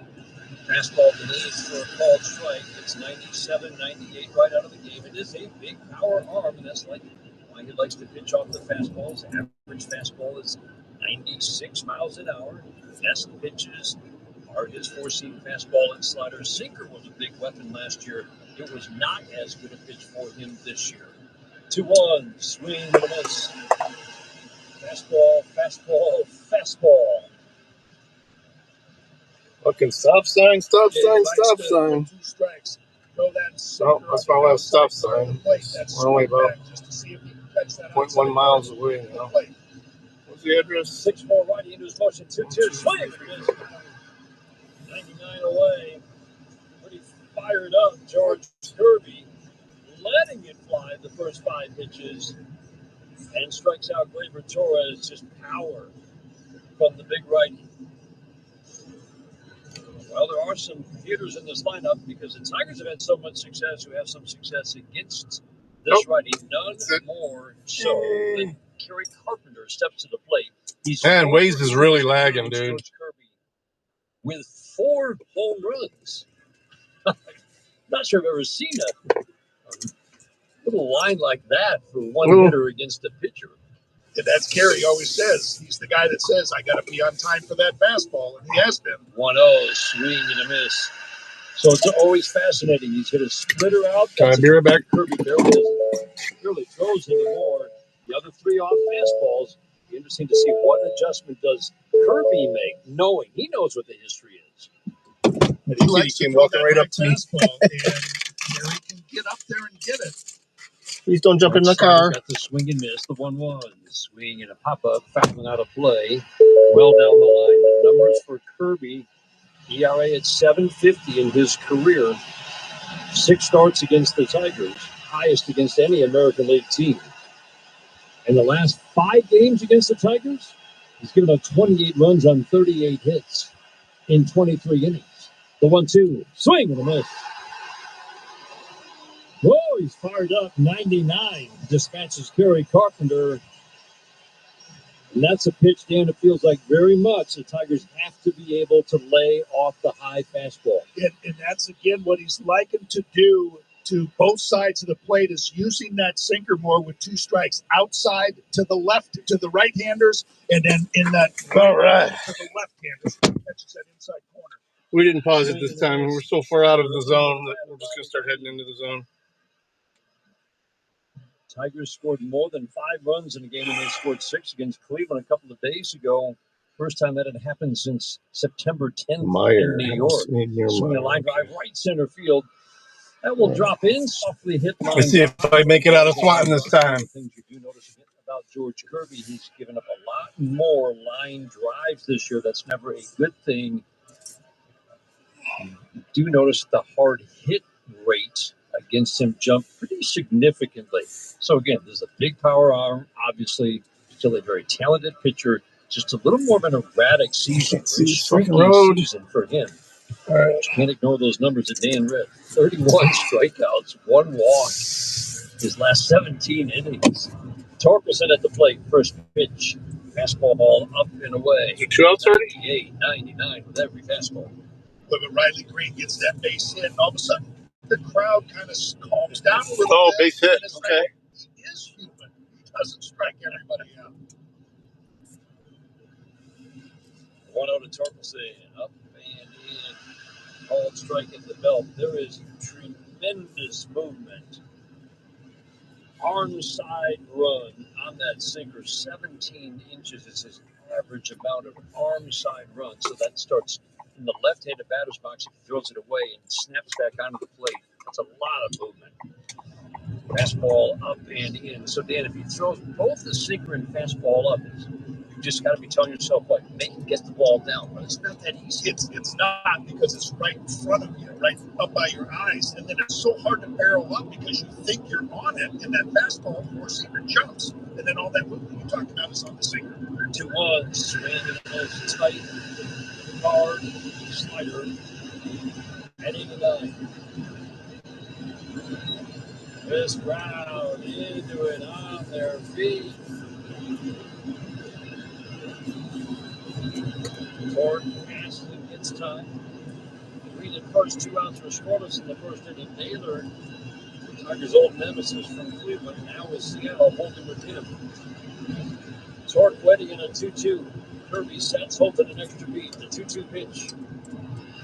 Fastball beneath for a called strike. It's 97, 98 right out of the game. It is a big power arm, and that's like why he likes to pitch off the fastballs. Average fastball is 96 miles an hour. Best pitches are his four-seam fastball and slider. Sinker was a big weapon last year. It was not as good a pitch for him this year. 2-1, swing and a miss. Fastball, fastball, fastball. Fucking stop sign, stop sign, stop sign. 2 strikes. Throw that Oh, that's my last stop sign. We're only about 0.1 miles away now. What's the address? 6-4 righty into his motion. 2-2 swing. 99 away. Pretty fired up. George Kirby letting it fly the first 5 pitches and strikes out Gleyber Torres. Just power from the big righty. Well, there are some hitters in this lineup because the Tigers have had so much success who have some success against this righty. None more so than Kerry Carpenter steps to the plate. Man, Waze is really lagging, dude. George Kirby with 4 home runs. Not sure I've ever seen a little line like that for one hitter against a pitcher. And that's Kerry always says. He's the guy that says, I got to be on time for that fastball, and he has been. 1-0, swing and a miss. So it's always fascinating. He's hit a splitter out. Can I be right back? Kirby barely throws anymore. The other 3 off fastballs. Be interesting to see what adjustment does Kirby make, knowing he knows what the history is. And he likes to walking right up to me. And Kerry can get up there and get it. Please don't jump in the car. Got the swing and miss, the 1-1. Swing and a pop-up, fouling out of play. Well down the line. The numbers for Kirby, ERA at 7.50 in his career. 6 starts against the Tigers, highest against any American League team. In the last 5 games against the Tigers, he's given up 28 runs on 38 hits in 23 innings. The 1-2, swing and a miss. Whoa, he's fired up. 99 dispatches Kerry Carpenter. And that's a pitch, Dan, it feels like very much the Tigers have to be able to lay off the high fastball. And that's, again, what he's likened to do to both sides of the plate is using that sinker more with 2 strikes outside to the left, to the right-handers, and then in that to the left-handers. Catches that inside corner. We didn't pause it this time. We're so far out of the zone that we're just going to start heading into the zone. Tigers scored more than 5 runs in a game, and they scored 6 against Cleveland a couple of days ago. First time that had happened since September 10th in New York. Swing a line drive right center field. That will drop in, softly hit line. Let's see if I make it out of Swanton this time. Things you do notice about George Kirby, he's given up a lot more line drives this year. That's never a good thing. You do notice the hard hit rate against him jumped pretty significantly. So again, there's a big power arm, obviously still a very talented pitcher, just a little more of an erratic season, very streaky season for him. All right. You can't ignore those numbers that Dan read. 31 strikeouts, 1 walk, his last 17 innings. Torkelson at the plate, first pitch, fastball up and away. 2 outs already? 98, 99 with every fastball. But when Riley Green gets that base hit, and all of a sudden the crowd kind of calms down a little bit. Base hit. Okay. He is human. He doesn't strike everybody out. 1-0 to Torkelson, up and in. Called strike at the belt. There is tremendous movement. Arm side run on that sinker, 17 inches. It's his average amount of arm side runs. So that starts in the left-handed batter's box if he throws it away and snaps back onto the plate. That's a lot of movement. Fastball up and in. So, Dan, if he throws both the sinker and fastball up, you just got to be telling yourself, make him get the ball down. But it's not that easy. It's not, because it's right in front of you, right up by your eyes. And then it's so hard to barrel up because you think you're on it. And that fastball four-seamer jumps. And then all that movement you talked about is on the sinker. 2-1, swing and goes tight, hard, slider, heading to 9. This crowd into it on their feet. Gordon passes and gets time. Green at first, 2 outs for scoreless in the first inning. Naylor, Tigers' old nemesis from Cleveland, now with Seattle holding with him. Torque waiting in a 2-2. Kirby sets, holding an extra beat. The 2-2 pitch.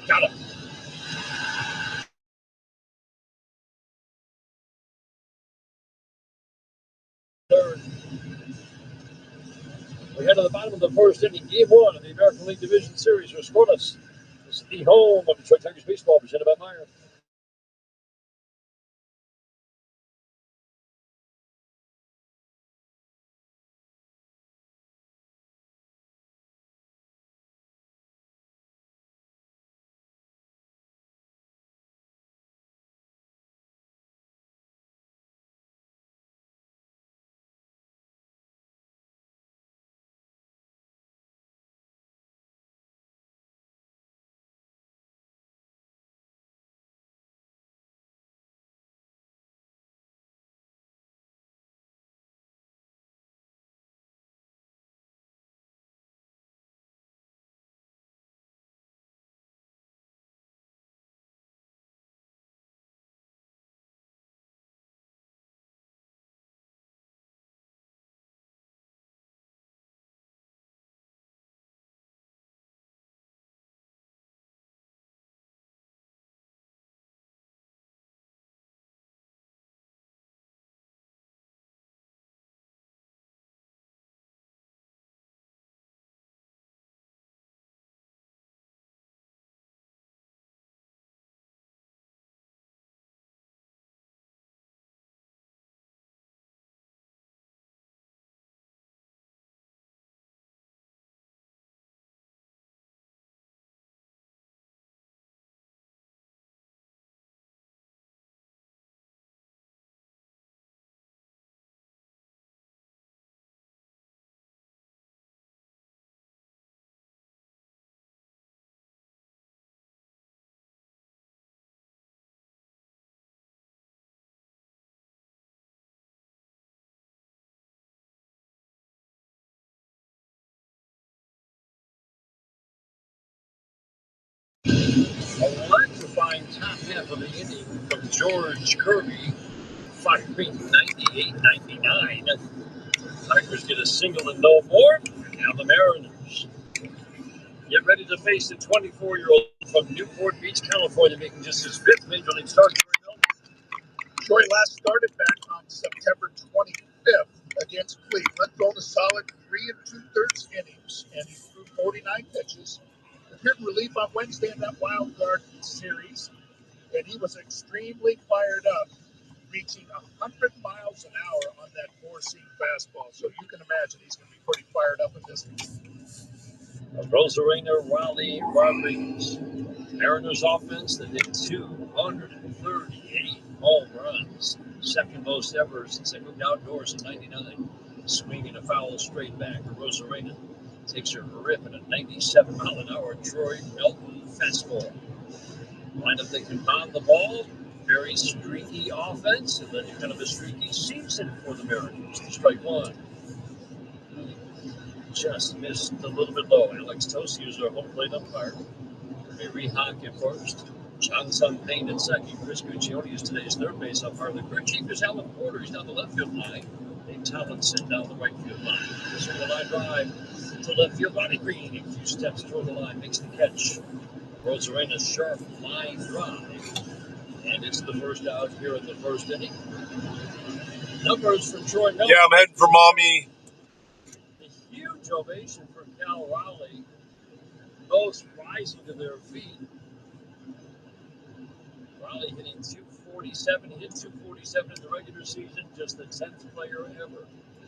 Got him. Third. We head to the bottom of the first inning, game 1 of the American League Division Series for scoreless. This is the home of Detroit Tigers baseball, presented by Meyer. Electrifying top half of the inning from George Kirby, firing 98-99. Tigers get a single and no more. Now the Mariners get ready to face the 24-year-old from Newport Beach, California, making just his 5th Major League start. Troy last started back on September 25th against Cleveland, thrown a solid 3 2/3 innings, and he threw 49 pitches. Appeared in relief on Wednesday in that wild card series, and he was extremely fired up, reaching 100 miles an hour on that four-seam fastball. So you can imagine he's going to be pretty fired up in this one. Rosarena, Raleigh, Rodriguez. Mariners offense that hit 238 home runs, second most ever since they moved outdoors in '99. Swinging a foul straight back. Rosarena takes a rip at a 97-mile-an-hour Troy Melton fastball. Lineup that can pound the ball. Very streaky offense, and then kind of a streaky season for the Mariners. Strike one. Just missed a little bit low. Alex Tosi is our home plate umpire. Mary Hawk at first. John Sun Payne at second. Chris Guccione is today's third base umpire. The crew chief is Alan Porter. He's down the left field line. Dave Tomlinson down the right field line. Single line drive to left field. Ronnie Green, a few steps toward the line, makes the catch. Rosarena's sharp line drive. And it's the first out here in the first inning. Numbers from Troy Melton. Yeah, I'm heading for mommy. A huge ovation for Cal Cal Raleigh, both rising to their feet. Raleigh hitting 247. He hit 247 in the regular season, just the 10th player ever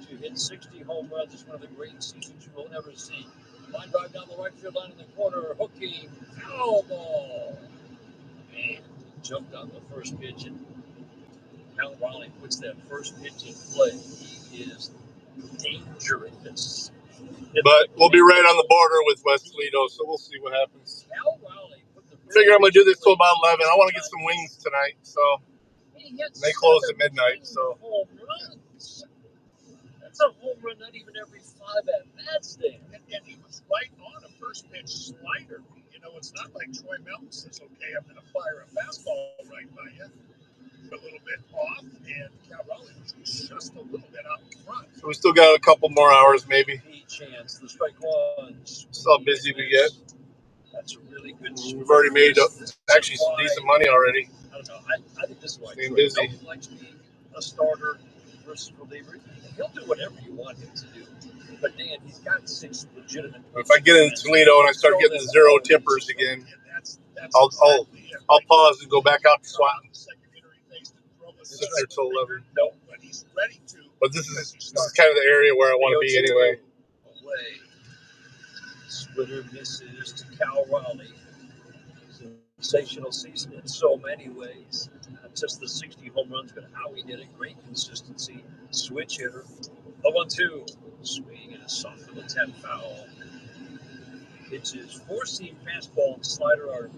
to hit 60 home runs. It's one of the greatest seasons you will ever see. Line drive down the right field line in the corner, hooking, foul ball. Man, jumped on the first pitch, and Cal Raleigh puts that first pitch in play. He is dangerous. But we'll be right on the border with West Toledo, so we'll see what happens. Cal Raleigh put the Figure I'm going to do this till about 11. I want to get some wings tonight, so they close at midnight. So home runs. That's a home run not even every 5 at-bats there. And he was right on a first pitch slider. You know, it's not like Troy Melton says, okay, I'm going to fire a fastball right by you. A little bit off, and Cal Raleigh was just a little bit out in front. So we still got a couple more hours, maybe. Chance, the strike one. See how busy we get. That's a really good. We've already made actually some decent money already. I don't know. I think this is why Staying busy. Troy likes being a starter versus reliever. He'll do whatever you want him to do. But Dan, he's got 6 legitimate. If I get in Toledo and I start getting the 0 tippers again, I'll pause and go back out to Swanton. Sit there till 11. No, but he's ready to. But this is kind of the area where I want to be anyway. Away. Splitter misses to Cal Raleigh. Sensational season in so many ways. Not just the 60 home runs, but how he did it. Great consistency. Switch hitter. 0-2. Swing and a soft little 10 foul. Pitches. 4-seam fastball and slider are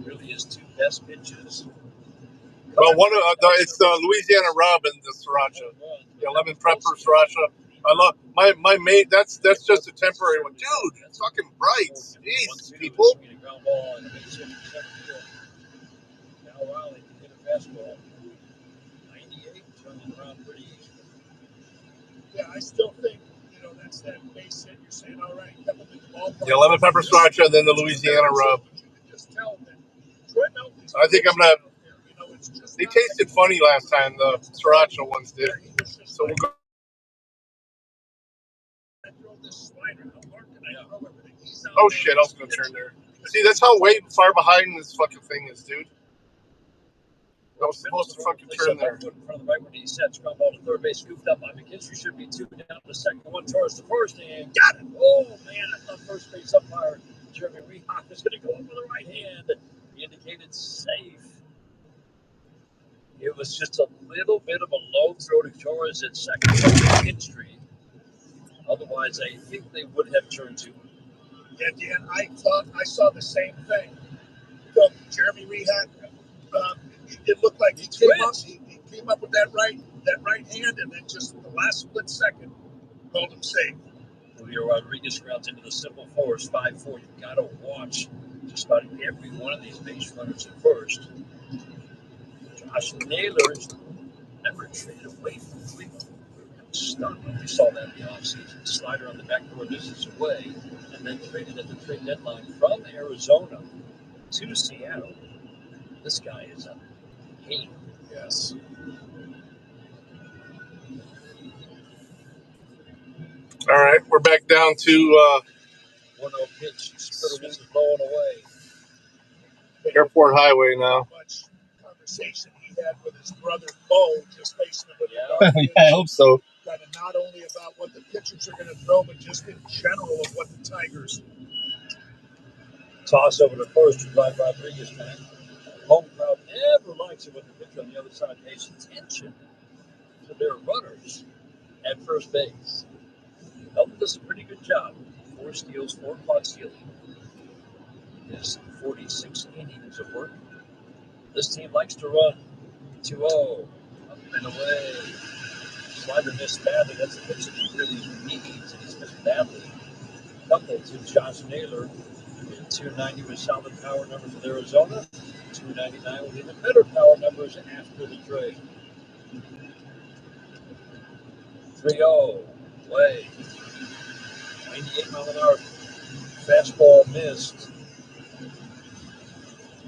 really his 2 best pitches. Well, it's the Louisiana Rub and the Sriracha. The 11 Prepper Sriracha. I love my mate. That's just a temporary one, dude. It's fucking bright. Jeez, people. Cal Raleigh hit a fastball. 98, turning around pretty easy. Yeah, I still think that's that base hit. You're saying, all right, come in the ballpark. The 11 Pepper Sriracha, then the Louisiana Rub. I think I'm gonna. They tasted funny last time. The Sriracha ones did. So we'll go. Oh shit! I was gonna turn there. See, that's how far behind this fucking thing is, dude. I was supposed to fucking turn there. In front of the right when he sets ground ball to third base, scooped up by McKinstry. Should be 2 down to second, 1 towards the first, and got it. Oh man, I thought first base umpire Jeremy Rehawk was going to go up with the right hand. He indicated safe. It was just a little bit of a low throw to Torres at second from McKinstry. Otherwise, I think they would have turned to him. And Dan, I thought I saw the same thing from Jeremy Rehak. It looked like he came up with that right hand, and then just the last split second called him safe. Julio Rodriguez grounds into the simple force, 5-4. You've got to watch just about every one of these base runners at first. Josh Naylor's never traded away from Cleveland. Stuck. You saw that in the offseason. Slider on the back door distance away, and then traded at the trade deadline from Arizona to Seattle. This guy is a pain. Yes. All right, we're back down to 1-0 pitch. Splitter misses blowing away. Airport Highway now. Much conversation he had with his brother Bo, just facing him. Yeah, I hope so. Kind of not only about what the pitchers are going to throw, but just in general of what the Tigers. Toss over to first to drive Rodriguez back. Home crowd never likes it when the pitcher on the other side pays attention to their runners at first base. Melton does a pretty good job. 4 steals, 4 caught stealing. His 46 innings of work. This team likes to run. 2-0. Up and away. Slider missed badly. That's a pitch that he really needs, and he's missed badly. Couple to Josh Naylor. 290 with solid power numbers with Arizona. 299 with even better power numbers after the trade. 3-0. Way. 98 mile an hour. Fastball missed.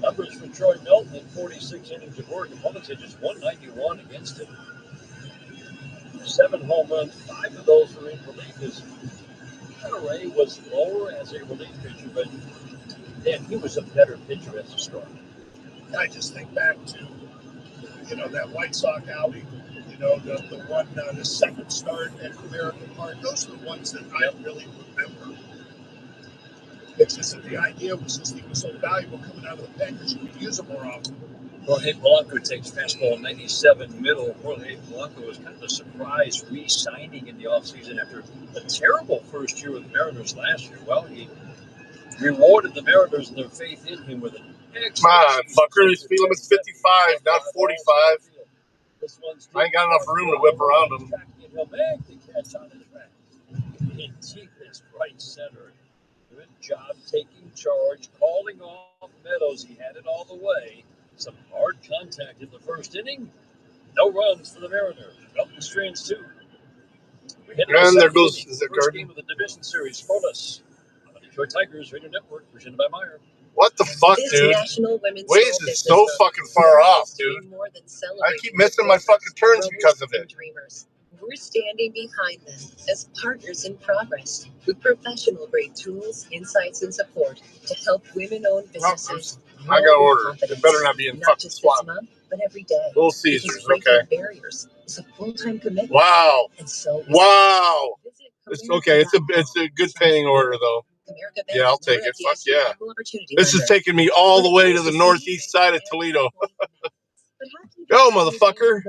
Numbers for Troy Melton in 46 innings of work. Opponents hit just 191 against him. 7 home runs, 5 of those were in relief. His Ray was lower as a relief pitcher, but then he was a better pitcher as a starter. I just think back to, that White Sox outing, the one, the second start at American Park. Those are the ones that I really remember. It's just that the idea was just he was so valuable coming out of the pen because you could use him more often. Jorge Polanco takes fastball 97 middle. Jorge Polanco was kind of a surprise re-signing in the offseason after a terrible first year with the Mariners last year. Well, he rewarded the Mariners and their faith in him with an excellent Come on, fucker. His speed limit's 55, not 45. I ain't got enough room to whip around him. He'll make the catch on the track. In deepest right center. Good job taking charge, calling off Meadows. He had it all the way. Some hard contact in the first inning. No runs for the Mariners. Up the strands, too. And there goes the first game of the division series. Scoreless on the Detroit Tigers Radio Network, presented by Meyer. What the fuck, dude? Waze is so fucking far off, dude. I keep missing my fucking turns because of it. We're standing behind them as partners in progress with professional grade tools, insights, and support to help women-owned businesses. I got order. It better not be in fucking swap. But every day. Little Caesars, okay. Barriers is a full-time commitment. Wow. And so wow. It's okay. It's a good paying order though. Yeah, I'll take it. Fuck yeah. This is taking me all the way to the northeast side of Toledo. Go, motherfucker.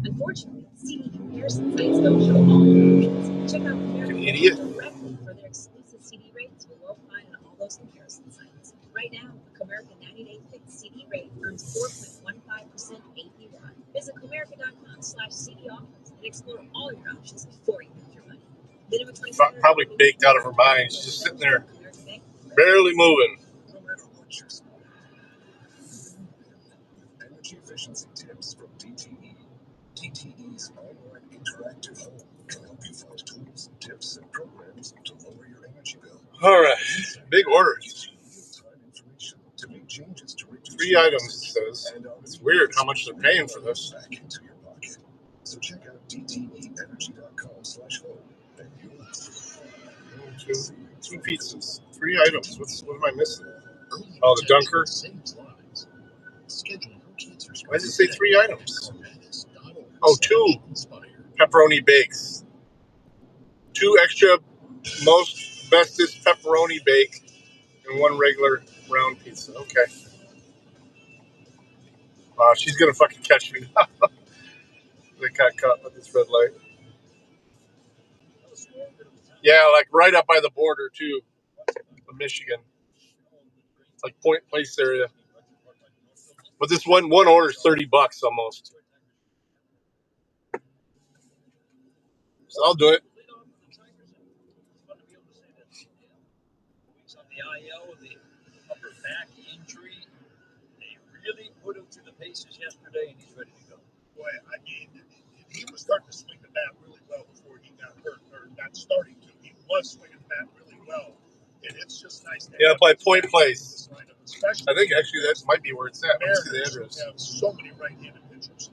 Unfortunately, CD comparison sites don't show all the options. Check out American idiot. directly for their exclusive CD rates you won't find on all those comparison sites. Right now, the Comerica 90-day fixed CD rate earns 4.15% APY. Visit Comerica.com/CD offers and explore all your options before you move your money. Minimum Probably baked out of her mind. She's just sitting there, barely moving. Energy efficiency tips from DTE. DTE's online interactive home can help you find tools and tips and programs to lower your energy bill. All right, big order. To make changes to reduce 3 items, it says. It's weird how much they're paying for this. Back into your pocket. So check out DTEenergy.com/home and you'll 2 pizzas, 3 items. What am I missing? Oh, the Dunker. Why does it say 3 items? Oh, 2 pepperoni bakes. 2 extra most bestest pepperoni bake and 1 regular round pizza. Okay. Wow, she's gonna fucking catch me now. They got caught with this red light. Yeah, like right up by the border too, of Michigan. It's like Point Place area. But this one order is $30 almost. So I'll do it. On the IL with the upper back injury. They really put him through the paces yesterday, and he's ready to go. Boy, I mean, he was starting to swing the bat really well before he got hurt, or not starting to. He was swinging the bat really well, and it's just nice to have by Point Place. Especially I think actually that might be where it's at. Let me see the address. Have so many right-handed pitchers.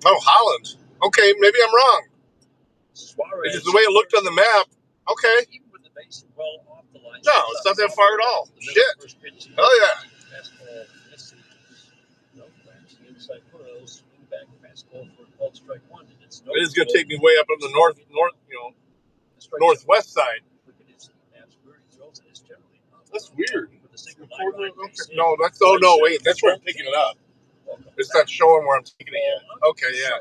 Oh, Holland. Okay, maybe I'm wrong. Suarez. It's the way it looked on the map. Okay. Even with the base well off the line. No, it's not that far at all. Shit. Hell yeah. Fastball misses. No cracks. The inside corner. Swing back fastball for a called strike 1. And it's it is going to take me way up on the northwest side. Look at his maps where he throws it is generally. That's weird. No, that's wait, that's where I'm picking it up. It's not showing where I'm taking it yet. Okay, yeah.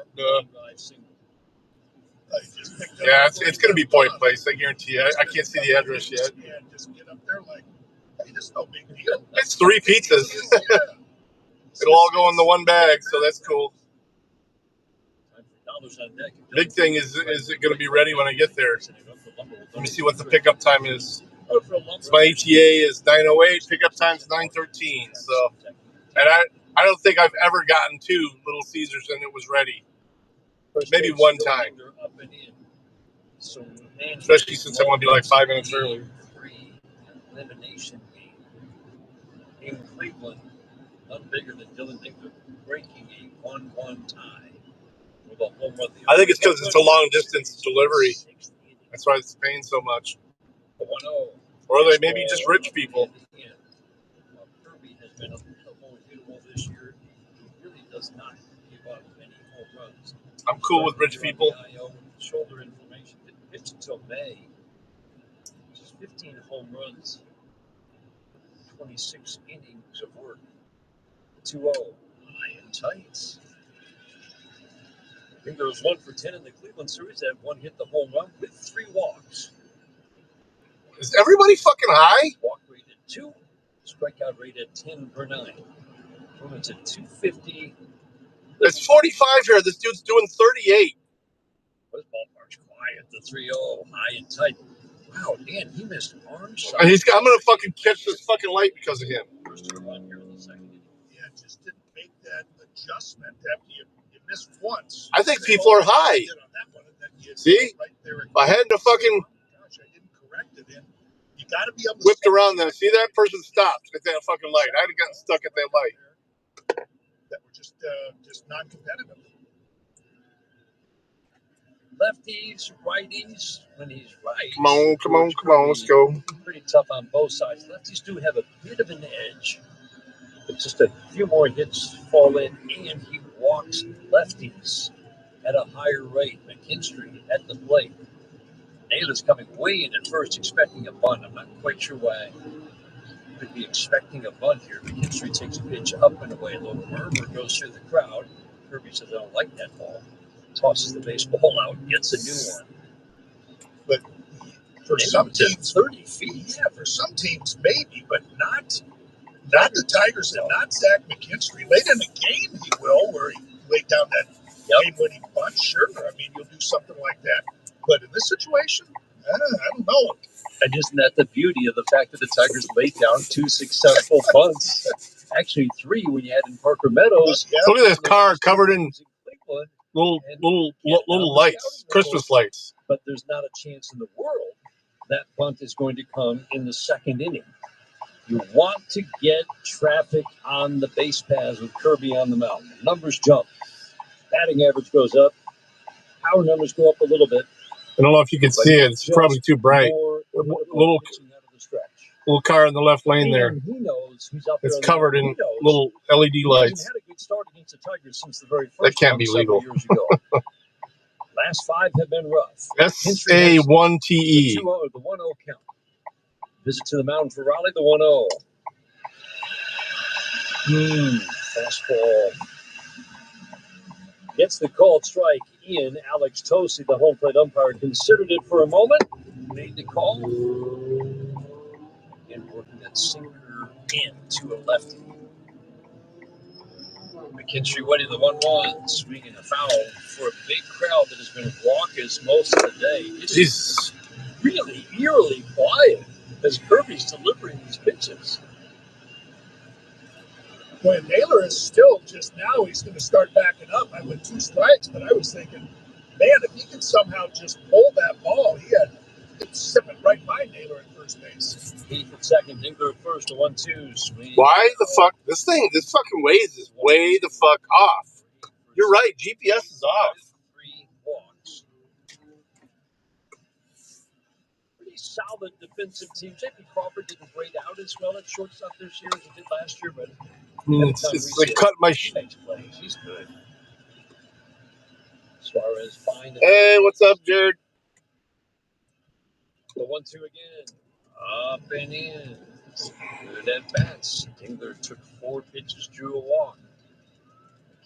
Yeah, it's going to be Point Place. I guarantee you. I can't see the address yet. Yeah, just get up there like, hey, this is no big deal. It's 3 pizzas. It'll all go in the one bag, so that's cool. Big thing is it going to be ready when I get there? Let me see what the pickup time is. So my ETA is 9:08. Pickup time's 9:13. So, and I don't think I've ever gotten to Little Caesars and it was ready. Maybe one time. Especially since I want to be like 5 minutes early. Elimination game in Cleveland, none bigger than Dylan Dinkler breaking a 1-1 tie with a home run. I think it's because it's a long distance delivery. That's why it's paying so much. The 1-0. Or they maybe just rich people. Kirby has been a little more hittable this year. He really does not give up many home runs. I'm cool with rich people. Shoulder inflammation didn't pitch until May. Just 15 home runs, 26 innings of work. 2-0. High and tight. I think there was 1 for 10 in the Cleveland series. That one hit the home run with 3 walks. Is everybody fucking high? Walk rate at 2, strikeout rate at 10 per 9. Opponents at 250. It's 45 here. This dude's doing 38. This ballpark's quiet. The 3-0, high and tight. Wow, Dan, he missed arms. And I'm gonna fucking catch this fucking light because of him. First to run here in the second. Yeah, just didn't make that adjustment after you missed once. I think people are high. See? If I hadn't fucking you gotta be able to whipped around there. See, that person stopped at that fucking light. I'd have gotten stuck at that light. That were just non-competitive. Lefties, righties, when he's right. Come on, let's go. Pretty tough on both sides. Lefties do have a bit of an edge. But just a few more hits fall in, and he walks lefties at a higher rate. McKinstry at the plate. Naylor's coming way in at first, expecting a bunt. I'm not quite sure why he could be expecting a bunt here. McKinstry takes a pitch up and away. A little murmur goes through the crowd. Kirby says, I don't like that ball. Tosses the baseball out, gets a new one. But for some teams, 30 feet. Yeah, for some teams, maybe, but not the Tigers and not Zach McKinstry. Late in the game, he will, where he laid down that game-winning bunt. Sure, I mean, you'll do something like that. But in this situation, I don't know. And isn't that the beauty of the fact that the Tigers laid down 2 successful bunts? Actually, 3 when you had in Parker Meadows. Yeah. Look at this car covered in little lights, Christmas lights. But there's not a chance in the world that bunt is going to come in the second inning. You want to get traffic on the base paths with Kirby on the mound. Numbers jump. Batting average goes up. Power numbers go up a little bit. I don't know if you can see it. It's probably too bright. Little car in the left lane there. He knows he's up it's covered in little LED lights. Had a good start against the Tigers since the very first that can't be legal. Years ago. Last 5 have been rough. SA1TE. The 2-0, the 1-0 count. Visit to the mound for Raleigh, the 1-0. Fastball. Gets the called strike in. Alex Tosi, the home plate umpire, considered it for a moment. Made the call. And working that sinker in to a lefty. McKinstry waiting the 1-1, swinging a foul for a big crowd that has been raucous most of the day. It is really eerily quiet as Kirby's delivering these pitches. When Naylor is still just now, he's going to start backing up. I went 2 strikes, but I was thinking, man, if he could somehow just pull that ball, it's sipping right by Naylor at first base. Heath at second, Dinkler at first, a 1-2 swing. Why the fuck? This fucking Waze is way the fuck off. You're right, GPS is off. 3 walks. Pretty solid defensive team. J.P. Crawford didn't grade out as well at shortstop this year as he did last year, but it's like cut my shit. He's good. Suarez fine. Hey, what's up, Jared? The 1-2 again. Up and in. Good at bats. Dingler took 4 pitches, drew a walk.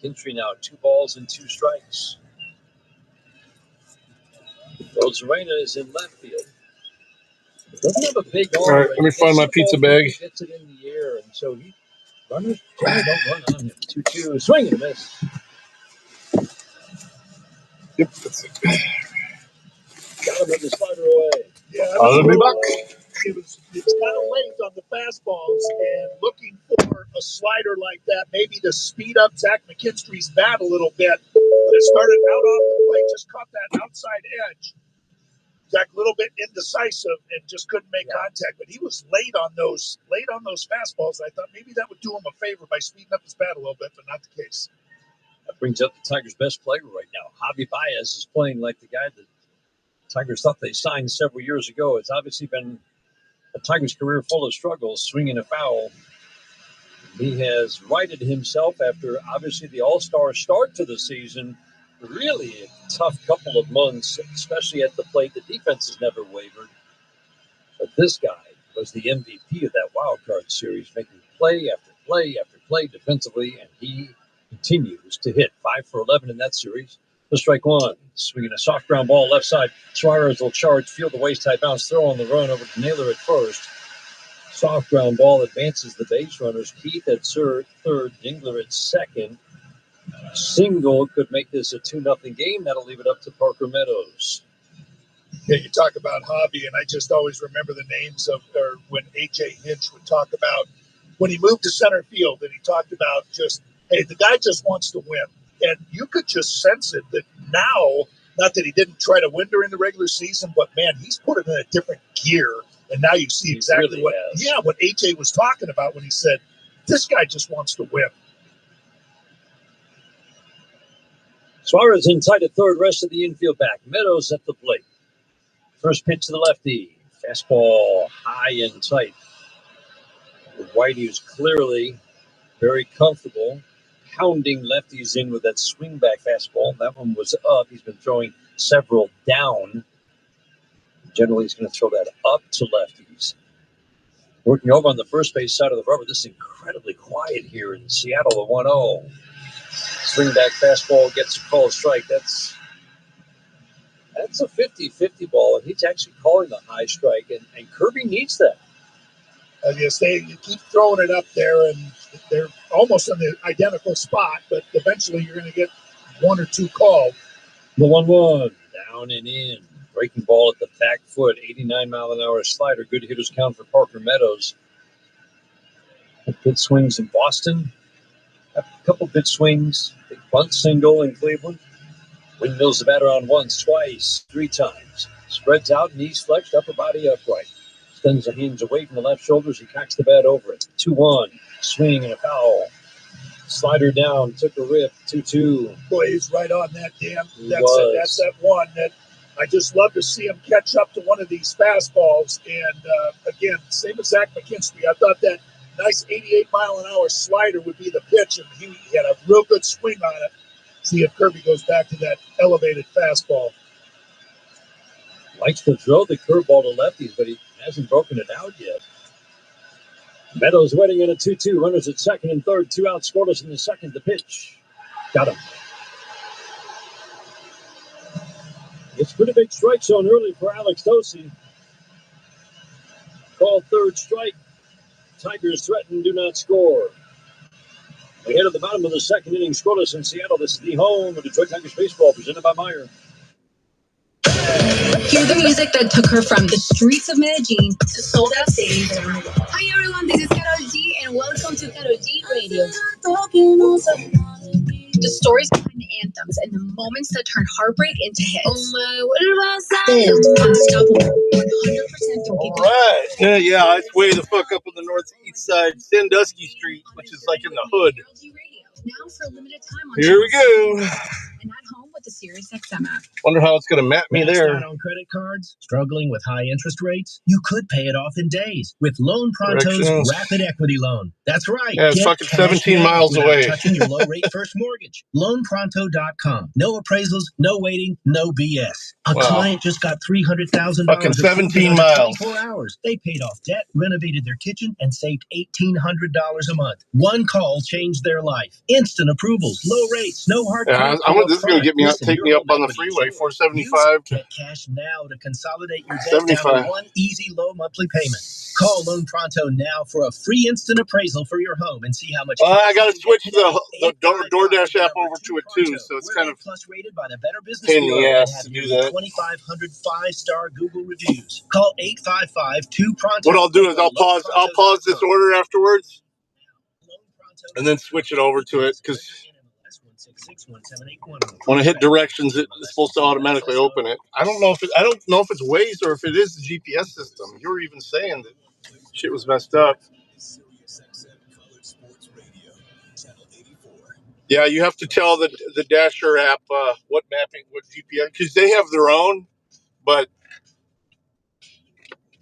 McKinstry now 2 balls and 2 strikes. Rosarena is in left field. Doesn't have a big arm. All right, let me find my pizza bag. He gets it in the air, and so runners generally don't run on him. 2-2, swing and a miss. Yep, that's it. Got him in the slider away. Yeah, I'll be back. It was kind of late on the fastballs, and looking for a slider like that, maybe to speed up Zach McKinstry's bat a little bit. But it started out off the plate, just caught that outside edge. Zach a little bit indecisive and just couldn't make contact. But he was late on those fastballs. I thought maybe that would do him a favor by speeding up his bat a little bit, but not the case. That brings up the Tigers' best player right now. Javi Baez is playing like the guy that Tigers thought they signed several years ago. It's obviously been a Tigers career full of struggles, swinging a foul. He has righted himself after, obviously, the all-star start to the season. Really a tough couple of months, especially at the plate. The defense has never wavered. But this guy was the MVP of that wild card series, making play after play after play defensively, and he continues to hit 5 for 11 in that series. The strike one, swinging a soft ground ball left side. Suarez will charge, field the waist-high bounce, throw on the run over to Naylor at first. Soft ground ball advances the base runners. Keith at third, Dingler at second. Single could make this a 2-0 game. That'll leave it up to Parker Meadows. Yeah, you talk about hobby, and I just always remember the names of, or when A.J. Hinch would talk about when he moved to center field, and he talked about just, hey, the guy just wants to win. And you could just sense it that now, not that he didn't try to win during the regular season, but man, he's put it in a different gear. And now you see exactly what A.J. was talking about when he said, this guy just wants to win. Suarez in tight at third, rest of the infield back. Meadows at the plate. First pitch to the lefty. Fastball high and tight. Whitey is clearly very comfortable pounding lefties in with that swing back fastball. That one was up. He's been throwing several down. Generally, he's going to throw that up to lefties. Working over on the first base side of the rubber. This is incredibly quiet here in Seattle, the 1-0. Swing back fastball gets a call strike. That's a 50-50 ball, and he's actually calling the high strike, and Kirby needs that. Yes, you keep throwing it up there, and they're almost in the identical spot, but eventually you're going to get one or two called. The 1-1, down and in. Breaking ball at the back foot, 89-mile-an-hour slider. Good hitters count for Parker Meadows. Good swings in Boston. A couple good swings. Big bunt single in Cleveland. Windmills the batter on once, twice, 3 times. Spreads out, knees flexed, upper body upright. Extends the hands away from the left shoulders. He cocks the bat over it. 2-1. Swing and a foul. Slider down, took a rip. 2-2. Boy, he's right on that, Dan. That's that one that I just love to see him catch up to one of these fastballs. And again, same as Zach McKinstry. I thought that nice 88-mile-an-hour slider would be the pitch, and he had a real good swing on it. See if Kirby goes back to that elevated fastball. Likes to throw the curveball to lefties, but he hasn't broken it out yet. Meadows waiting in a 2-2. Runners at second and third. 2 outs, scoreless in the second. The pitch. Got him. It's pretty big strike zone early for Alex Tosi. Called third strike. Tigers threaten, do not score. We head to the bottom of the second inning, scoreless in Seattle. This is the home of Detroit Tigers baseball, presented by Meyer. Hear the music that took her from the streets of Medellin to sold-out stadiums around the world. Hi everyone, this is Karol G, and welcome to Karol G Radio. The stories behind the anthems and the moments that turn heartbreak into hits. Unstoppable, 100% through All right. Yeah, it's way the fuck up on the northeast side, Sandusky Street, which is like in the hood. Now for a limited time on Here we go. and at home with the Sirius XM app. Wonder how it's going to map me there. On credit cards, struggling with high interest rates? You could pay it off in days with Loan Pronto's Rapid Equity Loan. That's right. Yeah, it's fucking 17 miles away. Touching your low rate first mortgage. LoanPronto.com. No appraisals, no waiting, no BS. A client just got $300,000. Fucking 17 miles. 24 hours. They paid off debt, renovated their kitchen, and saved $1,800 a month. One call changed their life. Instant approvals, low rates, no hard time. This is going to get me take me up on the freeway, 475. Get cash now to consolidate your debt down to one easy low monthly payment. Call Loan Pronto now for a free instant appraisal for your home and see how much. I got to switch the DoorDash app over to it too, so it's kind of plus rated by the Better Business pain in the ass to do that. 2,500 5-star Google reviews. Call 855-2-PRONTO. What I'll do is I'll pause this order afterwards, and then switch it over to it because when I hit directions, it's supposed to automatically open it. I don't know if it's Waze or if it is the GPS system. You were even saying that shit was messed up. Yeah, you have to tell the Dasher app what GPS, because they have their own, but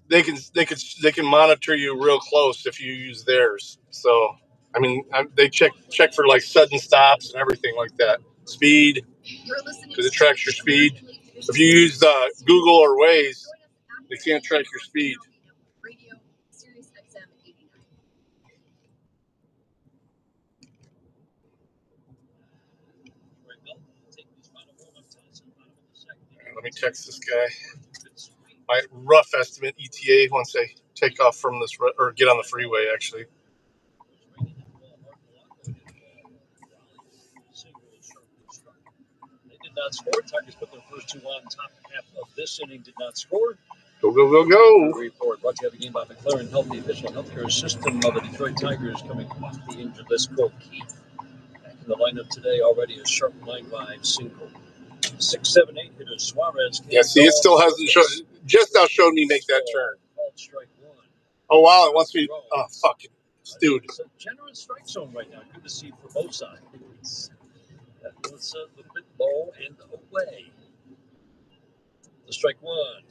they can monitor you real close if you use theirs. So I mean, they check for like sudden stops and everything like that. Speed, because it tracks your speed. If you use Google or Waze, they can't track your speed. Let me text this guy. My rough estimate ETA once I take off from this or get on the freeway, actually. They did not score. Tigers put their first two on. Top half of this inning did not score. Go, go, go, go. Report brought to you the game by McLaren Health, the official healthcare system of the Detroit Tigers, coming off the injured list. Quote Keith back in the lineup today, already a sharp line drive single. 6-7-8 hitter Suarez. Yeah, see, it still hasn't shown. Just now showed me make that turn. Strike one. Oh wow, it wants me. Oh fucking dude. It's a generous strike zone right now. Good to see for both sides. That was a little bit low and away. The strike one.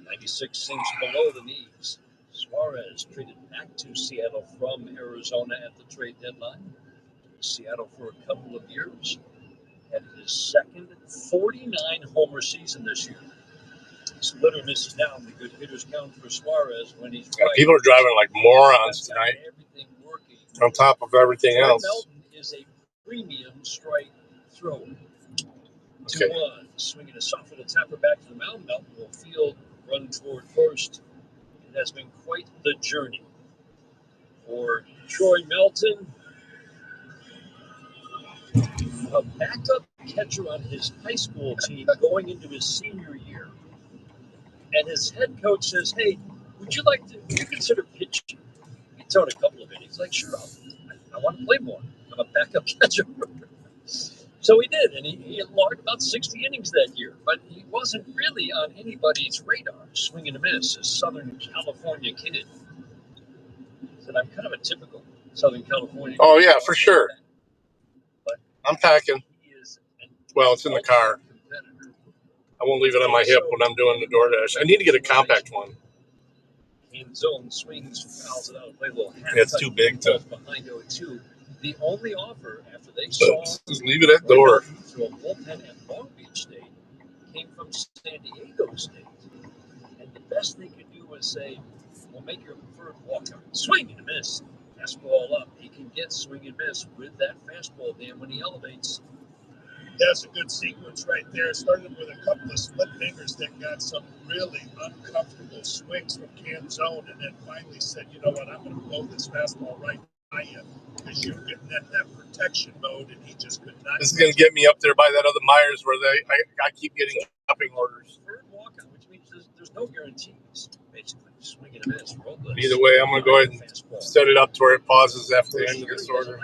96 sinks below the knees. Suarez traded back to Seattle from Arizona at the trade deadline. Seattle for a couple of years. Had his second 49-homer season this year. Split or misses down. The good hitters count for Suarez when he's right. People are driving like morons tonight. On top of everything else. Melton is a premium strike thrower. Okay. 2-1. Swinging a soft little tapper back to the mound. Melton will field, run toward first. It has been quite the journey for Troy Melton, a backup catcher on his high school team going into his senior year. And his head coach says, hey, would you consider pitching? He's thrown a couple of innings. Like, sure, I want to play more. I'm a backup catcher. So he did, and he logged about 60 innings that year. But he wasn't really on anybody's radar, swing and a miss, a Southern California kid. He said, I'm kind of a typical Southern California kid. Oh, yeah, for sure. But I'm packing. Well, it's in the car. I won't leave it on my hip when I'm doing the DoorDash. I need to get a compact one. In zone swings, fouls it out, play a little half. Yeah, it's too big to. Behind 0-2. The only offer after they saw just leave it at door. Through a bullpen at Long Beach State came from San Diego State, and the best they could do was say, "We'll make your preferred walkout. Swing and a miss, fastball up. He can get swing and miss with that fastball. Dan, when he elevates." That's a good sequence right there. Started with a couple of split fingers that got some really uncomfortable swings from Cam zone, and then finally said, you know what, I'm going to blow this fastball right by you because you're getting that protection mode, and he just could not. This is going to get me up there by that other Myers where I keep getting shopping orders. Third walkout, which means there's no guarantees. Basically, swing and a miss. Either way, I'm going to go ahead and set it up to where it pauses after the end of this order.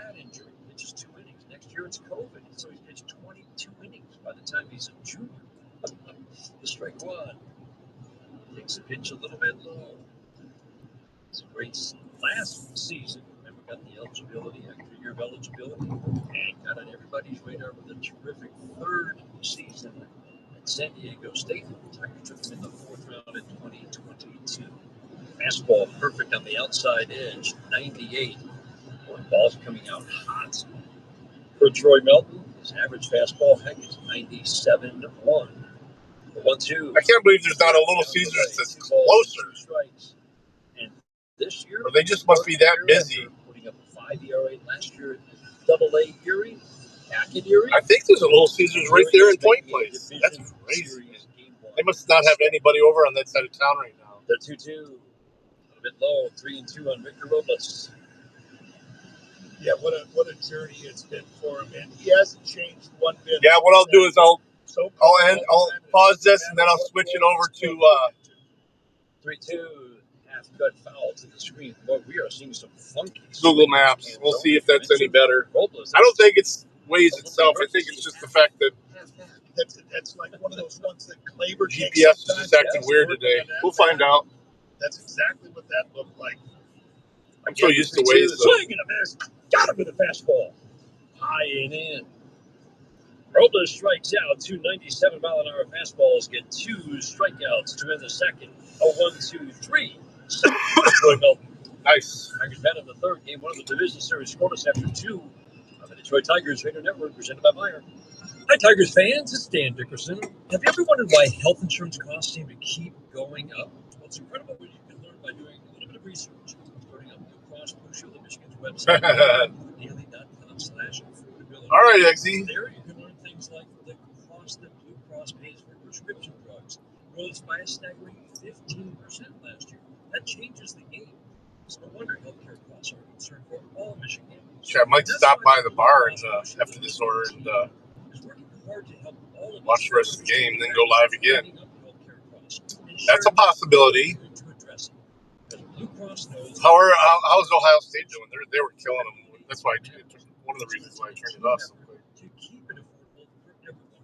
It's just 2 innings. Next year it's COVID. So he pitched 22 innings by the time he's a junior. The strike one. Takes a pitch a little bit low. It's a great last season. Remember, got the eligibility, extra year of eligibility, and got on everybody's radar with a terrific third season at San Diego State. The Tigers took him in the fourth round in 2022. Fastball perfect on the outside edge, 98. Ball's coming out hot. For Troy Melton, his average fastball is 97-1. 1-2. I can't believe there's not a Little Caesars that's closer. Strikes. And this year, or they just must be that busy. Putting up a 5 ERA last year, Double-A Erie, Hackett Erie. I think there's a Little Caesars right there in Point Place. That's crazy. They must not have anybody over on that side of town right now. The 2-2, a little bit low, 3-2 on Victor Robles. Yeah, what a journey it's been for him, and he hasn't changed one bit. Yeah, what I'll do is I'll pause this and then I'll switch it over to 3-2, half cut foul to the screen. Boy, we are seeing some funky Google Maps. We'll see if that's any better. I don't think it's Waze itself. I think it's just the fact that that's like one of those ones that Klaber GPS is just acting weird today. We'll find out. That's exactly what that looked like. I'm so used to Waze. Swing and a miss. Got him with a fastball. High and in. Robles strikes out. 297-mile-an-hour fastballs get 2 strikeouts to end the second. A 1-2-3. Troy Melton. Nice. Tigers bat in the third. Game 1 of the Division Series scoreless after 2 on the Detroit Tigers Radio Network, presented by Meyer. Hi, Tigers fans. It's Dan Dickerson. Have you ever wondered why health insurance costs seem to keep going up? Well, it's incredible what you can learn by doing a little bit of research. Starting up Blue Cross Blue Shield of Michigan's website, daily.com/affordability. All right, XZ. There you can learn things like the cost that Blue Cross pays for prescription drugs rose by a staggering 15% last year. That changes the game. So no wonder healthcare costs are a concern for all Michiganders. Sure, I might stop by the bar and, after this order and watch the rest of the game, then go live again. That's a possibility. How's Ohio State doing? They were killing them. That's why one of the reasons why I turned it off so quick. To keep it affordable for everyone.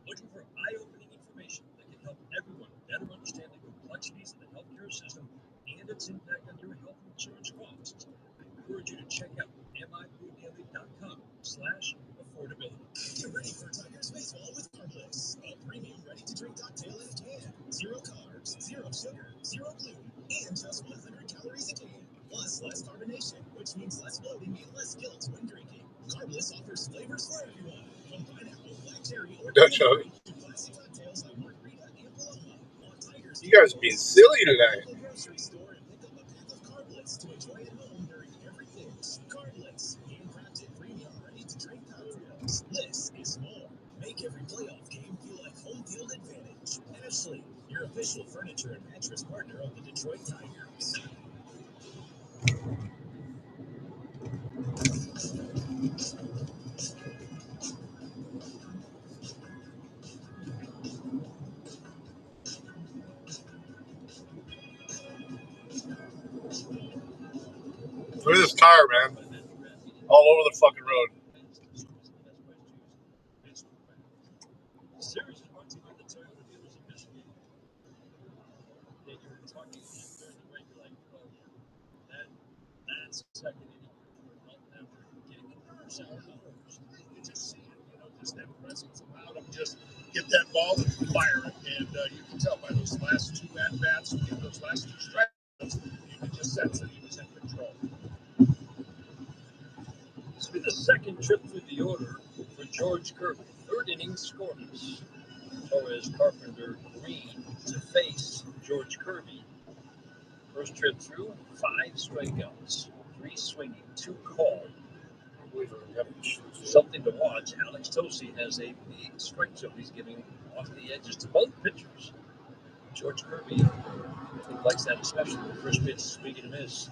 Looking for eye-opening information that can help everyone better understand the complexities of the healthcare system and its impact on your health insurance costs. I encourage you to check out mibrewdaily.com/affordability. Get ready for Tigers baseball with Carbliss, a premium ready-to-drink cocktail in a can. 0 carbs, 0 sugar, 0 gluten, and just 100 calories a can. Plus less carbonation, which means less bloating and less guilt when drinking. Carbliss offers flavors for everyone, from pineapple, black cherry, or Dutch Hug. to classic cocktails like margarita and Paloma. On Tigers, You guys are being silly today. grocery store and pick up a pack of Carbliss to enjoy at home during every pitch. Carbliss, handcrafted premium ready-to-drink cocktails. This is more. Make every playoff game feel like home field advantage. Ashley, your official furniture and mattress partner of the Detroit Tigers. Look at this tire, man. All over the fucking road. Series is brought to you by the Toyota dealers in Michigan. That you're talking during the way, you're like, oh yeah, that's second inning. After getting yourself hours. You just see it, just that presence about him. Just get that ball and fire it. And you can tell by those last 2 at-bats, those last 2 strikeouts, you can just sense that he was in control. This will be the second trip through the order for George Kirby. Third inning scoreless. Torres, Carpenter, Green to face George Kirby. First trip through, 5 strikeouts, 3 swinging, 2 called. Something to watch. Alex Tosi has a big strike zone he's giving off the edges to both pitchers. George Kirby, I think, likes that especially. The first pitch, swing and a miss.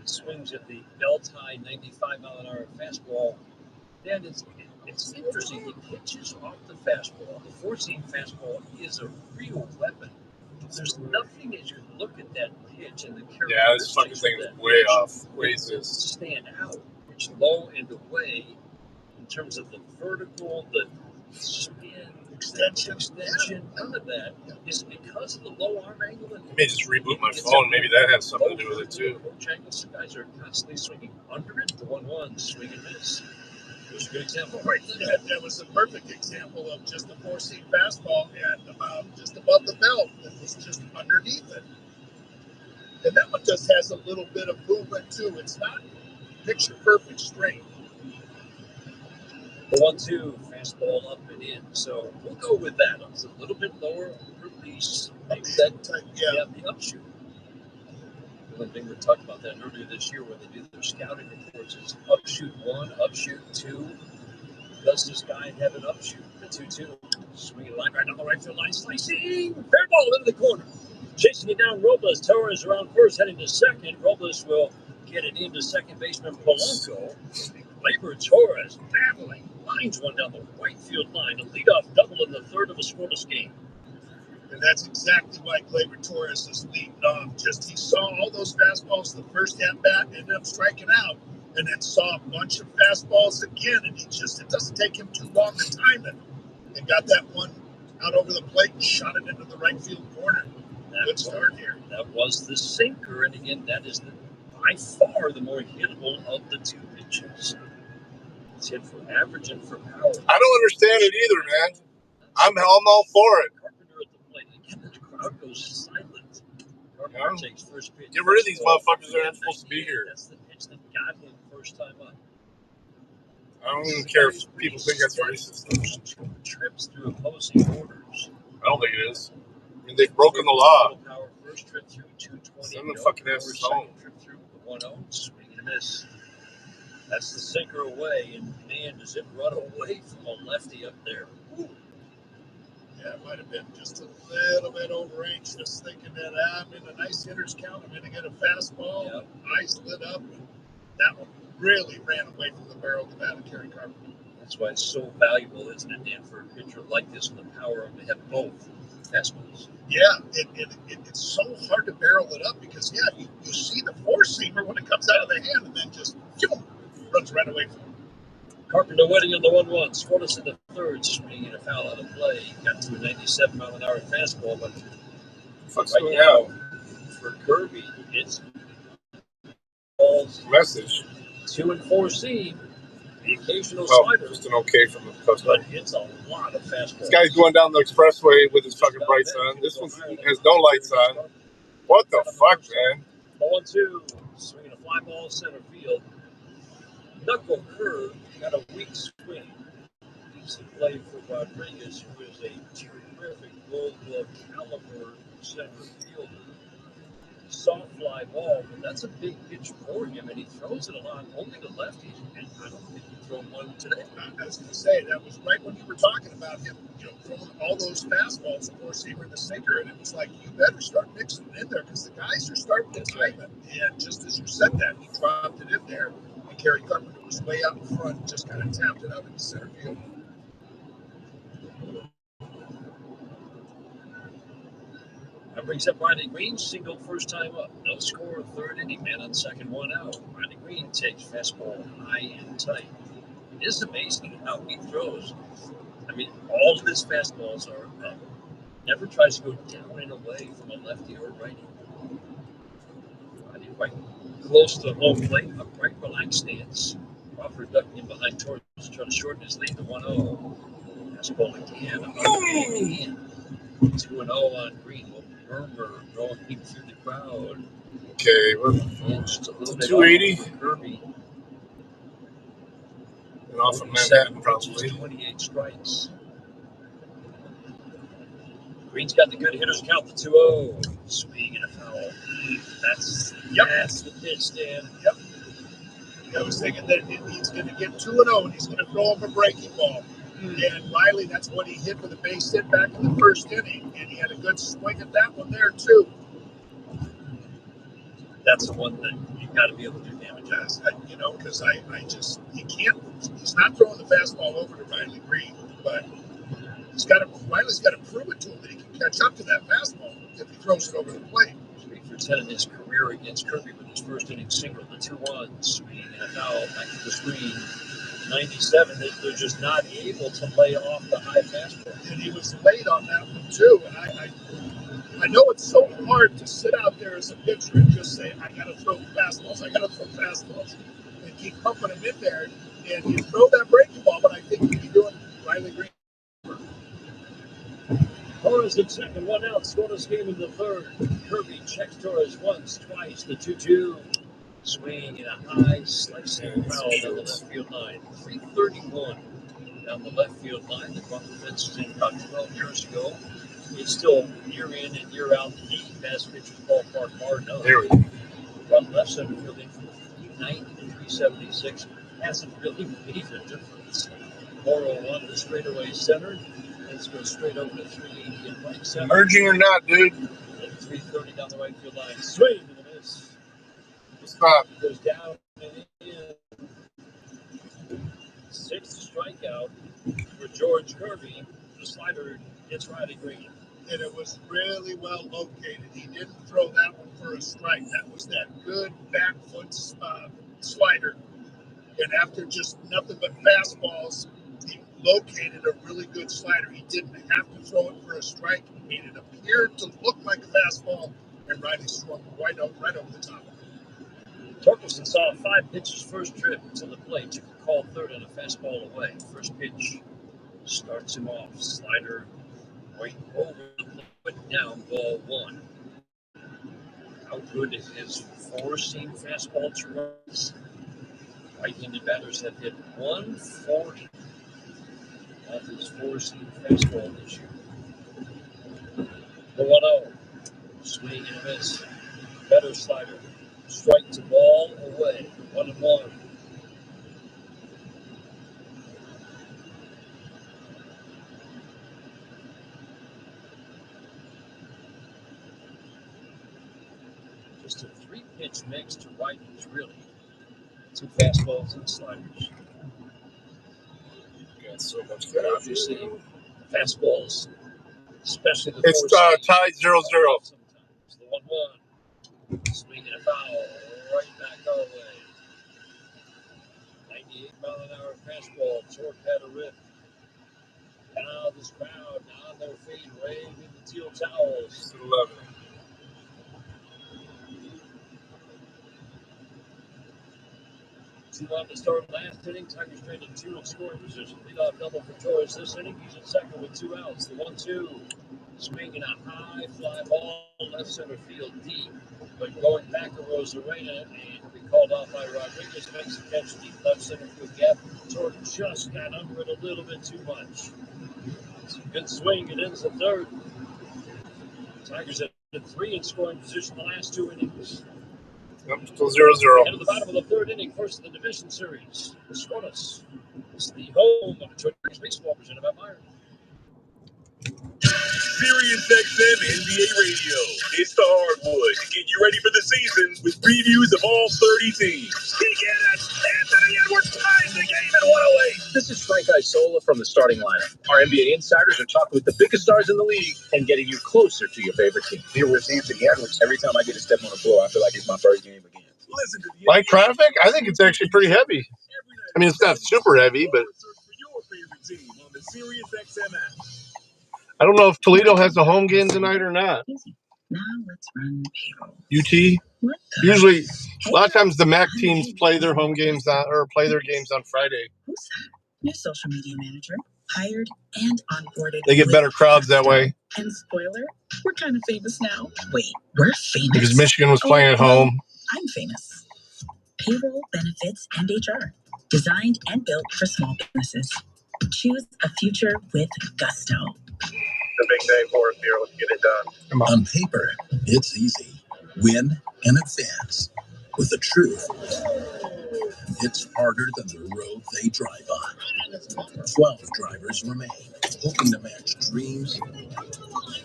He swings at the belt-high 95-mile-an-hour fastball. And it's interesting. He pitches off the fastball. The four-seam fastball is a real weapon. There's nothing as you look at that pitch and the characteristics. Yeah, this fucking thing is way off. Ways stand out. It's low and away in terms of the vertical, the spin, extension. None of that is because of the low arm angle. Let me just reboot my phone. Maybe that has something to do with it too. Some guys are constantly swinging under it. The 1-1 swing and miss. It was a good example right there. That was a perfect example of just a 4-seam fastball and just above the belt. It was just underneath it. And that one just has a little bit of movement too. It's not picture perfect straight. The 1-2 fastball up and in. So we'll go with that. It's a little bit lower release. Maybe that type, the upshoot. One thing we talked about that earlier this year when they do their scouting reports is upshoot 1, upshoot 2. Does this guy have an upshoot? The 2-2. Swinging line right down the right field line. Slicing. Fair ball into the corner. Chasing it down, Robles. Torres around first, heading to second. Robles will get it into second baseman Polanco. Labor Torres battling. Lines one down the right field line. A leadoff double in the third of a scoreless game. And that's exactly why Gleyber Torres is leading off. Just he saw all those fastballs the first at-bat, ended up striking out, and then saw a bunch of fastballs again, and it doesn't take him too long to time it. And got that one out over the plate and shot it into the right field corner. Good start here. That was the sinker, and again, that is by far the more hittable of the 2 pitches. It's hit for average and for power. I don't understand it either, man. I'm all for it. Carpenter at the plate. Again, the crowd goes silent. Carpenter Yeah. takes first pitch. Get rid of these motherfuckers that aren't supposed to be here. That's the pitch that got him first time up. I don't even care if people think that's racist. Two trips through opposing orders. I don't think it is. I mean, they've broken the law. Power first trip through 220. Send the fucking asses home. Trip through the 1-0. Swing and a miss. That's the sinker away, and man, does it run away from a lefty up there. Ooh. Yeah, it might have been just a little bit over anxious, thinking that I'm in a nice hitter's count. I'm going to get a fastball. Yep. Eyes lit up. And that one really ran away from the barrel of the bat of Kerry Carpenter. That's why it's so valuable, isn't it, Dan, for a pitcher like this with the power of to have both fastballs. Yeah, it's so hard to barrel it up because, yeah, you see the four-seamer when it comes out of the hand and then just runs right away from him. Carpenter waiting on the 1-1. Scoreless in the third, swinging a foul out of play. Got to a 97-mile-an-hour fastball, but right now, for Kirby, it's balls message 2 and 4 seam. The occasional slider. Just an okay from the customer. But it's a lot of fastballs. This guy's going down the expressway with his fucking brights on. This one has no lights on. What the fuck, man? 0-2. Swinging a fly ball center field. Knuckle curve. Got a weak swing. Decent play for Rodriguez, who is a terrific Gold Glove caliber center fielder. Soft fly ball, but that's a big pitch for him, and he throws it a lot, only to lefties, and I don't think he threw one today. I was going to say, that was right when you were talking about him, throwing all those fastballs, the four-seamer and the sinker, and it was like, you better start mixing it in there, because the guys are starting to time it, and just as you said that, he dropped it in there, and Kerry Carpenter was way out in front, and just kind of tapped it out into center field. That brings up Riley Green, single first time up. No score, third inning, man on second, 1 out. Riley Green takes fastball high and tight. It is amazing how he throws. I mean, all of his fastballs are up. Never tries to go down and away from a lefty or a righty. Riley right close to home plate, upright, relaxed stance. Crawford ducking in behind Torres, trying to shorten his lead to 1-0. Fastball again, again. 2-0 on Green. Murmur going deep through the crowd. Okay, we're 280. Kirby. And off of Manhattan, probably. 28 strikes. Green's got the good hitters count, the 2-0. Swing and a foul. That's the pitch, Dan. Yep. I was thinking that he's going to get 2-0 and he's going to throw him a breaking ball. And Riley, that's what he hit for the base hit back in the first inning. And he had a good swing at that one there, too. That's the one that you've got to be able to do damage on. Because he's not throwing the fastball over to Riley Green, but Riley's got to prove it to him that he can catch up to that fastball if he throws it over the plate. 3 for 10 in his career against Kirby with his first inning single, the 2-1, swing and a foul, back to the screen. 97, they're just not able to lay off the high fastball. And he was late on that one, too. And I know it's so hard to sit out there as a pitcher and just say, I got to throw fastballs, and keep pumping them in there. And you throw that breaking ball, but I think you'd be doing Riley Green. Torres at second, 1 out, scoreless game in the third. Kirby checks Torres once, twice, the 2-2. Swing and a high slicing foul down the left field line. 331 down the left field line. The Crawford fence was in about 12 years ago. It's still year in and year out the best pitcher's ballpark bar none. There we go. From left center field in from 390 to 376 hasn't really made a difference. 401 to straightaway center. Let's go straight over to 380 in right center. Merging or not, dude? And 330 down the right field line. Swing and a miss. Stop. Goes down and in. 6th strikeout for George Kirby. The slider hits Riley Green. And it was really well located. He didn't throw that one for a strike. That was that good back foot slider. And after just nothing but fastballs, he located a really good slider. He didn't have to throw it for a strike. He made it appear to look like a fastball, and Riley swung right over the top. Torkelson saw 5 pitches first trip to the plate, took a call third on a fastball away. First pitch starts him off. Slider right over the plate, but down, ball 1. How good is his four-seam fastball to runs? Right-handed batters have hit 140 off his four-seam fastball this year. The 1-0. Swing and a miss. Better slider. Strike to ball away. 1-1. Just a 3-pitch mix to righties, really. 2 fastballs and sliders. Got so much But obviously, fastballs, especially the It's tied 0-0. Sometimes the 1-1. Swing and a foul right back our way. 98-mile-an-hour fastball. Torque had a rip. Now this crowd on their feet, waving the teal towels. 11. 2 on to start last inning. Tigers traded 2 in scoring position. Leadoff double for Torres this inning. He's at second with 2 outs. The 1-2. Swinging a high fly ball left center field deep. But going back to Rosarena and will be called off by Rodriguez. Makes the catch deep left center field gap. Torres just got under it a little bit too much. It's a good swing. It ends the third. Tigers have 3 in scoring position the last 2 innings. Yep, still 0-0. And at the bottom of the third inning, first of the division series, the Skonas is the home of Detroit Tigers baseball presented by Meyer. Sirius XM NBA Radio. It's the hardwood to get you ready for the season with previews of all 30 teams. Kick it! Anthony Edwards ties the game at 108. This is Frank Isola from the starting lineup. Our NBA insiders are talking with the biggest stars in the league and getting you closer to your favorite team. Here with Anthony Edwards. Every time I get to step on the floor, I feel like it's my first game again. Listen to the Like traffic? I think it's actually pretty heavy. I mean, it's not super heavy, but for your favorite team on the Sirius XM app. I don't know if Toledo has a home game tonight or not. Now let's run payroll. UT? Usually, a lot of times the MAC teams play their home games or play their games on Friday. Who's that? New social media manager, hired and onboarded. They get better crowds that way. And spoiler, we're kind of famous now. Wait, we're famous? Because Michigan was playing at home. I'm famous. Payroll, benefits, and HR. Designed and built for small businesses. Choose a future with gusto. The big day for us here. Let's get it done. On paper, it's easy. Win and advance. With the truth, it's harder than the road they drive on. 12 drivers remain, hoping to match dreams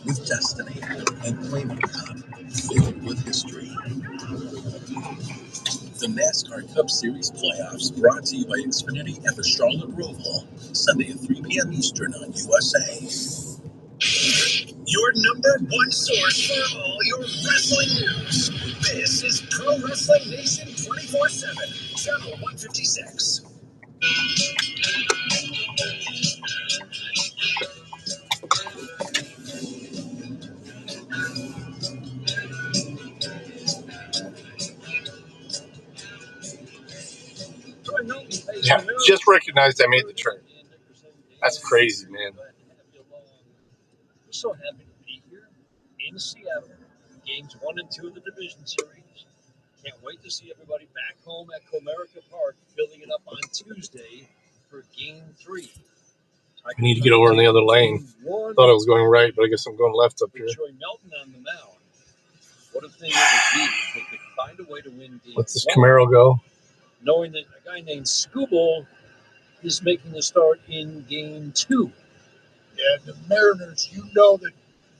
with destiny and claim a cup filled with history. The NASCAR Cup Series playoffs brought to you by Xfinity at the Charlotte Roval, Sunday at 3 p.m. Eastern on USA. Your number 1 source for all your wrestling news. This is Pro Wrestling Nation 24/7, Channel 156. Yeah, just recognized I made the trade. That's crazy, man. We're so happy to be here in Seattle. Games 1 and 2 of the division series. Can't wait to see everybody back home at Comerica Park, filling it up on Tuesday for Game 3. I need to get over in the other lane. Thought I was going right, but I guess I'm going left up here. Troy Melton on the mound. What a thing it would be if they could find a way to win Game 1. Let's this Camaro go. Knowing that a guy named Scooble is making a start in Game 2. Yeah, the Mariners, you know that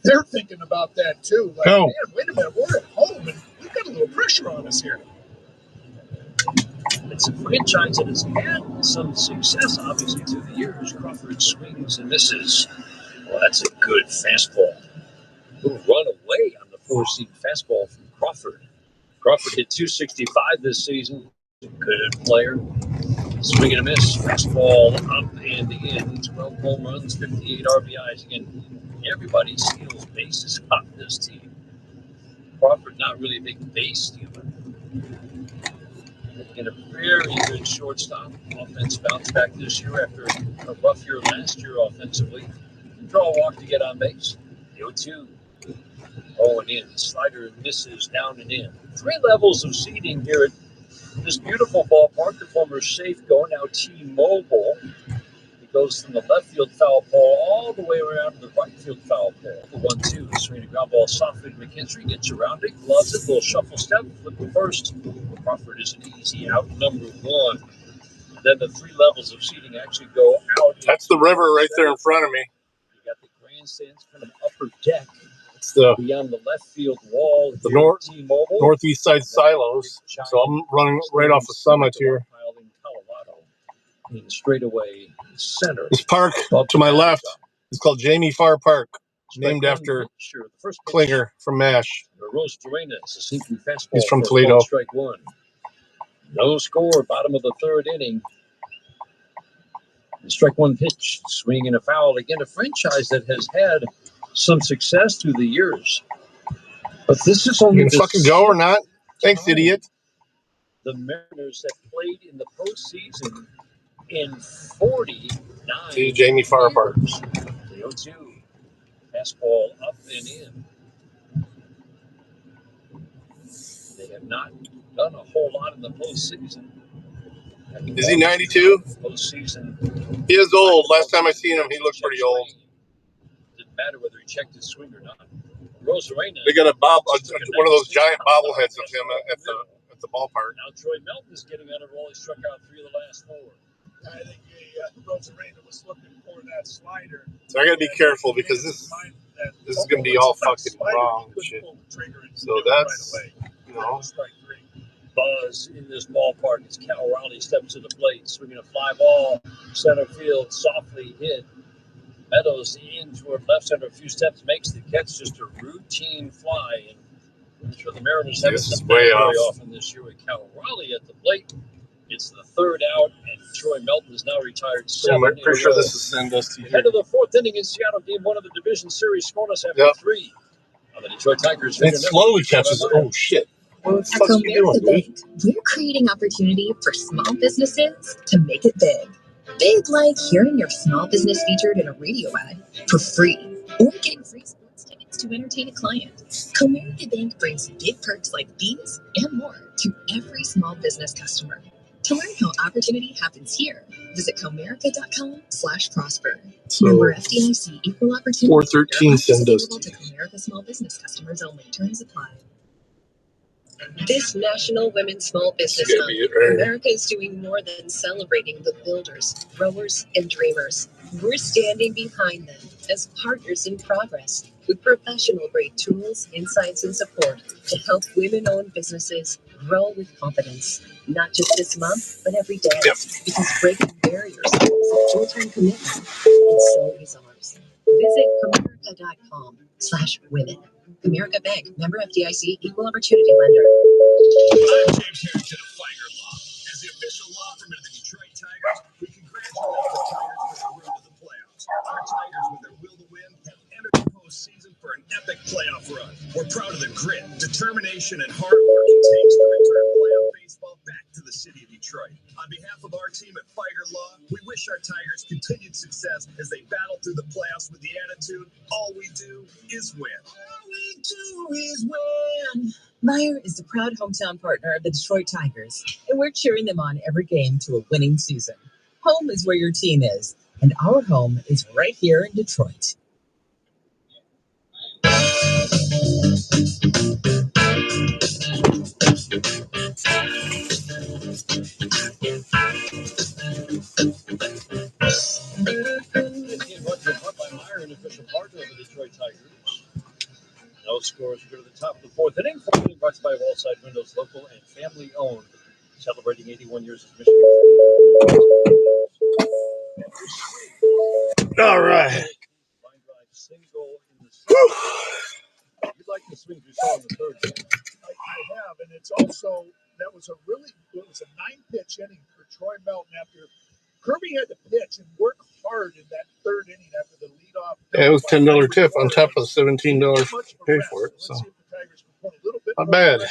they're thinking about that too. Like, Go. Man, wait a minute, we're at home and we've got a little pressure on us here. It's a franchise that has had some success, obviously, through the years. Crawford swings and misses. Well, that's a good fastball. Who run away on the 4-seam fastball from Crawford. Crawford hit .265 this season. Good player. Swing and a miss. Fastball up and in. 12 home runs, 58 RBIs. Again, everybody steals bases on this team. Crawford not really a big base stealer. and a very good shortstop. Offense bounced back this year after a rough year last year offensively. Draw a walk to get on base. The 0-2. Oh, and in. Slider misses down and in. 3 levels of seating here at this beautiful ballpark. The former Safeco, now T-Mobile. It goes from the left field foul pole all the way around to the right field foul pole. The 1-2. Swinging a ground ball softly to McKinstry. Gets around it. Gloves it. Little shuffle step. Flip to first. Crawford is an easy out, number 1. And then the 3 levels of seating actually go out. That's the river right there in front of me. You got the grandstands, kind of upper deck. It's the beyond the left field wall. The northeast side silos. So I'm running right off the summit here. In straightaway center. This park to my left is called Jamie Farr Park, named after Klinger from MASH. He's from Toledo. Strike 1. No score, bottom of the 3rd inning. Strike 1 pitch, swing and a foul. Again, a franchise that has had some success through the years. But this is only you gonna fucking go or not? Thanks, idiot. The Mariners have played in the postseason in 49. See, Jamie Farr Park. The 0-2. Fastball up and in. They have not done a whole lot in the postseason. Is he 92? Postseason. He is old. Last time I seen him, he looked pretty old. Didn't matter whether he checked his swing or not. Rosarena. They got one of those giant bobbleheads of him at the ballpark. Now Troy Melton is getting on a roll. He struck out 3 of the last 4. I think Rosarena was looking for that slider. So I got to be careful because this is going to be all fucking wrong and shit. So that's, you know. Buzz in this ballpark as Cal Raleigh steps to the plate, swinging a fly ball, center field, softly hit. Meadows in toward left center a few steps, makes the catch, just a routine fly. And I'm sure the Mariners haven't done very often this year with Cal Raleigh at the plate. It's the 3rd out, and Troy Melton is now retired 7. I'm pretty sure this is Sandusky. Head of the 4th inning in Seattle, game 1 of the division series, scoreless after 3. On the Detroit Tigers. It slowly catches. Oh shit. At Comerica Bank, we're creating opportunity for small businesses to make it big. Big like hearing your small business featured in a radio ad for free, or getting free sports tickets to entertain a client. Comerica Bank brings big perks like these and more to every small business customer. To learn how opportunity happens here, visit comerica.com/prosper. So, Member FDIC Equal Opportunity. 413 Sandusky. To Comerica small business customers only. Terms apply. This National Women's Small Business Month, America is doing more than celebrating the builders, growers, and dreamers. We're standing behind them as partners in progress with professional-grade tools, insights, and support to help women-owned businesses grow with confidence. Not just this month, but every day. Because breaking barriers is a full-time commitment, and so is ours. Visit Comerica.com/women. Comerica Bank, member FDIC, equal opportunity lender. I'm James Harrington of Feiger Law. As the official law firm of the Detroit Tigers, we congratulate the Tigers for their run to the playoffs. Our Tigers, with their will to win, have entered the postseason for an epic playoff run. We're proud of the grit, determination, and hard work it takes to return playoff baseball back to the city of Detroit. On behalf of our team at Feiger Law, we wish our Tigers continued success as they battle through the playoffs with the attitude, all we do is win. All we do is win. Meyer is the proud hometown partner of the Detroit Tigers, and we're cheering them on every game to a winning season. Home is where your team is, and our home is right here in Detroit. By Meyer, an official partner of the Detroit Tigers. No scores. We go to the top of the 4th inning. 4th inning brought to you by Wallside Windows, local and family owned. Celebrating 81 years of Michigan. All right. Line drive single in the 7th. You'd like to swing through saw in the 3rd inning. I have, and it's also, it was a 9-pitch inning for Troy Melton after Kirby had to pitch and work hard in that 3rd inning after the leadoff. Yeah, it was $10 tip on top of $17 pay for it. So not bad. In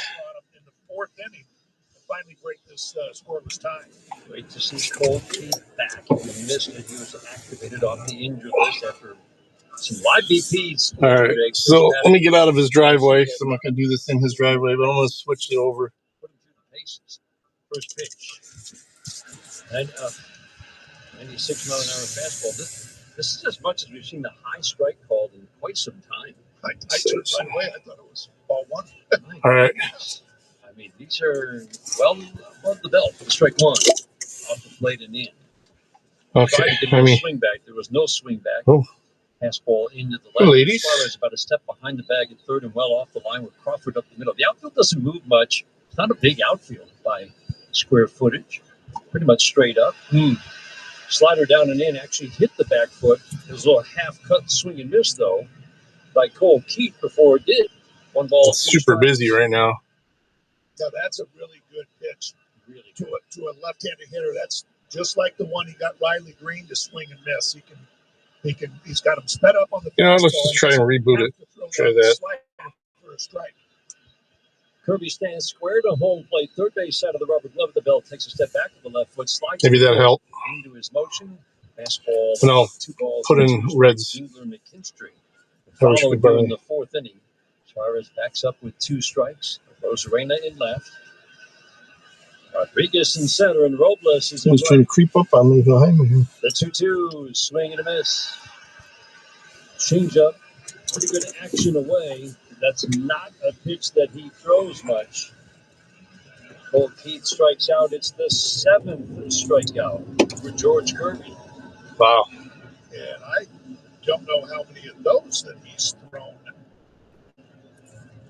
the 4th inning, the finally break this scoreless tie. Great to see Cole Keith back. He missed it. He was activated off the injured list after some live BPs. All right, so let me get out of his driveway because I'm not going to do this in his driveway, but I'm going to switch it over. Put him through the paces. First pitch. And 96-mile-an-hour fastball. This is as much as we've seen the high strike called in quite some time. I took it right away. I thought it was ball one. All right. I mean, these are well above the belt. Strike one. Off the plate and in. Okay. Swing back. There was no swing back. Oh. Fastball into the Hey, left. ladies. Suarez about a step behind the bag at third and well off the line with Crawford up the middle. The outfield doesn't move much. It's not a big outfield by square footage. Pretty much straight up. Slider down and in actually hit the back foot. It was a little half-cut swing and miss, though, by Cole Keith before it did. One ball. It's super busy right now. Now, that's a really good pitch to a left-handed hitter. That's just like the one he got Riley Green to swing and miss. He's got him sped up on the let's just try and reboot it. Try that. For a strike. Kirby stands square to home plate, third base side of the rubber glove. The belt takes a step back with the left foot, slides. Maybe that helped. Into his motion. Fastball. No, 2 balls. put in Reds. Engler McKinstry. Followed during the fourth inning. Suarez backs up with 2 strikes. Rosarena in left. Rodriguez in center, and Robles is in He's trying to creep up on me behind me here. The 2-2, swing and a miss. Change up, pretty good action away. That's not a pitch that he throws much. Cole Keith strikes out. It's the 7th strikeout for George Kirby. Wow. And I don't know how many of those that he's thrown.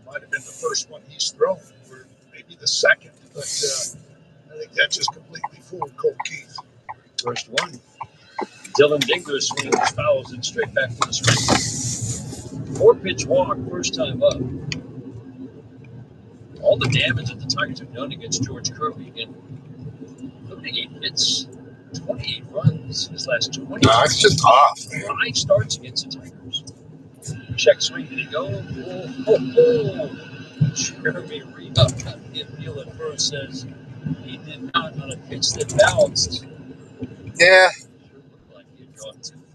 Might have been the first one he's thrown, or maybe the second. But I think that just completely fooled Cole Keith. First one. Dylan Dingler swings, fouls it straight back to the screen. 4-pitch walk, first time up. All the damage that the Tigers have done against George Kirby, again, 38 hits, 28 runs his last 20. No, it's just off, man. 5 starts against the Tigers. Check swing, did he go? Oh. Jeremy Reba cut the appeal at first, says he did not on a pitch that bounced. Yeah.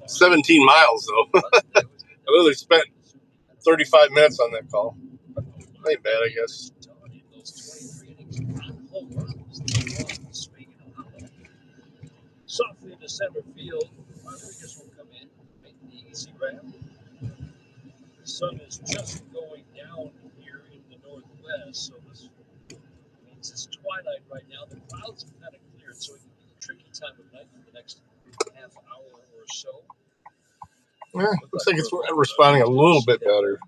17 miles, though. I literally spent 35 minutes on that call. Ain't bad, I guess. Softly into center field. Rodriguez will come in, make the easy grab. The sun is just going down here in the northwest, so this means it's twilight right now. The clouds have kind of cleared, so it can be a tricky time of night for the next half hour or so. Yeah, looks like it's responding a little bit better.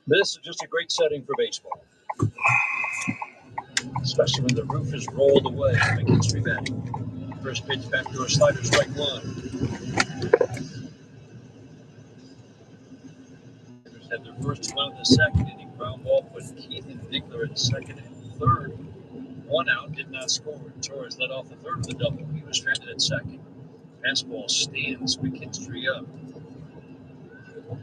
This is just a great setting for baseball, especially when the roof is rolled away. McKinstry batting. First pitch, backdoor slider, strike one. Tigers had their first 2 out in the second inning. Ground ball put Keith and Dickler at second and third. 1 out, did not score. Torres led off the third of the double. He was stranded at second. Fastball stands McKinstry up.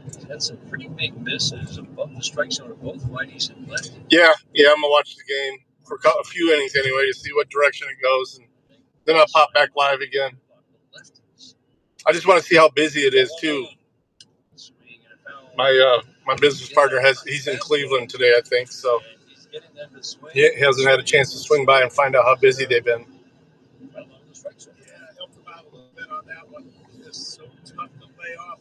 He's had some pretty big misses above the strike zone of both righties and lefties. Yeah, I'm gonna watch the game for a few innings anyway to see what direction it goes, and then I'll pop back live again. I just want to see how busy it is too. My business partner he's in Cleveland today, I think, so he hasn't had a chance to swing by and find out how busy they've been. Yeah, I helped him out a little bit on that one. It's so tough to lay off,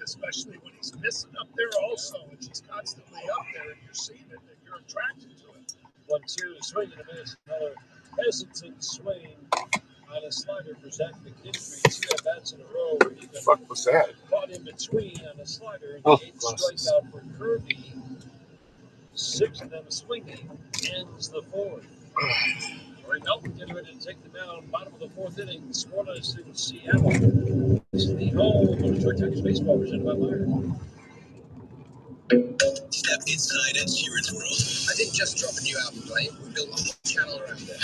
especially when he's missing up there also, and he's constantly up there, and you're seeing it, and you're attracted to it. 1-2, swing and a miss. Another hesitant swing on a slider for Zach McKinstry. 2 at-bats in a row. Where he got fuck was that? Caught in between on a slider. The 8th strikeout for Kirby. 6 of them swinging. Ends the 4th. Corey Melton getting ready to take the mound. Bottom of the 4th inning. Scoreless in Seattle. This is the home of Detroit Tigers baseball presented by Meyer. Step inside Ed Sheeran's world. I didn't just drop a new album, right? We built a whole channel around it.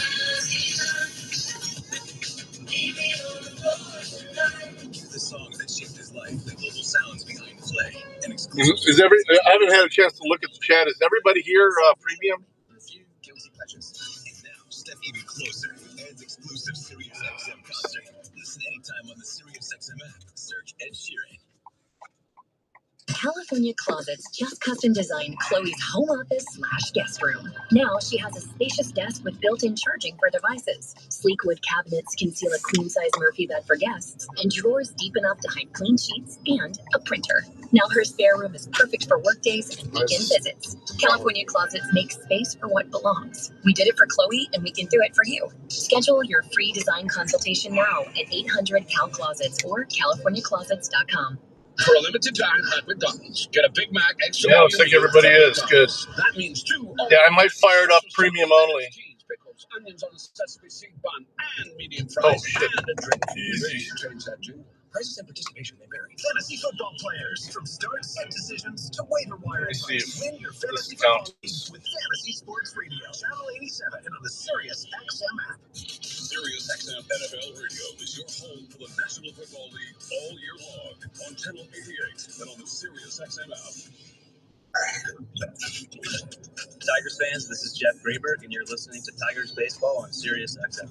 The songs that shaped his life, the global sounds behind his play and Is every? I haven't had a chance to look at the chat. Is everybody here premium? few guilty pleasures. And now step even closer. Ed's exclusive Sirius XM concert. Listen anytime on the Sirius XM app. Search Ed Sheeran. California Closets just custom designed Chloe's home office / guest room. Now she has a spacious desk with built-in charging for devices. Sleek wood cabinets conceal a queen-size Murphy bed for guests, and drawers deep enough to hide clean sheets and a printer. Now her spare room is perfect for workdays and weekend visits. California Closets makes space for what belongs. We did it for Chloe, and we can do it for you. Schedule your free design consultation now at 800-CAL-CLOSETS or CaliforniaClosets.com. For a limited time at McDonald's, get a Big Mac extra. Yeah, looks like everybody is good. That means 2. Yeah, I might fire it up premium only. Cheese, pickles, onions on a sesame seed bun, and medium fries, and a drink. Easy. Change that too. Prices and participation may vary. Fantasy football players, from starts and decisions to waiver wire advice. Win your fantasy football league with Fantasy Sports Radio. Channel 87 and on the Sirius XM app. Sirius XM NFL Radio is your home for the National Football League all year long on Channel 88 and on the Sirius XM app. Tigers fans, this is Jeff Greenberg, and you're listening to Tigers Baseball on Sirius XM.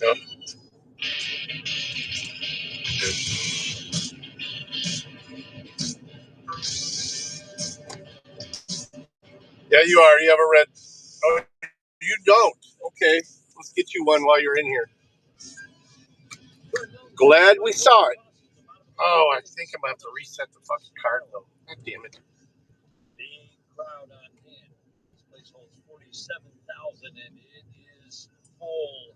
Yep. Yeah, you are. You have a red. Oh, you don't. Okay, let's get you one while you're in here. Glad we saw it. Oh, I think I'm gonna have to reset the fucking card though. God damn it. Big crowd on hand. This place holds 47,000, and it is full.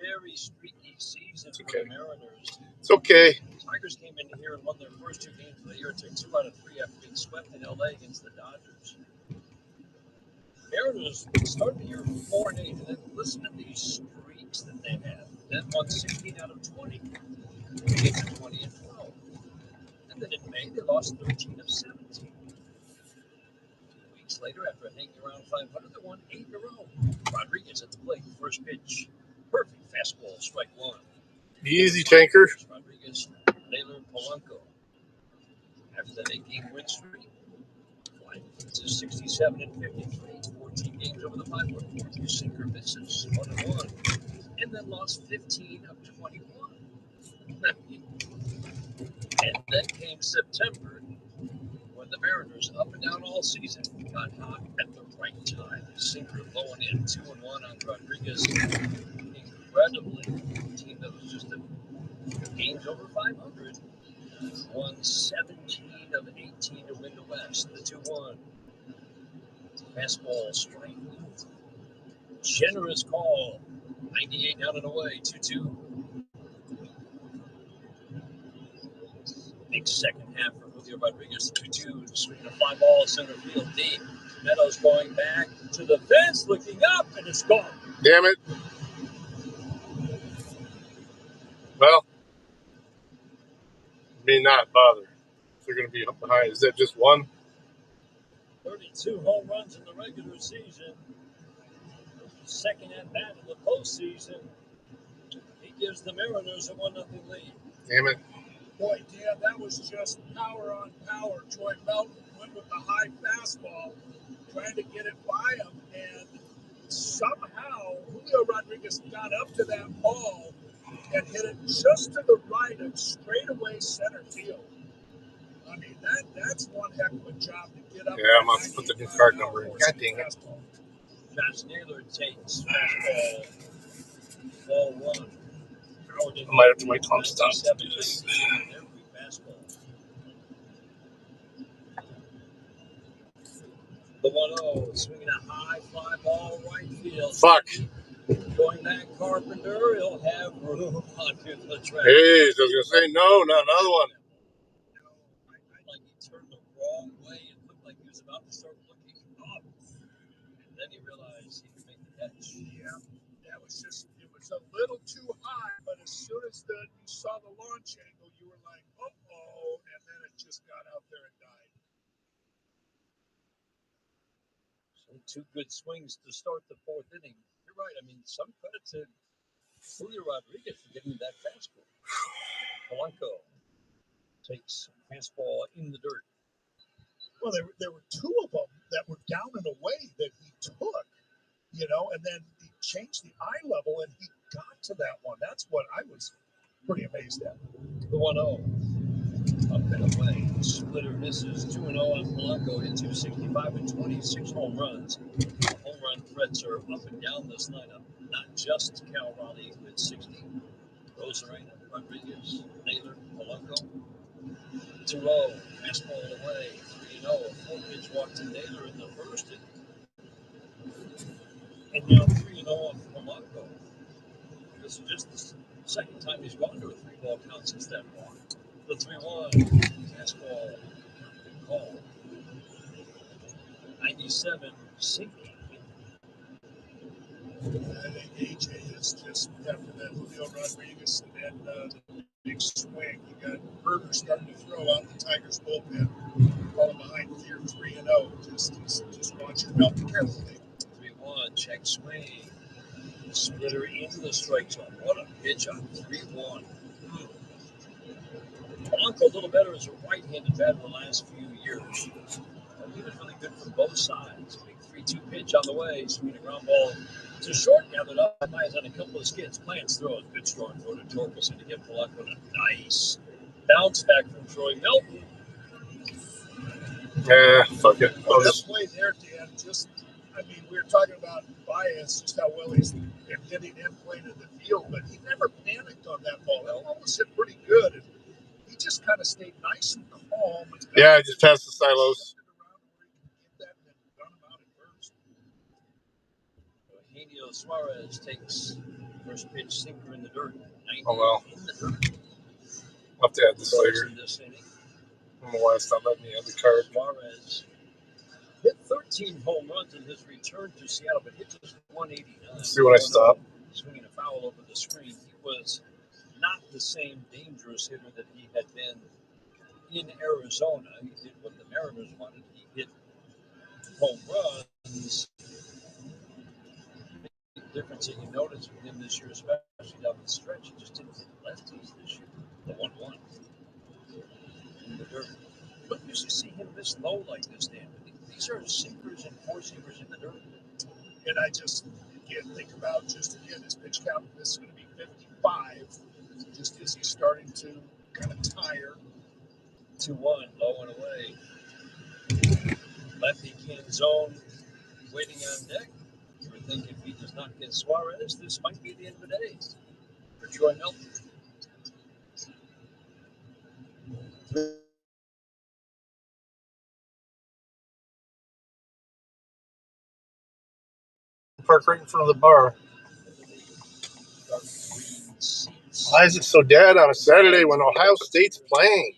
Very streaky season for the Mariners. It's okay. Tigers came in here and won their first 2 games of the year. Took 2 out of 3 after being swept in LA against the Dodgers. Mariners started the year 4-8, and then listen to these streaks that they have. Then won 16 out of 20. They get to 20 and 12. And then in May, they lost 13 of 17. 2 weeks later, after hanging around 500, they won 8 in a row. Rodriguez at the plate, first pitch. Perfect fastball, strike 1. Easy, tanker. Rodriguez, Naylor, Polanco. After that 8-game win streak, flying to 67 and 53. 14 games over the 500. 2 sinker misses, 1-1. And then lost 15 of 21. And then came September, when the Mariners, up and down all season, got hot at the right time. Sinker blowing in 2-1 on Rodriguez. Incredibly, a team that was just a games over 500 won 17 of 18 to win the West. The 2-1. Fastball strike. Generous call. 98 down and away. 2-2. Big second half for Julio Rodriguez. 2-2. Swinging a fly ball center field deep. Meadows going back to the fence, looking up, and it's gone. Damn it. Well, may not bother. They're going to be up behind. Is that just one? 32 home runs in the regular season. Second at bat in the postseason. He gives the Mariners a 1-0 lead. Damn it. Boy, Dan, that was just power on power. Troy Melton went with the high fastball, trying to get it by him, and somehow Julio Rodriguez got up to that ball and hit it just to the right of straightaway center field. I mean, that's one heck of a job to get up. Yeah, I'm going to put the new card number in. God dang it. Josh Naylor takes fastball, ball 1. I might have to wait till I'm stopped to do this. The 1-0, swinging a high fly ball right field. Fuck. Going back, Carpenter, he'll have room onto the track. Hey, I was going to say, no, not another one. Like he turned the wrong way. It looked like he was about to start looking up. And then he realized he could make the catch. Yeah, that was just, it was a little too high, but as soon as you saw the launch angle, you were like, uh-oh, and then it just got out there and died. So 2 good swings to start the 4th inning. You're right. I mean, some credit to Julio Rodriguez for getting that fastball. Polanco takes fastball in the dirt. Well, there were two of them that were down and away that he took, and then he changed the eye level and he got to that one. That's what I was pretty amazed at. The 1-0. Up and away. Splitter misses 2-0 on Polanco. Hit 265 and 26 home runs. Home run threats are up and down this lineup. Not just Cal Raleigh with 60. Rosarena, Rodriguez, Naylor, Polanco. 2-0. Fastball away. 3-0. A 4-pitch walk to Naylor in the first inning. And now 3-0 on Polanco. This is just the second time he's gone to a 3-ball count since that walk. The 3-1. Fastball. Call. 97 sinking. I think AJ is just after that Julio Rodriguez and the big swing. You got Berger starting to throw out the Tigers bullpen. Falling behind here 3-0. Just watch your belt carefully. 3-1. Check swing. Splitter into the strike zone. What a pitch on 3-1. Polanco a little better as a right-handed batter the last few years. He was really good for both sides. Big 3-2 pitch on the way. Swinging a ground ball to short. Gathered up. Eyes on a couple of skids. Plants throws. Good strong throw to Torkelson to get Polanco a nice bounce back from Troy Melton. Yeah, fuck it. Well, that play there, Dan, we were talking about Baez, just how well he's been hitting and playing in the field, but he never panicked on that ball. That ball was hit pretty good. And he just kind of stayed nice and calm. Yeah, I just passed the silos. Eugenio Suarez takes first pitch sinker in the dirt. Oh, well. In the dirt. I'll have to add this later. I don't know why it's not letting me add the card. Suarez hit 13 home runs in his return to Seattle, but hit just 189. Let's see when I stop. Swinging a foul over the screen. He was not the same dangerous hitter that he had been in Arizona. He did what the Mariners wanted. He hit home runs. The difference that you notice with him this year, especially down the stretch, he just didn't hit lefties this year. The 1-1 in the dirt. You don't usually see him this low like this, Dan. These are sinkers and four-seamers in the dirt. And I just, again, think about his pitch count. This is going to be 55. Just as he's starting to kind of tire. 2-1, low and away. Lefty can zone, waiting on deck. You would think if he does not get Suarez, this might be the end of the day for Troy Melton. Park right in front of the bar. Why is it so dead on a Saturday when Ohio State's playing?